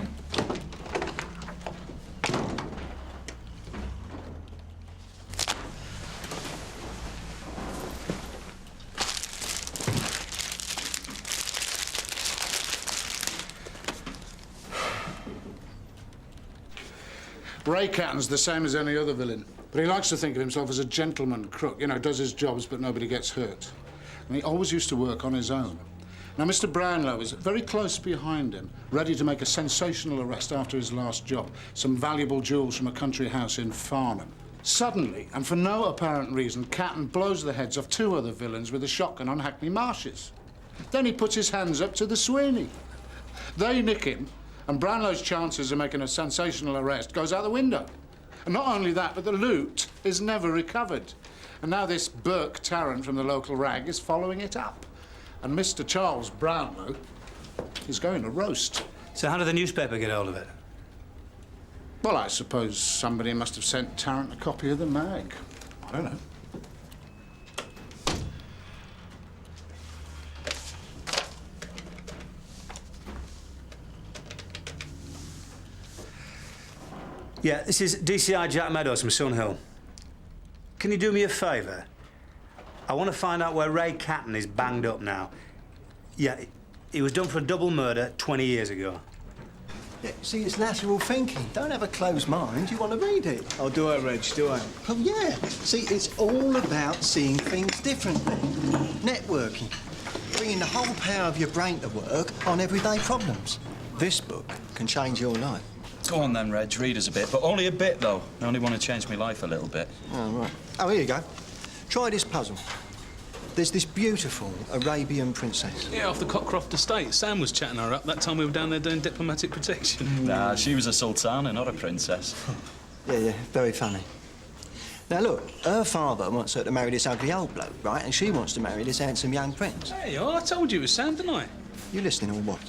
Ray Catton's the same as any other villain, but he likes to think of himself as a gentleman crook. You know, does his jobs, but nobody gets hurt. And he always used to work on his own. Now, Mr. Brownlow is very close behind him, ready to make a sensational arrest after his last job. Some valuable jewels from a country house in Farnham. Suddenly, and for no apparent reason, Catton blows the heads off 2 other villains with a shotgun on Hackney Marshes. Then he puts his hands up to the Sweeney. They nick him, and Brownlow's chances of making a sensational arrest goes out the window. And not only that, but the loot is never recovered. And now this Burke Tarrant from the local rag is following it up. And Mr. Charles Brownlow is going to roast. So how did the newspaper get hold of it? Well, I suppose somebody must have sent Tarrant a copy of the mag. I don't know. Yeah, this is DCI Jack Meadows from Sunhill. Can you do me a favour? I want to find out where Ray Catton is banged up now. Yeah, he was done for a double murder 20 years ago. Yeah, see, it's lateral thinking. Don't have a closed mind. You want to read it. Oh, do I, Reg? Do I? Oh, yeah. See, it's all about seeing things differently. Networking. Bringing the whole power of your brain to work on everyday problems. This book can change your life. Go on then, Reg. Read us a bit. But only a bit, though. I only want to change my life a little bit. Oh, right. Oh, here you go. Try this puzzle. There's this beautiful Arabian princess. Yeah, off the Croft estate. Sam was chatting her up that time we were down there doing diplomatic protection. Nah, she was a sultana, not a princess. Yeah, very funny. Now, look, her father wants her to marry this ugly old bloke, right? And she wants to marry this handsome young prince. Hey, oh, I told you it was Sam, didn't I? You listening or what?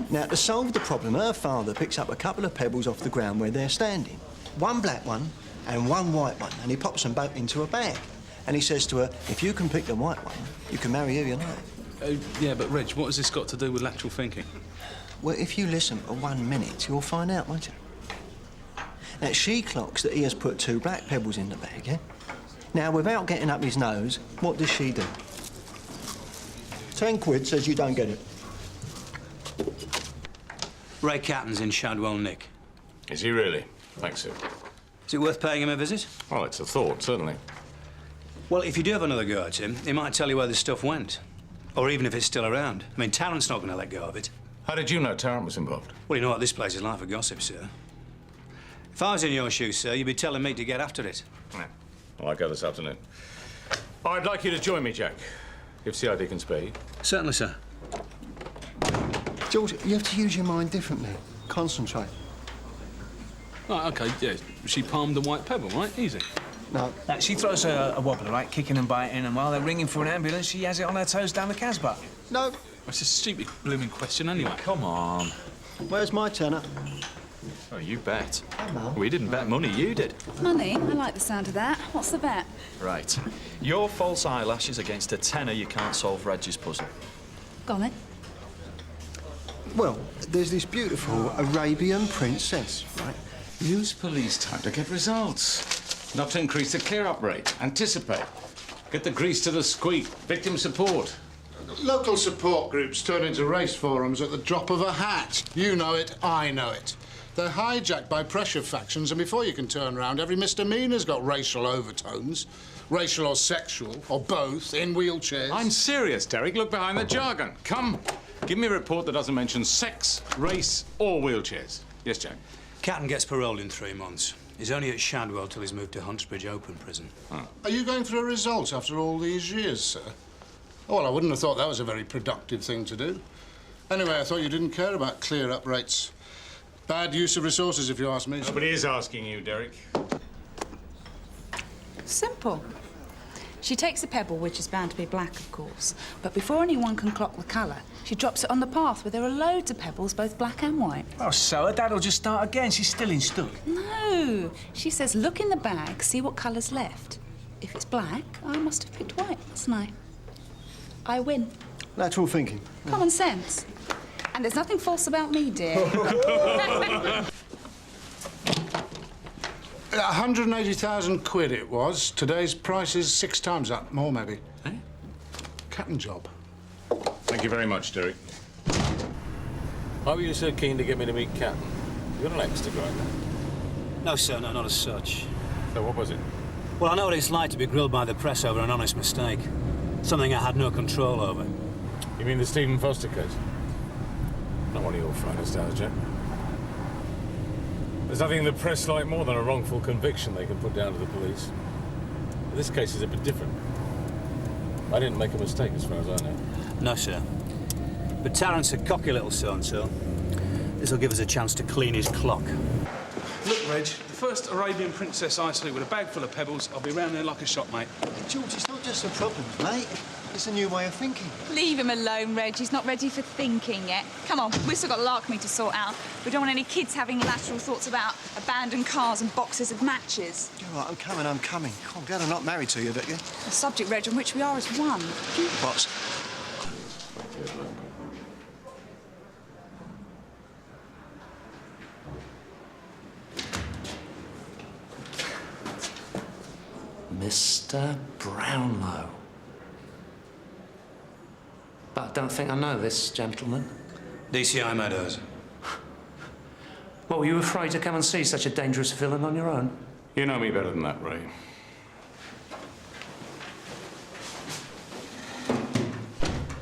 Now, to solve the problem, her father picks up a couple of pebbles off the ground where they're standing. One black one and one white one, and he pops them both into a bag. And he says to her, if you can pick the white one, you can marry who you like. Yeah, but Reg, what has this got to do with lateral thinking? Well, if you listen for 1 minute, you'll find out, won't you? Now, she clocks that he has put 2 black pebbles in the bag, yeah? Now, without getting up his nose, what does she do? 10 quid says you don't get it. Ray Catton's in Shadwell Nick. Is he really? Thanks, sir. Is it worth paying him a visit? Well, it's a thought, certainly. Well, if you do have another go at him, he might tell you where this stuff went. Or even if it's still around. I mean, Tarrant's not going to let go of it. How did you know Tarrant was involved? Well, you know what this place is like for gossip, sir. If I was in your shoes, sir, you'd be telling me to get after it. Yeah. Well, I'll go this afternoon. I'd like you to join me, Jack, if CID can spare you. Certainly, sir. George, you have to use your mind differently. Concentrate. Right, OK, yeah. She palmed the white pebble, right? Easy. No. She throws a wobbler, right? Kicking and biting, and while they're ringing for an ambulance, she has it on her toes down the Casbah. No. It's a stupid blooming question anyway. Come on. Where's my tenner? Oh, you bet. Mum. We didn't bet money, you did. Money? I like the sound of that. What's the bet? Right. Your false eyelashes against a tenner you can't solve Reg's puzzle. Go on then. Well, there's this beautiful Arabian princess, right? Use police time to get results. Not to increase the clear-up rate. Anticipate. Get the grease to the squeak. Victim support. Local support groups turn into race forums at the drop of a hat. You know it, I know it. They're hijacked by pressure factions, and before you can turn around, every misdemeanor's got racial overtones. Racial or sexual, or both, in wheelchairs. I'm serious, Derek. Look behind the jargon. Come, give me a report that doesn't mention sex, race, or wheelchairs. Yes, Jack? Catton gets paroled in 3 months. He's only at Shadwell till he's moved to Huntsbridge Open Prison. Oh. Are you going for a result after all these years, sir? Oh, well, I wouldn't have thought that was a very productive thing to do. Anyway, I thought you didn't care about clear-up rates. Bad use of resources, if you ask me. Nobody is asking you, Derek. Simple. She takes a pebble, which is bound to be black, of course, but before anyone can clock the colour, she drops it on the path where there are loads of pebbles, both black and white. Oh, so her dad will just start again. She's still in stood. No. She says, look in the bag, see what colour's left. If it's black, I must have picked white, mustn't I win. Lateral thinking. Common sense. And there's nothing false about me, dear. 180,000 quid it was. Today's price is 6 times that. More, maybe. Eh? Captain job. Thank you very much, Derek. Why were you so keen to get me to meet Captain? You got an axe to grind. No, sir, no, not as such. So what was it? Well, I know what it's like to be grilled by the press over an honest mistake. Something I had no control over. You mean the Stephen Foster case? Not one of your finest hours, Jack. There's nothing in the press like more than a wrongful conviction they can put down to the police. But this case is a bit different. I didn't make a mistake as far as I know. No, sir. But Tarrant's a cocky little so-and-so. This'll give us a chance to clean his clock. Look, Reg, the first Arabian princess I see with a bag full of pebbles, I'll be round there like a shot, mate. George, it's not just the problems, mate. It's a new way of thinking. Leave him alone, Reg. He's not ready for thinking yet. Come on, we've still got Larkme to sort out. We don't want any kids having lateral thoughts about abandoned cars and boxes of matches. All right, I'm coming. I'm glad I'm not married to you, Vicky. A subject, Reg, on which we are as one. What? Mr. Brownlow. But I don't think I know this gentleman. DCI Meadows. What, were you afraid to come and see such a dangerous villain on your own? You know me better than that, Ray.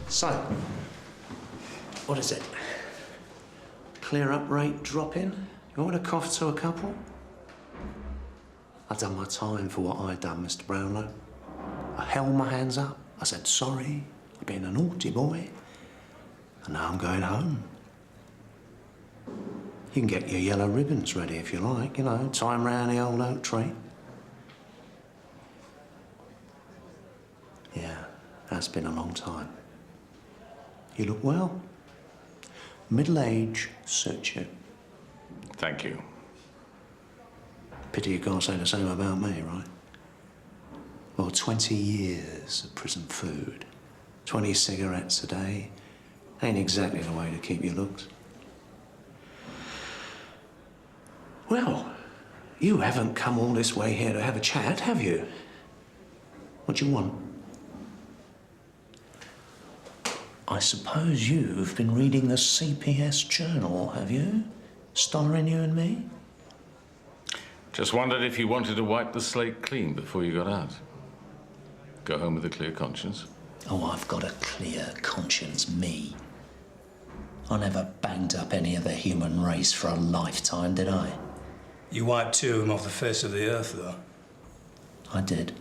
So, what is it? Clear-up rate drop-in? You want to cough to a couple? I've done my time for what I've done, Mr. Brownlow. I held my hands up. I said sorry. I've been a naughty boy. And now I'm going home. You can get your yellow ribbons ready if you like, you know, tie 'em round the old oak tree. Yeah, that's been a long time. You look well. Middle age suits you. Thank you. Pity you can't say the same about me, right? Well, 20 years of prison food, 20 cigarettes a day, ain't exactly the way to keep your looks. Well, you haven't come all this way here to have a chat, have you? What do you want? I suppose you've been reading the CPS Journal, have you? Starring you and me? Just wondered if you wanted to wipe the slate clean before you got out. Go home with a clear conscience. Oh, I've got a clear conscience, me. I never banged up any of the human race for a lifetime, did I? You wiped two of them off the face of the earth, though. I did.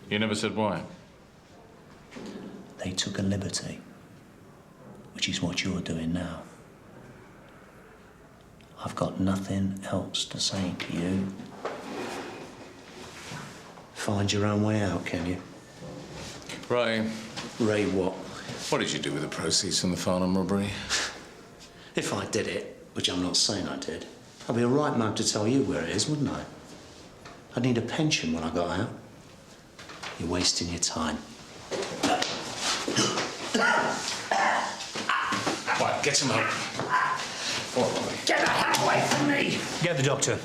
You never said why? They took a liberty, which is what you're doing now. I've got nothing else to say to you. Find your own way out, can you? Ray. Ray what? What did you do with the proceeds from the Farnham robbery? If I did it, which I'm not saying I did, I'd be a right man to tell you where it is, wouldn't I? I'd need a pension when I got out. You're wasting your time. Right, get him out. Get the hell away from me! Get the doctor.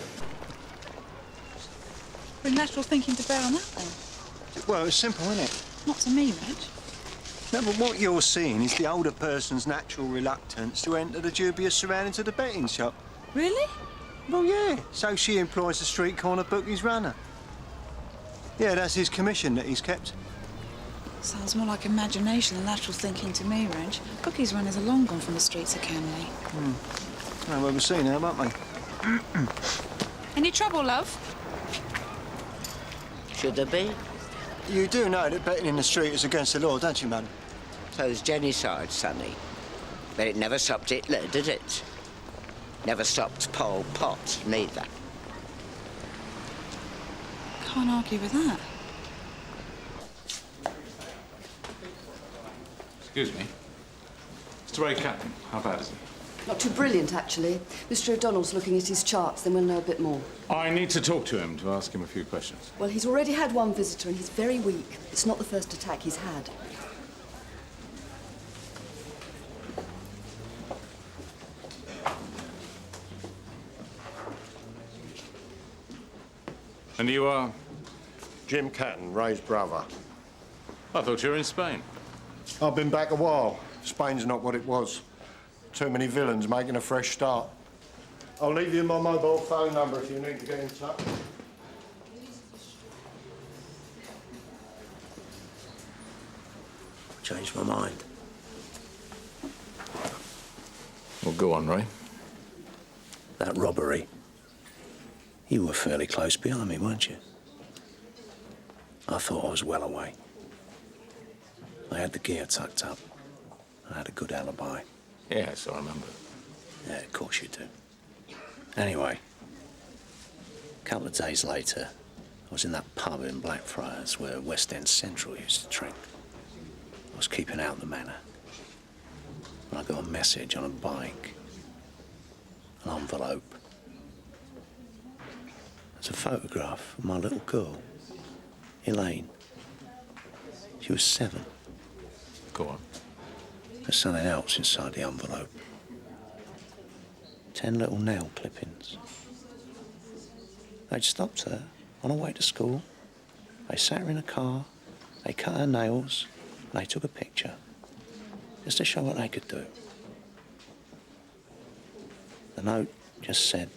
Bring natural thinking to bear on that, then. Well, it's simple, isn't it? Not to me, Reg. No, but what you're seeing is the older person's natural reluctance to enter the dubious surroundings of the betting shop. Really? Well, yeah. So she employs the street corner bookies runner. Yeah, that's his commission that he's kept. Sounds more like imagination than natural thinking to me, Reg. Cookies runners are long gone from the streets of Canley. Well, we'll see now, won't we? Any trouble, love? Should there be? You do know that betting in the street is against the law, don't you, Mum? So's genocide, Sonny. But it never stopped Hitler, did it? Never stopped Pol Pot, neither. Can't argue with that. Excuse me. Mr. Ray Captain, how bad is he? Not too brilliant, actually. Mr. O'Donnell's looking at his charts, then we'll know a bit more. I need to talk to him to ask him a few questions. Well, he's already had one visitor, and he's very weak. It's not the first attack he's had. And you are? Jim Catton, Ray's brother. I thought you were in Spain. I've been back a while. Spain's not what it was. Too many villains making a fresh start. I'll leave you my mobile phone number if you need to get in touch. Changed my mind. Well, go on, Ray. That robbery. You were fairly close behind me, weren't you? I thought I was well away. I had the gear tucked up. I had a good alibi. Yes, I remember. Yeah, of course you do. Anyway, a couple of days later, I was in that pub in Blackfriars where West End Central used to drink. I was keeping out the manor. And I got a message on a bike. An envelope. It's a photograph of my little girl, Elaine. She was 7. Go on. There's something else inside the envelope. 10 little nail clippings. They'd stopped her on her way to school. They sat her in a car, they cut her nails, and they took a picture. Just to show what they could do. The note just said,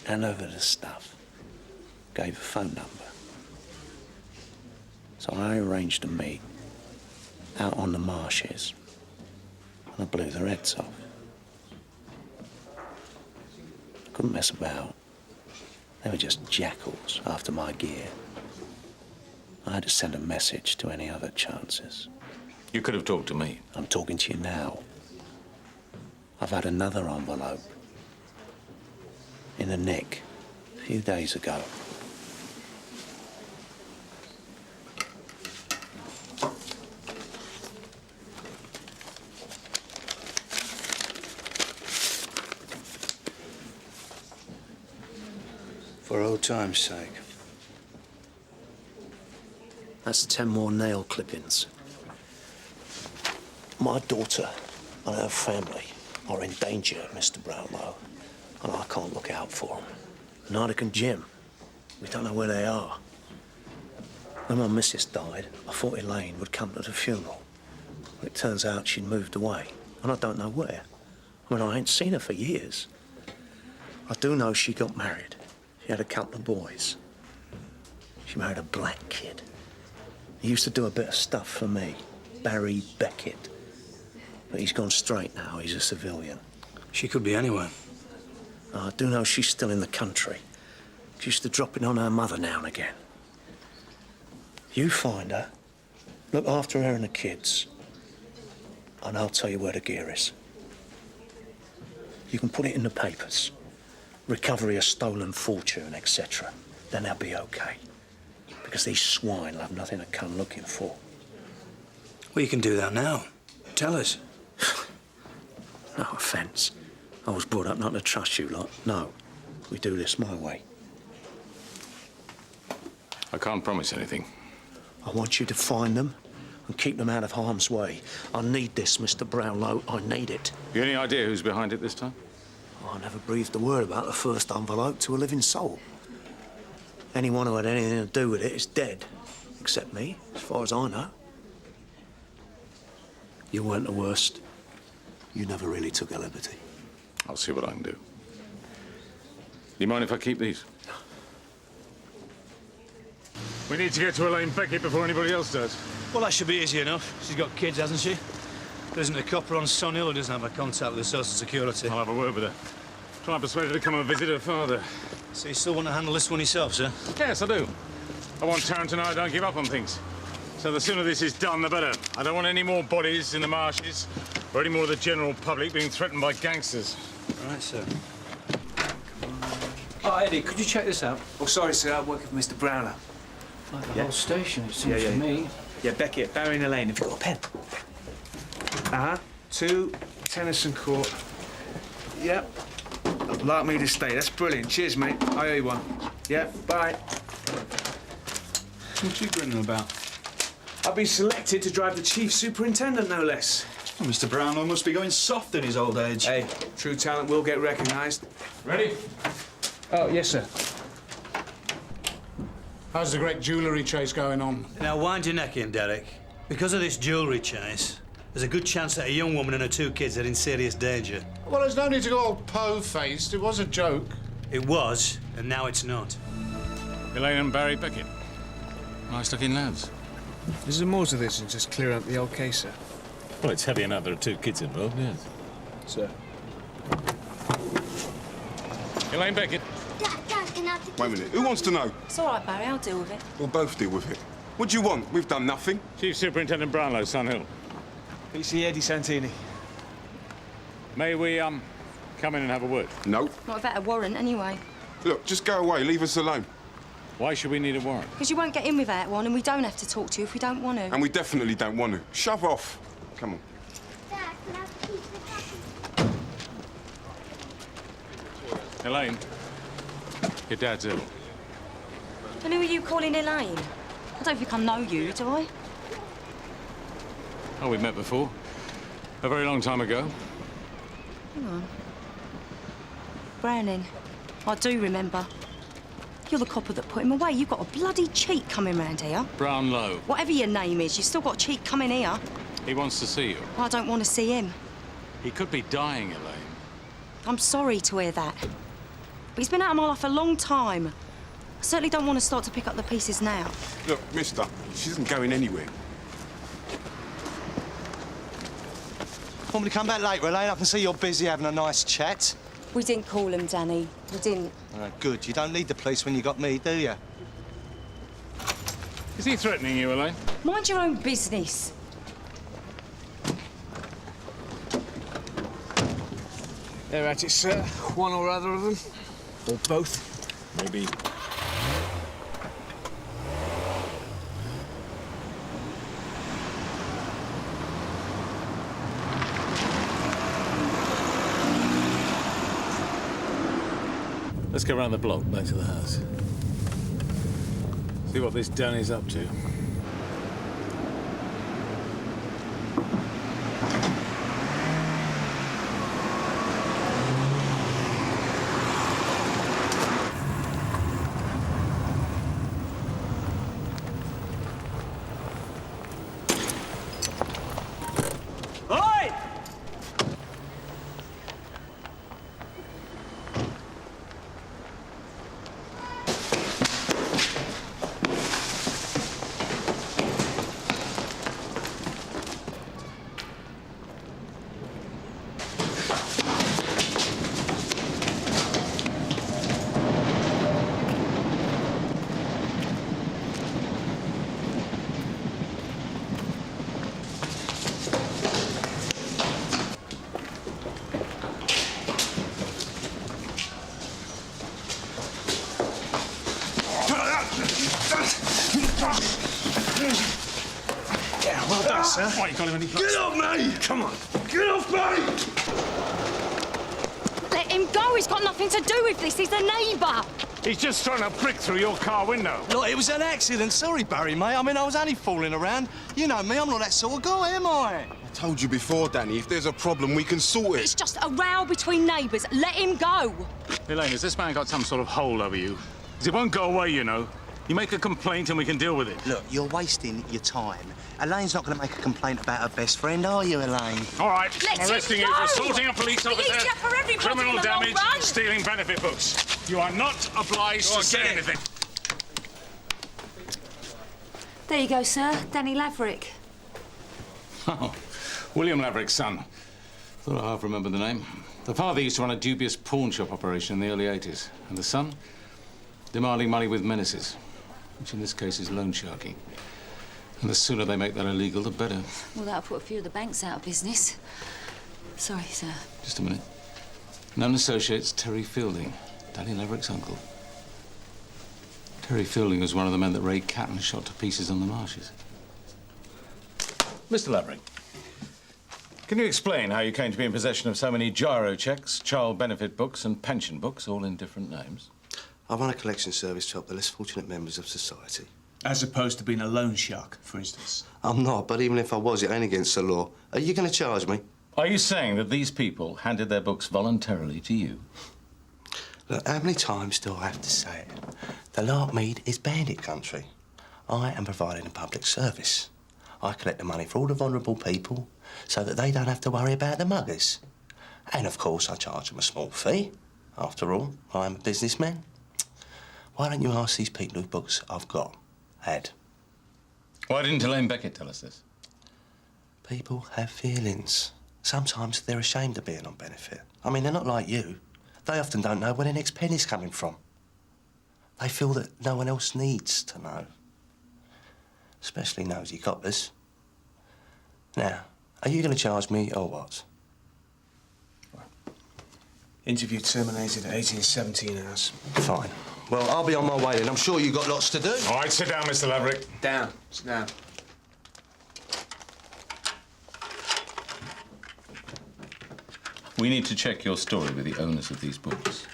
hand over the stuff. Gave a phone number. So I arranged to meet out on the marshes, and I blew their heads off. Couldn't mess about. They were just jackals after my gear. I had to send a message to any other chances. You could have talked to me. I'm talking to you now. I've had another envelope. In the nick, a few days ago. For old time's sake. That's 10 more nail clippings. My daughter and her family are in danger, Mr. Brownlow, and I can't look out for them. Neither can Jim. We don't know where they are. When my missus died, I thought Elaine would come to the funeral. But it turns out she'd moved away, and I don't know where. I mean, I ain't seen her for years. I do know she got married. She had a couple of boys. She married a black kid. He used to do a bit of stuff for me, Barry Beckett. But he's gone straight now, he's a civilian. She could be anywhere. I do know she's still in the country. She used to drop in on her mother now and again. You find her, look after her and the kids, and I'll tell you where the gear is. You can put it in the papers. Recovery of stolen fortune, etc. Then they'll be okay. Because these swine will have nothing to come looking for. Well, you can do that now. Tell us. No offence. I was brought up not to trust you lot. No. We do this my way. I can't promise anything. I want you to find them and keep them out of harm's way. I need this, Mr. Brownlow. I need it. You any idea who's behind it this time? I never breathed a word about the first envelope to a living soul. Anyone who had anything to do with it is dead. Except me, as far as I know. You weren't the worst. You never really took a liberty. I'll see what I can do. Do you mind if I keep these? We need to get to Elaine Beckett before anybody else does. Well, that should be easy enough. She's got kids, hasn't she? There isn't a copper on Sun Hill who doesn't have a contact with the Social Security. I'll have a word with her. Try and persuade her to come and visit her father. So you still want to handle this one yourself, sir? Yes, I do. I want Tarrant to know I don't give up on things. So the sooner this is done, the better. I don't want any more bodies in the marshes or any more of the general public being threatened by gangsters. Right, sir. Oh, Eddie, could you check this out? Oh, sorry, sir, I'm working for Mr. Brownlow. Like the whole station, it seems to me. Yeah, Beckett, Barry and Elaine, have you got a pen? 2 Tennyson Court. Yep. Like me to stay. That's brilliant. Cheers, mate. I owe you one. Yep, bye. What you grinning about? I've been selected to drive the chief superintendent, no less. Well, Mr. Brownlow must be going soft in his old age. Hey, true talent will get recognised. Ready? Oh, yes, sir. How's the great jewellery chase going on? Now, wind your neck in, Derek. Because of this jewellery chase, there's a good chance that a young woman and her 2 kids are in serious danger. Well, there's no need to go all po-faced. It was a joke. It was, and now it's not. Elaine and Barry Beckett. Nice-looking lads. Is there more to this than just clearing up the old case, sir? Well, it's heavy enough there are 2 kids involved, yes. Sir. Elaine Beckett. Dad, can I... Wait a minute, who wants to know? It's all right, Barry, I'll deal with it. We'll both deal with it. What do you want? We've done nothing. Chief Superintendent Brownlow, Sun Hill. PC Eddie Santini. May we, come in and have a word? No. Not without a warrant, anyway. Look, just go away. Leave us alone. Why should we need a warrant? Because you won't get in without one, and we don't have to talk to you if we don't want to. And we definitely don't want to. Shove off. Come on. Elaine, your dad's ill. And who are you calling Elaine? I don't think I know you, do I? Oh, we met before. A very long time ago. Hang on. Browning. I do remember. You're the copper that put him away. You've got a bloody cheat coming round here. Brownlow. Whatever your name is, you've still got a cheat coming here. He wants to see you. I don't want to see him. He could be dying, Elaine. I'm sorry to hear that. But he's been out of my life a long time. I certainly don't want to start to pick up the pieces now. Look, mister, she isn't going anywhere. Want me to come back later, Elaine? I can see you're busy having a nice chat. We didn't call him, Danny. We didn't. Good. You don't need the police when you got me, do you? Is he threatening you, Elaine? Mind your own business. They're at it, sir. One or other of them. Or both. Maybe. Let's go round the block, back to the house. See what this Danny's up to. Yeah, well done, sir. Why, you got him any Get off me! Come on. Get off me! Let him go. He's got nothing to do with this. He's a neighbour. He's just trying to prick through your car window. Look, it was an accident. Sorry, Barry, mate. I mean, I was only fooling around. You know me, I'm not that sort of guy, am I? I told you before, Danny, if there's a problem, we can sort it. It's just a row between neighbours. Let him go. Elaine, has this man got some sort of hold over you? 'Cause it won't go away, you know. You make a complaint and we can deal with it. Look, you're wasting your time. Elaine's not going to make a complaint about her best friend, are you, Elaine? All right, Let I'm arresting you him for go. assaulting a police officer, Easier for everybody criminal in the long damage, run. and stealing benefit books. You are not obliged to say anything. There you go, sir. Danny Laverick. Oh, William Laverick's son. Thought I half remembered the name. The father used to run a dubious pawn shop operation in the early 80s. And the son? Demanding money with menaces, which in this case is loan sharking. And the sooner they make that illegal, the better. Well, that'll put a few of the banks out of business. Sorry, sir. Just a minute. Known associates Terry Fielding, Danny Laverick's uncle. Terry Fielding was one of the men that Ray Catton shot to pieces on the marshes. Mr. Laverick, can you explain how you came to be in possession of so many gyro checks, child benefit books and pension books, all in different names? I run a collection service to help the less fortunate members of society. As opposed to being a loan shark, for instance. I'm not, but even if I was, it ain't against the law. Are you going to charge me? Are you saying that these people handed their books voluntarily to you? Look, how many times do I have to say it? The Larkmead is bandit country. I am providing a public service. I collect the money for all the vulnerable people so that they don't have to worry about the muggers. And, of course, I charge them a small fee. After all, I'm a businessman. Why don't you ask these people whose books I've got? Why didn't Elaine Beckett tell us this? People have feelings. Sometimes they're ashamed of being on benefit. I mean, they're not like you. They often don't know where their next penny's coming from. They feel that no one else needs to know. Especially nosy coppers. Now, are you going to charge me or what? Interview terminated at 18:17 hours. Fine. Well, I'll be on my way then. I'm sure you've got lots to do. All right, sit down, Mr. Laverick. Down. Sit down. We need to check your story with the owners of these books.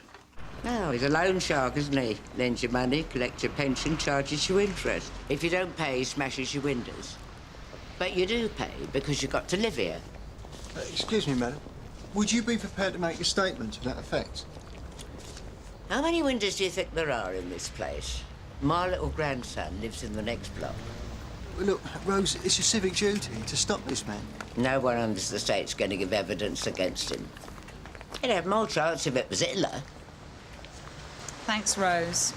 No, he's a loan shark, isn't he? Lends you money, collects your pension, charges you interest. If you don't pay, he smashes your windows. But you do pay because you've got to live here. Excuse me, madam. Would you be prepared to make a statement to that effect? How many windows do you think there are in this place? My little grandson lives in the next block. Well, look, Rose, it's your civic duty to stop this man. No one under the state's going to give evidence against him. He'd have more chance if it was Hitler. Thanks, Rose.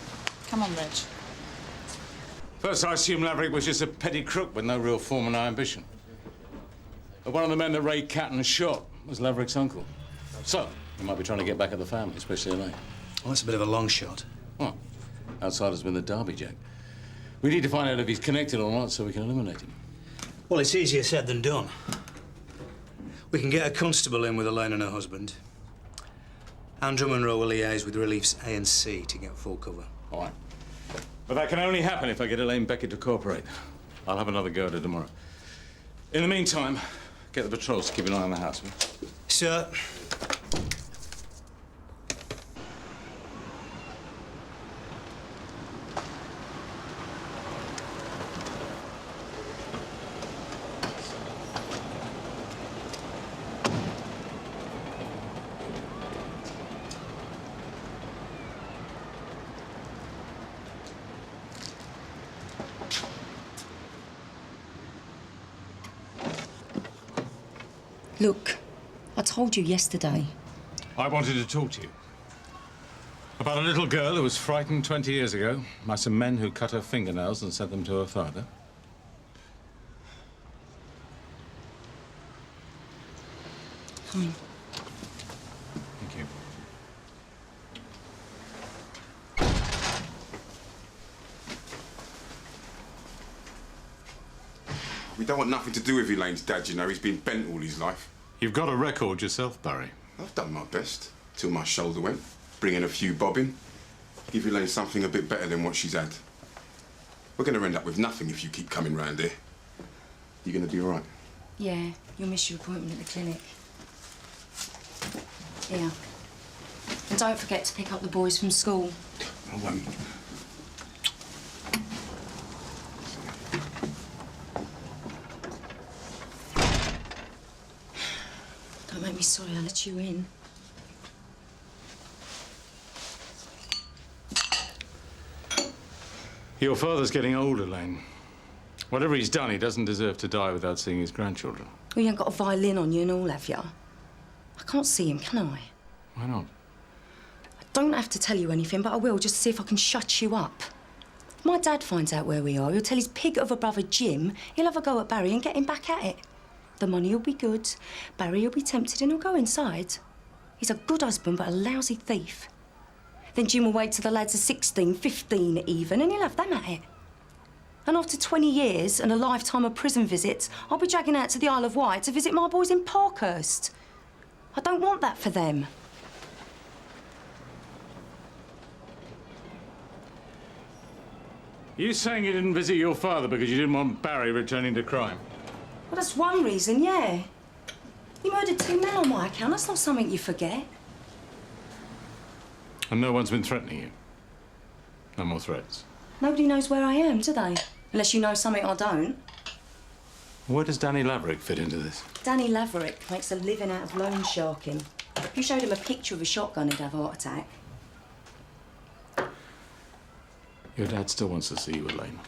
Come on, Reg. First, I assumed Laverick was just a petty crook with no real form and no ambition. But one of the men that Ray Catton shot was Laverick's uncle. So, he might be trying to get back at the family, especially Elaine. Well, that's a bit of a long shot. Well, outsider's been the Derby Jack. We need to find out if he's connected or not so we can eliminate him. Well, it's easier said than done. We can get a constable in with Elaine and her husband. Andrew Munro will liaise with Relief's A&C to get full cover. All right. But that can only happen if I get Elaine Beckett to cooperate. I'll have another go at it tomorrow. In the meantime, get the patrols to keep an eye on the house, will you? Sir. Look, I told you yesterday. I wanted to talk to you. About a little girl who was frightened 20 years ago by some men who cut her fingernails and sent them to her father. Fine. Thank you. We don't want nothing to do with Elaine's dad, you know. He's been bent all his life. You've got a record yourself, Barry. I've done my best, till my shoulder went. Bringing a few bob in. Give Elaine something a bit better than what she's had. We're going to end up with nothing if you keep coming round here. You going to be all right? Yeah, you'll miss your appointment at the clinic. Here. And don't forget to pick up the boys from school. I won't. Don't make me sorry I let you in. Your father's getting old, Elaine. Whatever he's done, he doesn't deserve to die without seeing his grandchildren. Well, you ain't got a violin on you and all, have you? I can't see him, can I? Why not? I don't have to tell you anything, but I will, just to see if I can shut you up. If my dad finds out where we are, he'll tell his pig of a brother Jim he'll have a go at Barry and get him back at it. The money will be good, Barry will be tempted and he'll go inside. He's a good husband, but a lousy thief. Then Jim will wait till the lads are 16, 15 even, and he'll have them at it. And after 20 years and a lifetime of prison visits, I'll be dragging out to the Isle of Wight to visit my boys in Parkhurst. I don't want that for them. You saying you didn't visit your father because you didn't want Barry returning to crime? Well, that's one reason, yeah. He murdered 2 men on my account. That's not something you forget. And no one's been threatening you? No more threats? Nobody knows where I am, do they? Unless you know something I don't. Where does Danny Laverick fit into this? Danny Laverick makes a living out of loan sharking. If you showed him a picture of a shotgun, he'd have a heart attack. Your dad still wants to see you, Elaine.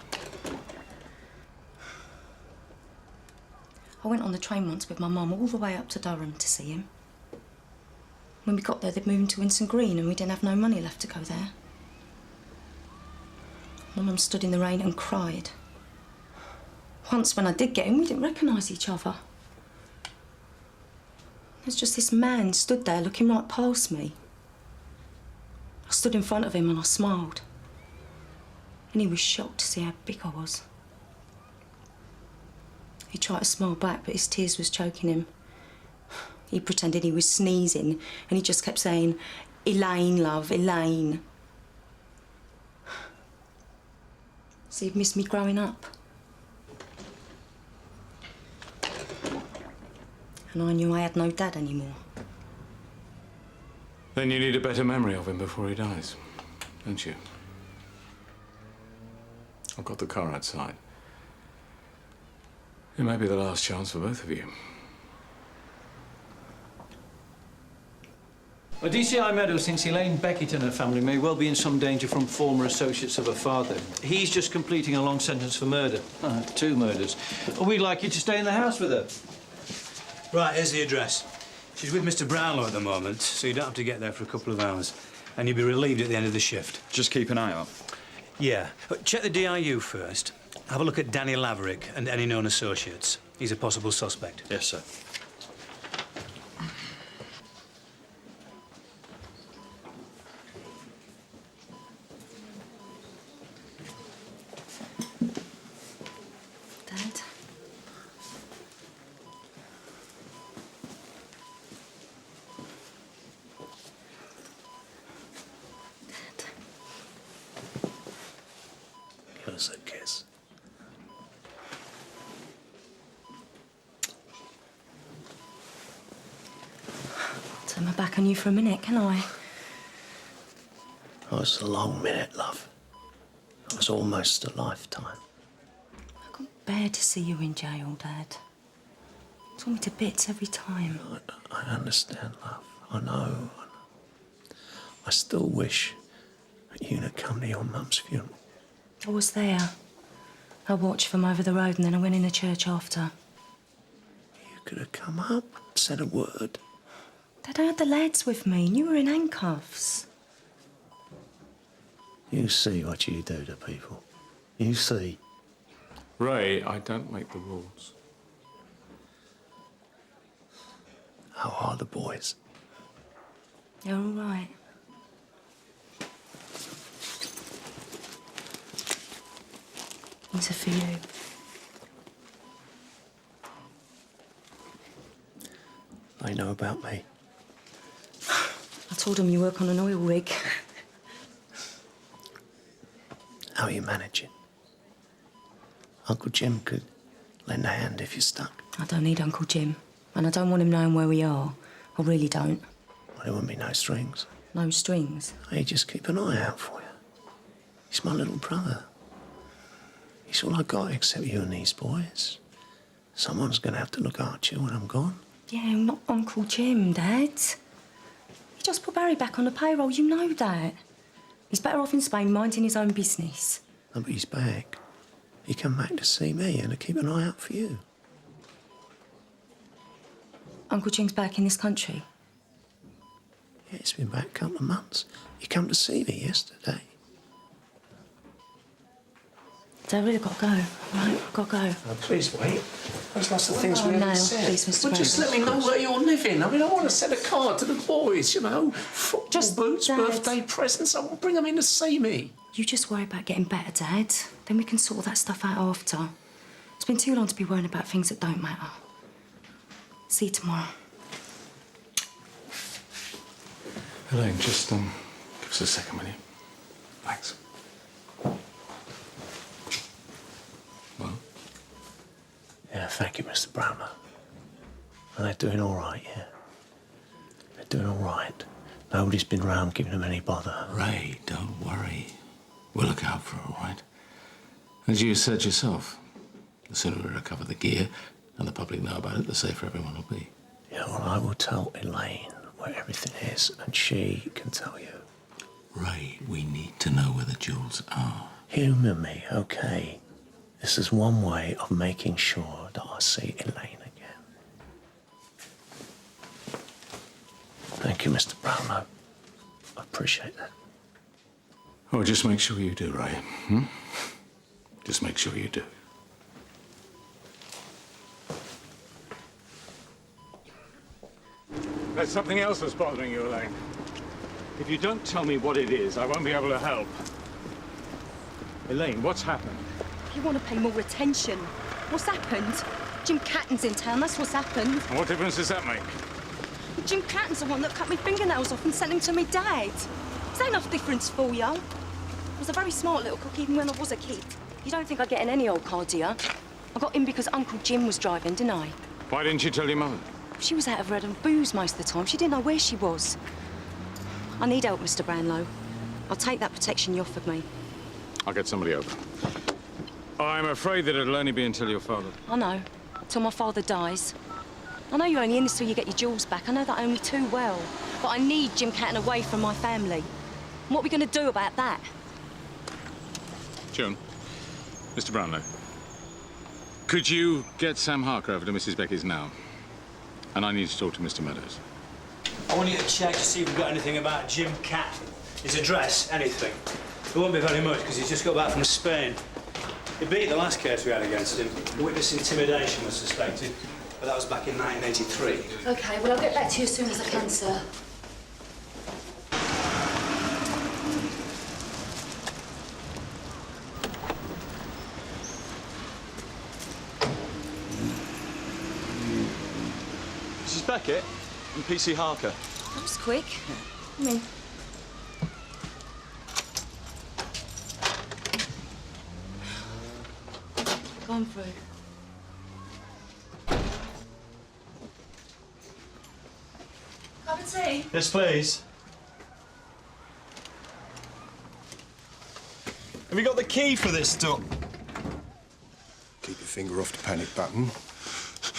I went on the train once with my mum all the way up to Durham to see him. When we got there, they'd moved to Winson Green and we didn't have no money left to go there. My mum stood in the rain and cried. Once, when I did get in, we didn't recognise each other. There's just this man stood there looking right past me. I stood in front of him and I smiled. And he was shocked to see how big I was. He tried to smile back, but his tears was choking him. He pretended he was sneezing, and he just kept saying, "Elaine, love, Elaine." So he'd missed me growing up. And I knew I had no dad anymore. Then you need a better memory of him before he dies, don't you? I've got the car outside. It may be the last chance for both of you. Well, DCI Meadows thinks Elaine Beckett and her family may well be in some danger from former associates of her father. He's just completing a long sentence for murder. 2 murders. We'd like you to stay in the house with her. Right, here's the address. She's with Mr. Brownlow at the moment, so you don't have to get there for a couple of hours. And you'll be relieved at the end of the shift. Just keep an eye out. Yeah. But check the DIU first. Have a look at Danny Laverick and any known associates. He's a possible suspect. Yes, sir. Dad? Give us a kiss. Turn my back on you for a minute, can I? Oh, it's a long minute, love. It was almost a lifetime. I can't bear to see you in jail, Dad. Tore me to bits every time. I understand, love. I know. I still wish that you'd have come to your mum's funeral. I was there. I watched from over the road and then I went in the church after. You could have come up, said a word. Dad, I had the lads with me and you were in handcuffs. You see what you do to people. You see. Ray, I don't make the rules. How are the boys? They're all right. These are for you. They know about me. I told them you work on an oil rig. How are you managing? Uncle Jim could lend a hand if you're stuck. I don't need Uncle Jim. And I don't want him knowing where we are. I really don't. Well, there wouldn't be no strings. No strings? Hey, just keep an eye out for you. He's my little brother. He's all I got except you and these boys. Someone's going to have to look after you when I'm gone. Yeah, not Uncle Jim, Dad. He just put Barry back on the payroll, you know that. He's better off in Spain minding his own business. No, but he's back. He come back to see me and to keep an eye out for you. Uncle Jim's back in this country? Yeah, he's been back a couple of months. He come to see me yesterday. So I've really got to go, all right? I've got to go. Oh, please wait. There's lots of things Oh, we haven't no, said. please, Mr. Well, just let Brownlow. me know where you're living. I mean, I want to send a card to the boys, you know. Football Just, boots, Dad. birthday presents. I want to bring them in to see me. You just worry about getting better, Dad. Then we can sort that stuff out after. It's been too long to be worrying about things that don't matter. See you tomorrow. Elaine, just, give us a second, will you? Thanks. Well? Yeah, thank you, Mr. Brownlow. And they're doing all right, yeah. They're doing all right. Nobody's been round giving them any bother. Ray, don't worry. We'll look out for her, all right? As you said yourself, the sooner we recover the gear and the public know about it, the safer everyone will be. Yeah, well, I will tell Elaine where everything is, and she can tell you. Ray, we need to know where the jewels are. Humour me, okay? This is one way of making sure that I see Elaine again. Thank you, Mr. Brownlow. I appreciate that. Oh, just make sure you do, Ray. Hmm? Just make sure you do. There's something else that's bothering you, Elaine. If you don't tell me what it is, I won't be able to help. Elaine, what's happened? You want to pay more attention. What's happened? Jim Catton's in town, that's what's happened. And what difference does that make? Jim Catton's the one that cut my fingernails off and sent them to me dad. Is that enough difference for you? I was a very smart little cook even when I was a kid. You don't think I get in any old car, do you? I got in because Uncle Jim was driving, didn't I? Why didn't you tell your mother? She was out of bread and booze most of the time. She didn't know where she was. I need help, Mr. Brownlow. I'll take that protection you offered me. I'll get somebody over. I'm afraid that it'll only be until your father... I know. Till my father dies. I know you're only in this till you get your jewels back. I know that only too well. But I need Jim Catton away from my family. And what are we going to do about that? Joan, Mr. Brownlow, could you get Sam Harker over to Mrs. Becky's now? And I need to talk to Mr. Meadows. I want you to check to see if we've got anything about Jim Catton. His address, anything. It won't be very much, because he's just got back from Spain. He beat the last case we had against him. Witness intimidation was suspected, but that was back in 1983. OK, well, I'll get back to you as soon as I can, sir. Mrs. Beckett and PC Harker. That was quick. Come in. Gone through. Cup of tea? Yes, please. Have you got the key for this stuff? Keep your finger off the panic button.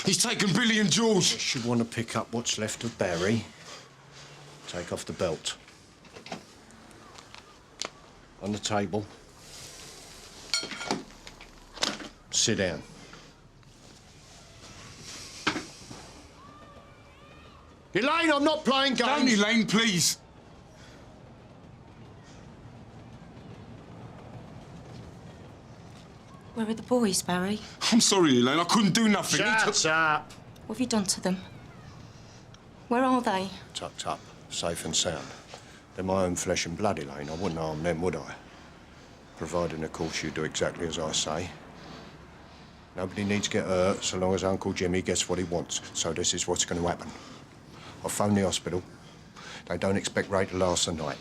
He's taken Billy and George. You should want to pick up what's left of Barry. Take off the belt. On the table. Sit down. Elaine, I'm not playing games. Don't, Elaine, please. Where are the boys, Barry? I'm sorry, Elaine. I couldn't do nothing. Shut up. What have you done to them? Where are they? Tucked up, safe and sound. They're my own flesh and blood, Elaine. I wouldn't harm them, would I? Providing, of course, you do exactly as I say. Nobody needs to get hurt so long as Uncle Jimmy gets what he wants. So this is what's going to happen. I'll phone the hospital. They don't expect Ray to last the night.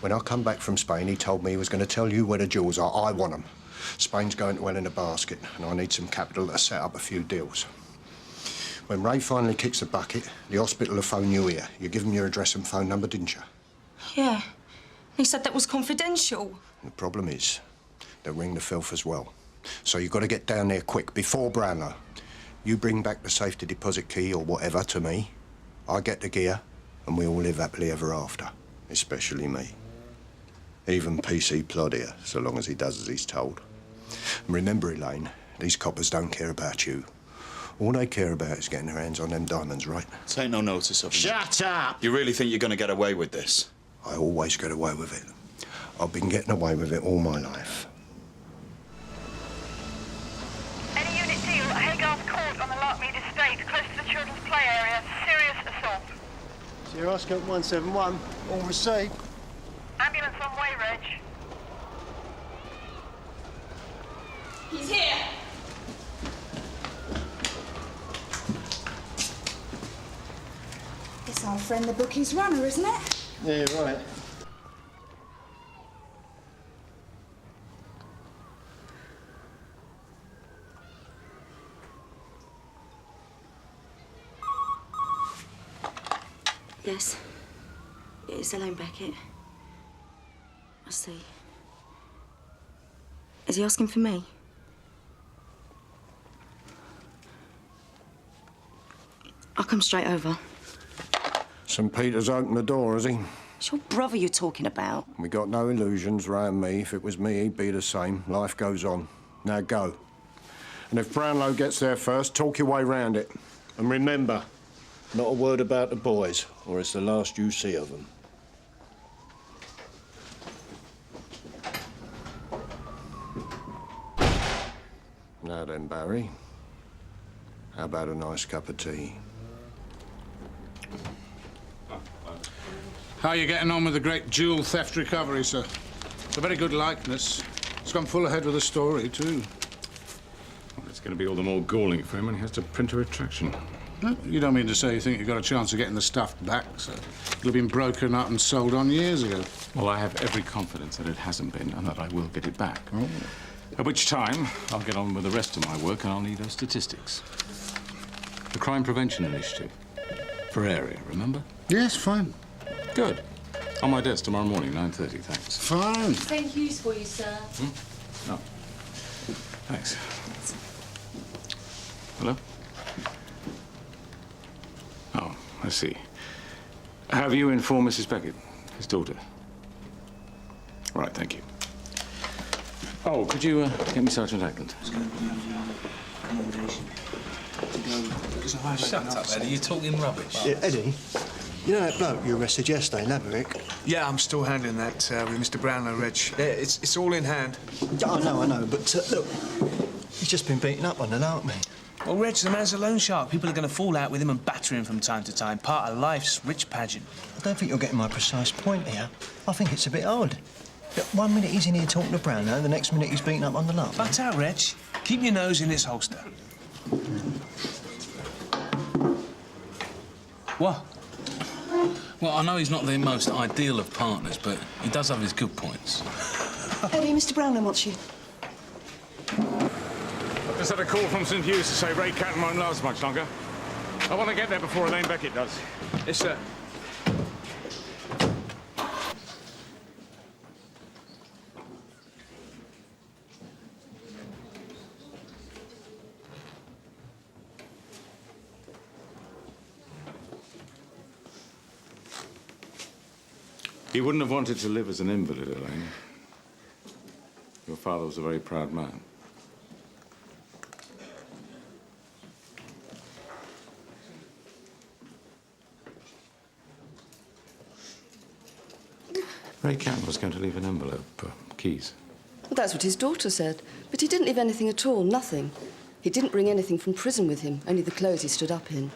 When I come back from Spain, he told me he was going to tell you where the jewels are. I want them. Spain's going to hell in a basket, and I need some capital to set up a few deals. When Ray finally kicks the bucket, the hospital will phone you here. You give them your address and phone number, didn't you? Yeah. He said that was confidential. The problem is, they'll ring the filth as well. So you've got to get down there quick, before Brownlow. You bring back the safety deposit key or whatever to me. I get the gear, and we all live happily ever after. Especially me. Even PC plod here, so long as he does as he's told. And remember, Elaine, these coppers don't care about you. All they care about is getting their hands on them diamonds, right? Take no notice of him. Shut up! You really think you're going to get away with this? I always get away with it. I've been getting away with it all my life. Any unit deal at Hagar's Court on the Larkmead estate, close to the children's play area. Serious assault. Sierra Scout 171, all received. Ambulance on way, Reg. He's here. It's our friend the bookie's runner, isn't it? Yeah, right. Yes. It's Elaine Beckett. I see. Is he asking for me? I'll come straight over. St. Peter's opened the door, has he? It's your brother you're talking about. We got no illusions around me. If it was me, he'd be the same. Life goes on. Now go. And if Brownlow gets there first, talk your way round it. And remember, Not a word about the boys, or it's the last you see of them. Now then, Barry. How about a nice cup of tea? How are you getting on with the great jewel theft recovery, sir? It's a very good likeness. It's gone full ahead with the story, too. Well, it's going to be all the more galling for him when he has to print a retraction. No, you don't mean to say you think you've got a chance of getting the stuff back, sir? It'll have been broken up and sold on years ago. Well, I have every confidence that it hasn't been and that I will get it back. Oh. At which time, I'll get on with the rest of my work and I'll need those statistics. The Crime Prevention Initiative. For area, remember? Yes, fine. Good. On my desk tomorrow morning, 9:30, thanks. Fine. Same Hughes for you, sir. No. Thanks. Hello? Oh, I see. Have you informed Mrs. Beckett, his daughter? Right, thank you. Oh, could you get me Sergeant Ackland? Shut up, Eddie. You're talking rubbish. Yeah, Eddie, you know that bloke you arrested yesterday, Laverick? Yeah, I'm still handling that with Mr. Brownlow, Reg. Yeah, it's all in hand. I know, but look, he's just been beaten up on the lark, mate. Well, Reg, the man's a loan shark. People are going to fall out with him and batter him from time to time. Part of life's rich pageant. I don't think you're getting my precise point here. I think it's a bit odd. Look, 1 minute he's in here talking to Brownlow, the next minute he's beaten up on the lark. Butt out, Reg. Keep your nose in its holster. What? Well, I know he's not the most ideal of partners, but he does have his good points. Eddie, Mr. Brownlow wants you. I've just had a call from St. Hughes to say Ray Catton won't last much longer. I want to get there before Elaine Beckett does. Yes, sir. He wouldn't have wanted to live as an invalid, Elaine. Your father was a very proud man. Ray Catton was going to leave an envelope, keys. Well, that's what his daughter said. But he didn't leave anything at all, nothing. He didn't bring anything from prison with him, only the clothes he stood up in.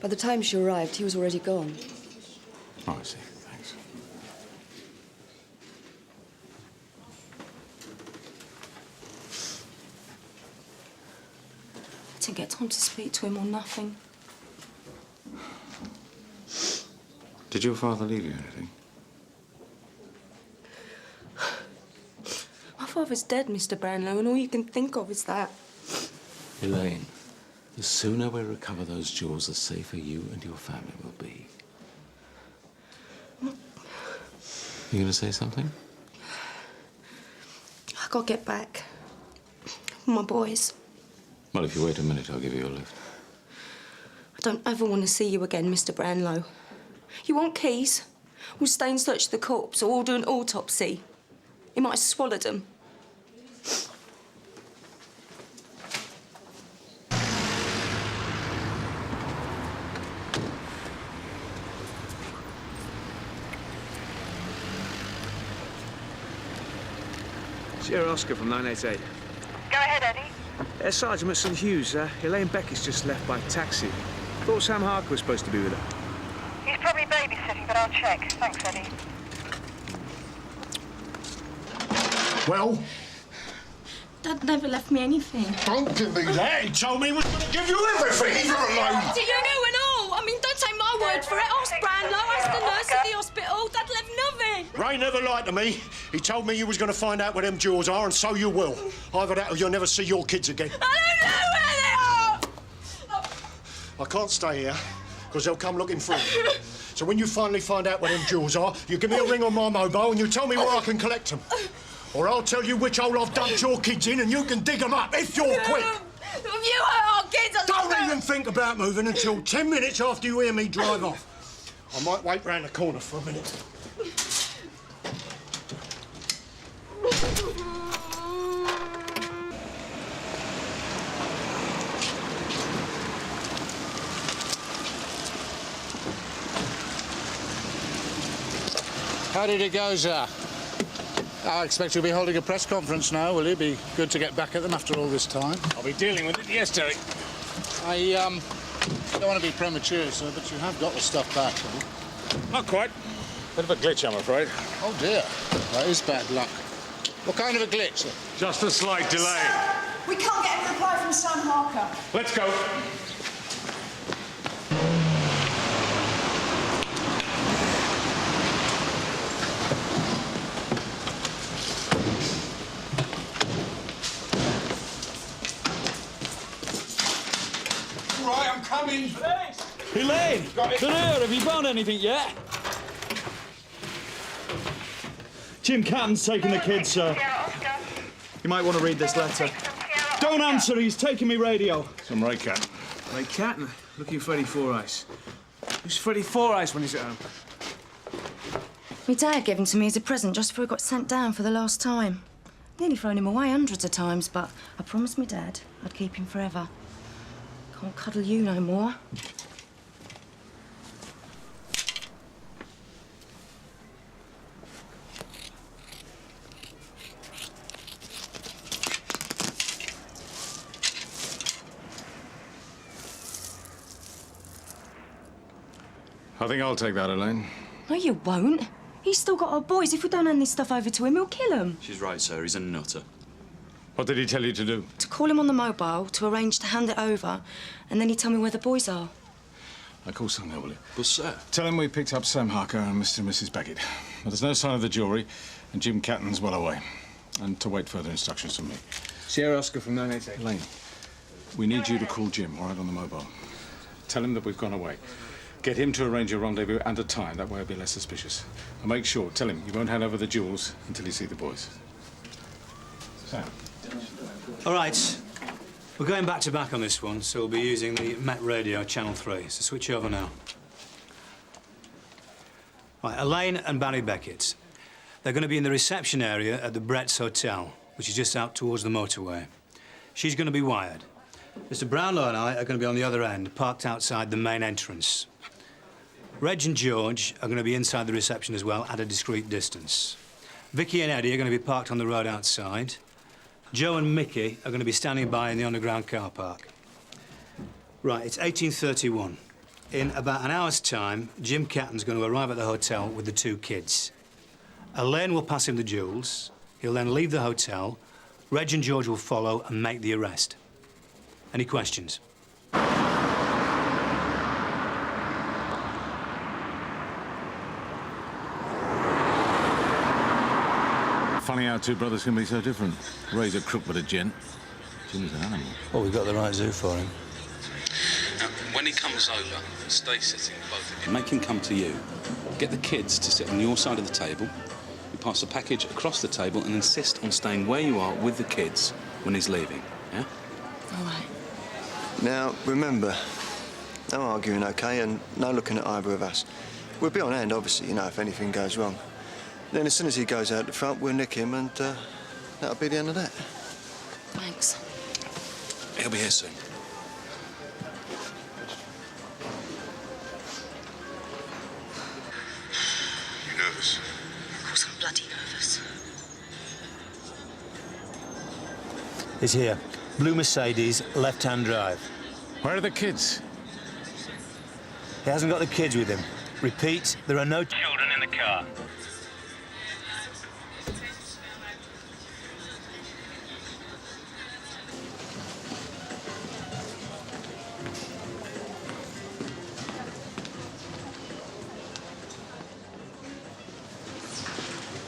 By the time she arrived, he was already gone. Oh, I see. Thanks. I didn't get time to speak to him or nothing. Did your father leave you anything? My father's dead, Mr. Brownlow, and all you can think of is that. Elaine, the sooner we recover those jewels, the safer you and your family will be. You gonna say something? I gotta get back. My boys. Well, if you wait a minute, I'll give you a lift. I don't ever want to see you again, Mr. Brownlow. You want keys? We'll stay and search the corpse, or we'll do an autopsy. He might have swallowed them. Sierra Oscar from 988. Go ahead, Eddie. Sergeant at St. Hughes, Elaine Beckett's just left by taxi. Thought Sam Harker was supposed to be with her. He's probably babysitting, but I'll check. Thanks, Eddie. Well? Dad never left me anything. Don't give me that. He told me he was going to give you everything. Leave her alone. Do you know and all? I mean, don't take my word for it. Ask Brownlow, ask the nurse at the hospital. Dad left nothing. Ray never lied to me. He told me you was going to find out where them jewels are, and so you will. Either that or you'll never see your kids again. I don't know where they are! I can't stay here, because they'll come looking for you. So when you finally find out where them jewels are, you give me a ring on my mobile and you tell me where I can collect them. Or I'll tell you which hole I've dumped your kids in and you can dig them up if you're quick. If you hurt our kids, Don't even think about moving until 10 minutes after you hear me drive off. I might wait round the corner for a minute. How did it go, sir? I expect you'll be holding a press conference now, will you? Be good to get back at them after all this time. I'll be dealing with it, yes, Derek. I don't want to be premature, sir, but you have got the stuff back, have you? Not quite. Bit of a glitch, I'm afraid. Oh, dear. That is bad luck. What kind of a glitch, sir? Just a slight delay. We can't get a reply from Sam Harker. Let's go. Right, I'm coming. Elaine! They're here. Have you found anything yet? Jim Catton's taking the kids, sir. You might want to read this letter. Don't answer, he's taking me radio. Some Ray Cat. Ray Catton, looking for Freddie Four Eyes. Who's Freddie Four Eyes when he's at home? My dad gave him to me as a present just before he got sent down for the last time. Nearly thrown him away hundreds of times, but I promised my dad I'd keep him forever. Can't cuddle you no more. I think I'll take that, Elaine. No, you won't. He's still got our boys. If we don't hand this stuff over to him, he'll kill them. She's right, sir. He's a nutter. What did he tell you to do? To call him on the mobile, to arrange to hand it over, and then he'd tell me where the boys are. I call son there, will you? But, sir... Tell him we picked up Sam Harker and Mr. and Mrs. Beckett. But there's no sign of the jewellery, and Jim Catton's well away. And to wait further instructions from me. Sierra Oscar from 988. Elaine, we need you to call Jim, all right, on the mobile. Tell him that we've gone away. Get him to arrange a rendezvous and a time. That way he'll be less suspicious. And make sure, tell him you won't hand over the jewels until you see the boys. Sam. All right. We're going back to back on this one, so we'll be using the Met Radio, Channel 3. So switch over now. Right, Elaine and Barry Beckett. They're going to be in the reception area at the Brett's Hotel, which is just out towards the motorway. She's going to be wired. Mr. Brownlow and I are going to be on the other end, parked outside the main entrance. Reg and George are going to be inside the reception as well, at a discreet distance. Vicky and Eddie are going to be parked on the road outside. Joe and Mickey are going to be standing by in the underground car park. Right, it's 1831. In about an hour's time, Jim Catton's going to arrive at the hotel with the two kids. Elaine will pass him the jewels. He'll then leave the hotel. Reg and George will follow and make the arrest. Any questions? Funny how two brothers can be so different. Ray's a crook but a gent. Jim's an animal. Well, we've got the right zoo for him. Now, when he comes over, stay sitting, both of you. Make him come to you. Get the kids to sit on your side of the table. You pass the package across the table and insist on staying where you are with the kids when he's leaving, yeah? All right. Now, remember, no arguing, OK, and no looking at either of us. We'll be on hand, obviously, you know, if anything goes wrong. Then as soon as he goes out the front, we'll nick him, and that'll be the end of that. Thanks. He'll be here soon. You nervous? Of course I'm bloody nervous. He's here. Blue Mercedes, left-hand drive. Where are the kids? He hasn't got the kids with him. Repeat, there are no children in the car.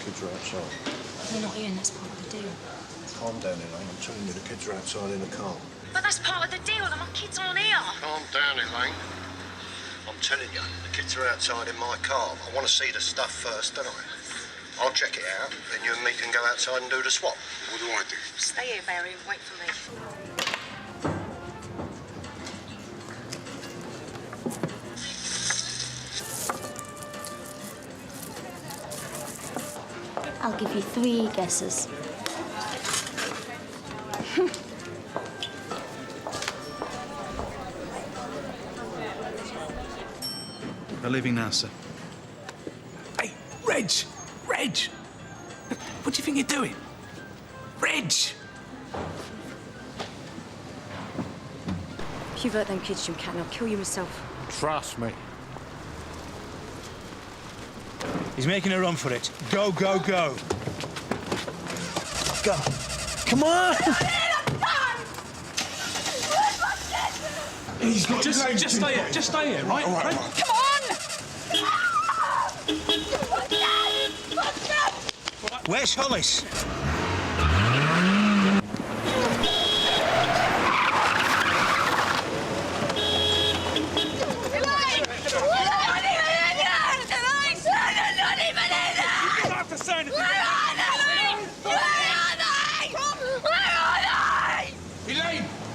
Kids are outside. They're not in, that's part of the deal. Calm down, Elaine. I'm telling you, the kids are outside in the car. But that's part of the deal, and my kids aren't here. Calm down, Elaine. I'm telling you, the kids are outside in my car. I want to see the stuff first, don't I? I'll check it out, then you and me can go outside and do the swap. What do I do? Stay here, Barry, and wait for me. I'll give you 3 guesses. They're leaving now, sir. Hey, Reg! Reg! What do you think you're doing? Reg! If you've hurt them kids, Jim Catton, I'll kill you myself. Trust me. He's making a run for it. Go, go, go. Go. Come on! He's got just stay here. Just stay here, right? Come on! Where's Hollis?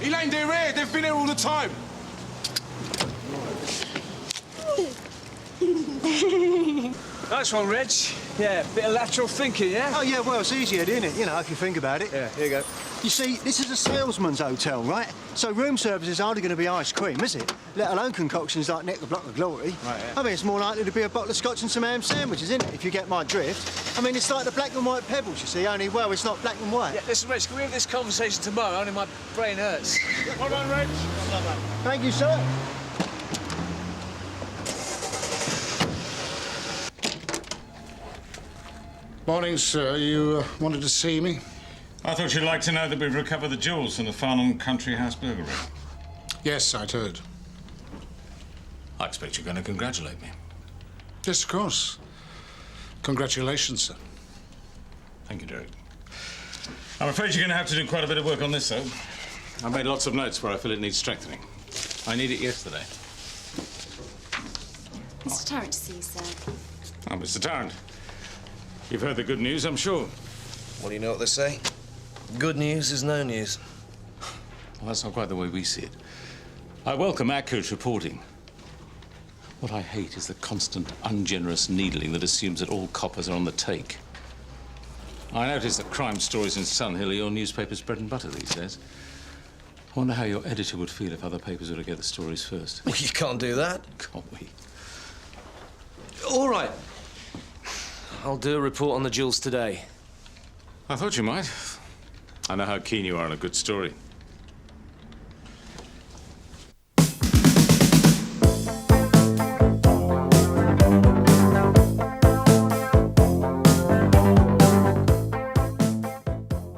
Elaine, they're here. They've been here all the time. Nice one, Reg. Yeah, bit of lateral thinking, yeah? Oh, yeah, well, it's easier, isn't it? You know, if you think about it. Yeah, here you go. You see, this is a salesman's hotel, right? So room service is hardly going to be ice cream, is it? Let alone concoctions like Neck the Block of Glory. Right, yeah. I mean, it's more likely to be a bottle of scotch and some ham sandwiches, isn't it, if you get my drift? I mean, it's like the black and white pebbles, you see, only, well, it's not black and white. Yeah, listen, Reg, can we have this conversation tomorrow? Only my brain hurts. Well done, Reg. Thank you, sir. Morning, sir. You wanted to see me? I thought you'd like to know that we've recovered the jewels from the Farnham Country House burglary. Yes, I'd heard. I expect you're going to congratulate me. Yes, of course. Congratulations, sir. Thank you, Derek. I'm afraid you're going to have to do quite a bit of work on this, though. I've made lots of notes where I feel it needs strengthening. I need it yesterday. Mr. Tarrant to see you, sir. Oh, Mr. Tarrant. You've heard the good news, I'm sure. Well, you know what they say? Good news is no news. Well, that's not quite the way we see it. I welcome accurate reporting. What I hate is the constant, ungenerous needling that assumes that all coppers are on the take. I notice that crime stories in Sun Hill are your newspaper's bread and butter these days. I wonder how your editor would feel if other papers were to get the stories first. Well, you can't do that. Can't we? All right. I'll do a report on the jewels today. I thought you might. I know how keen you are on a good story.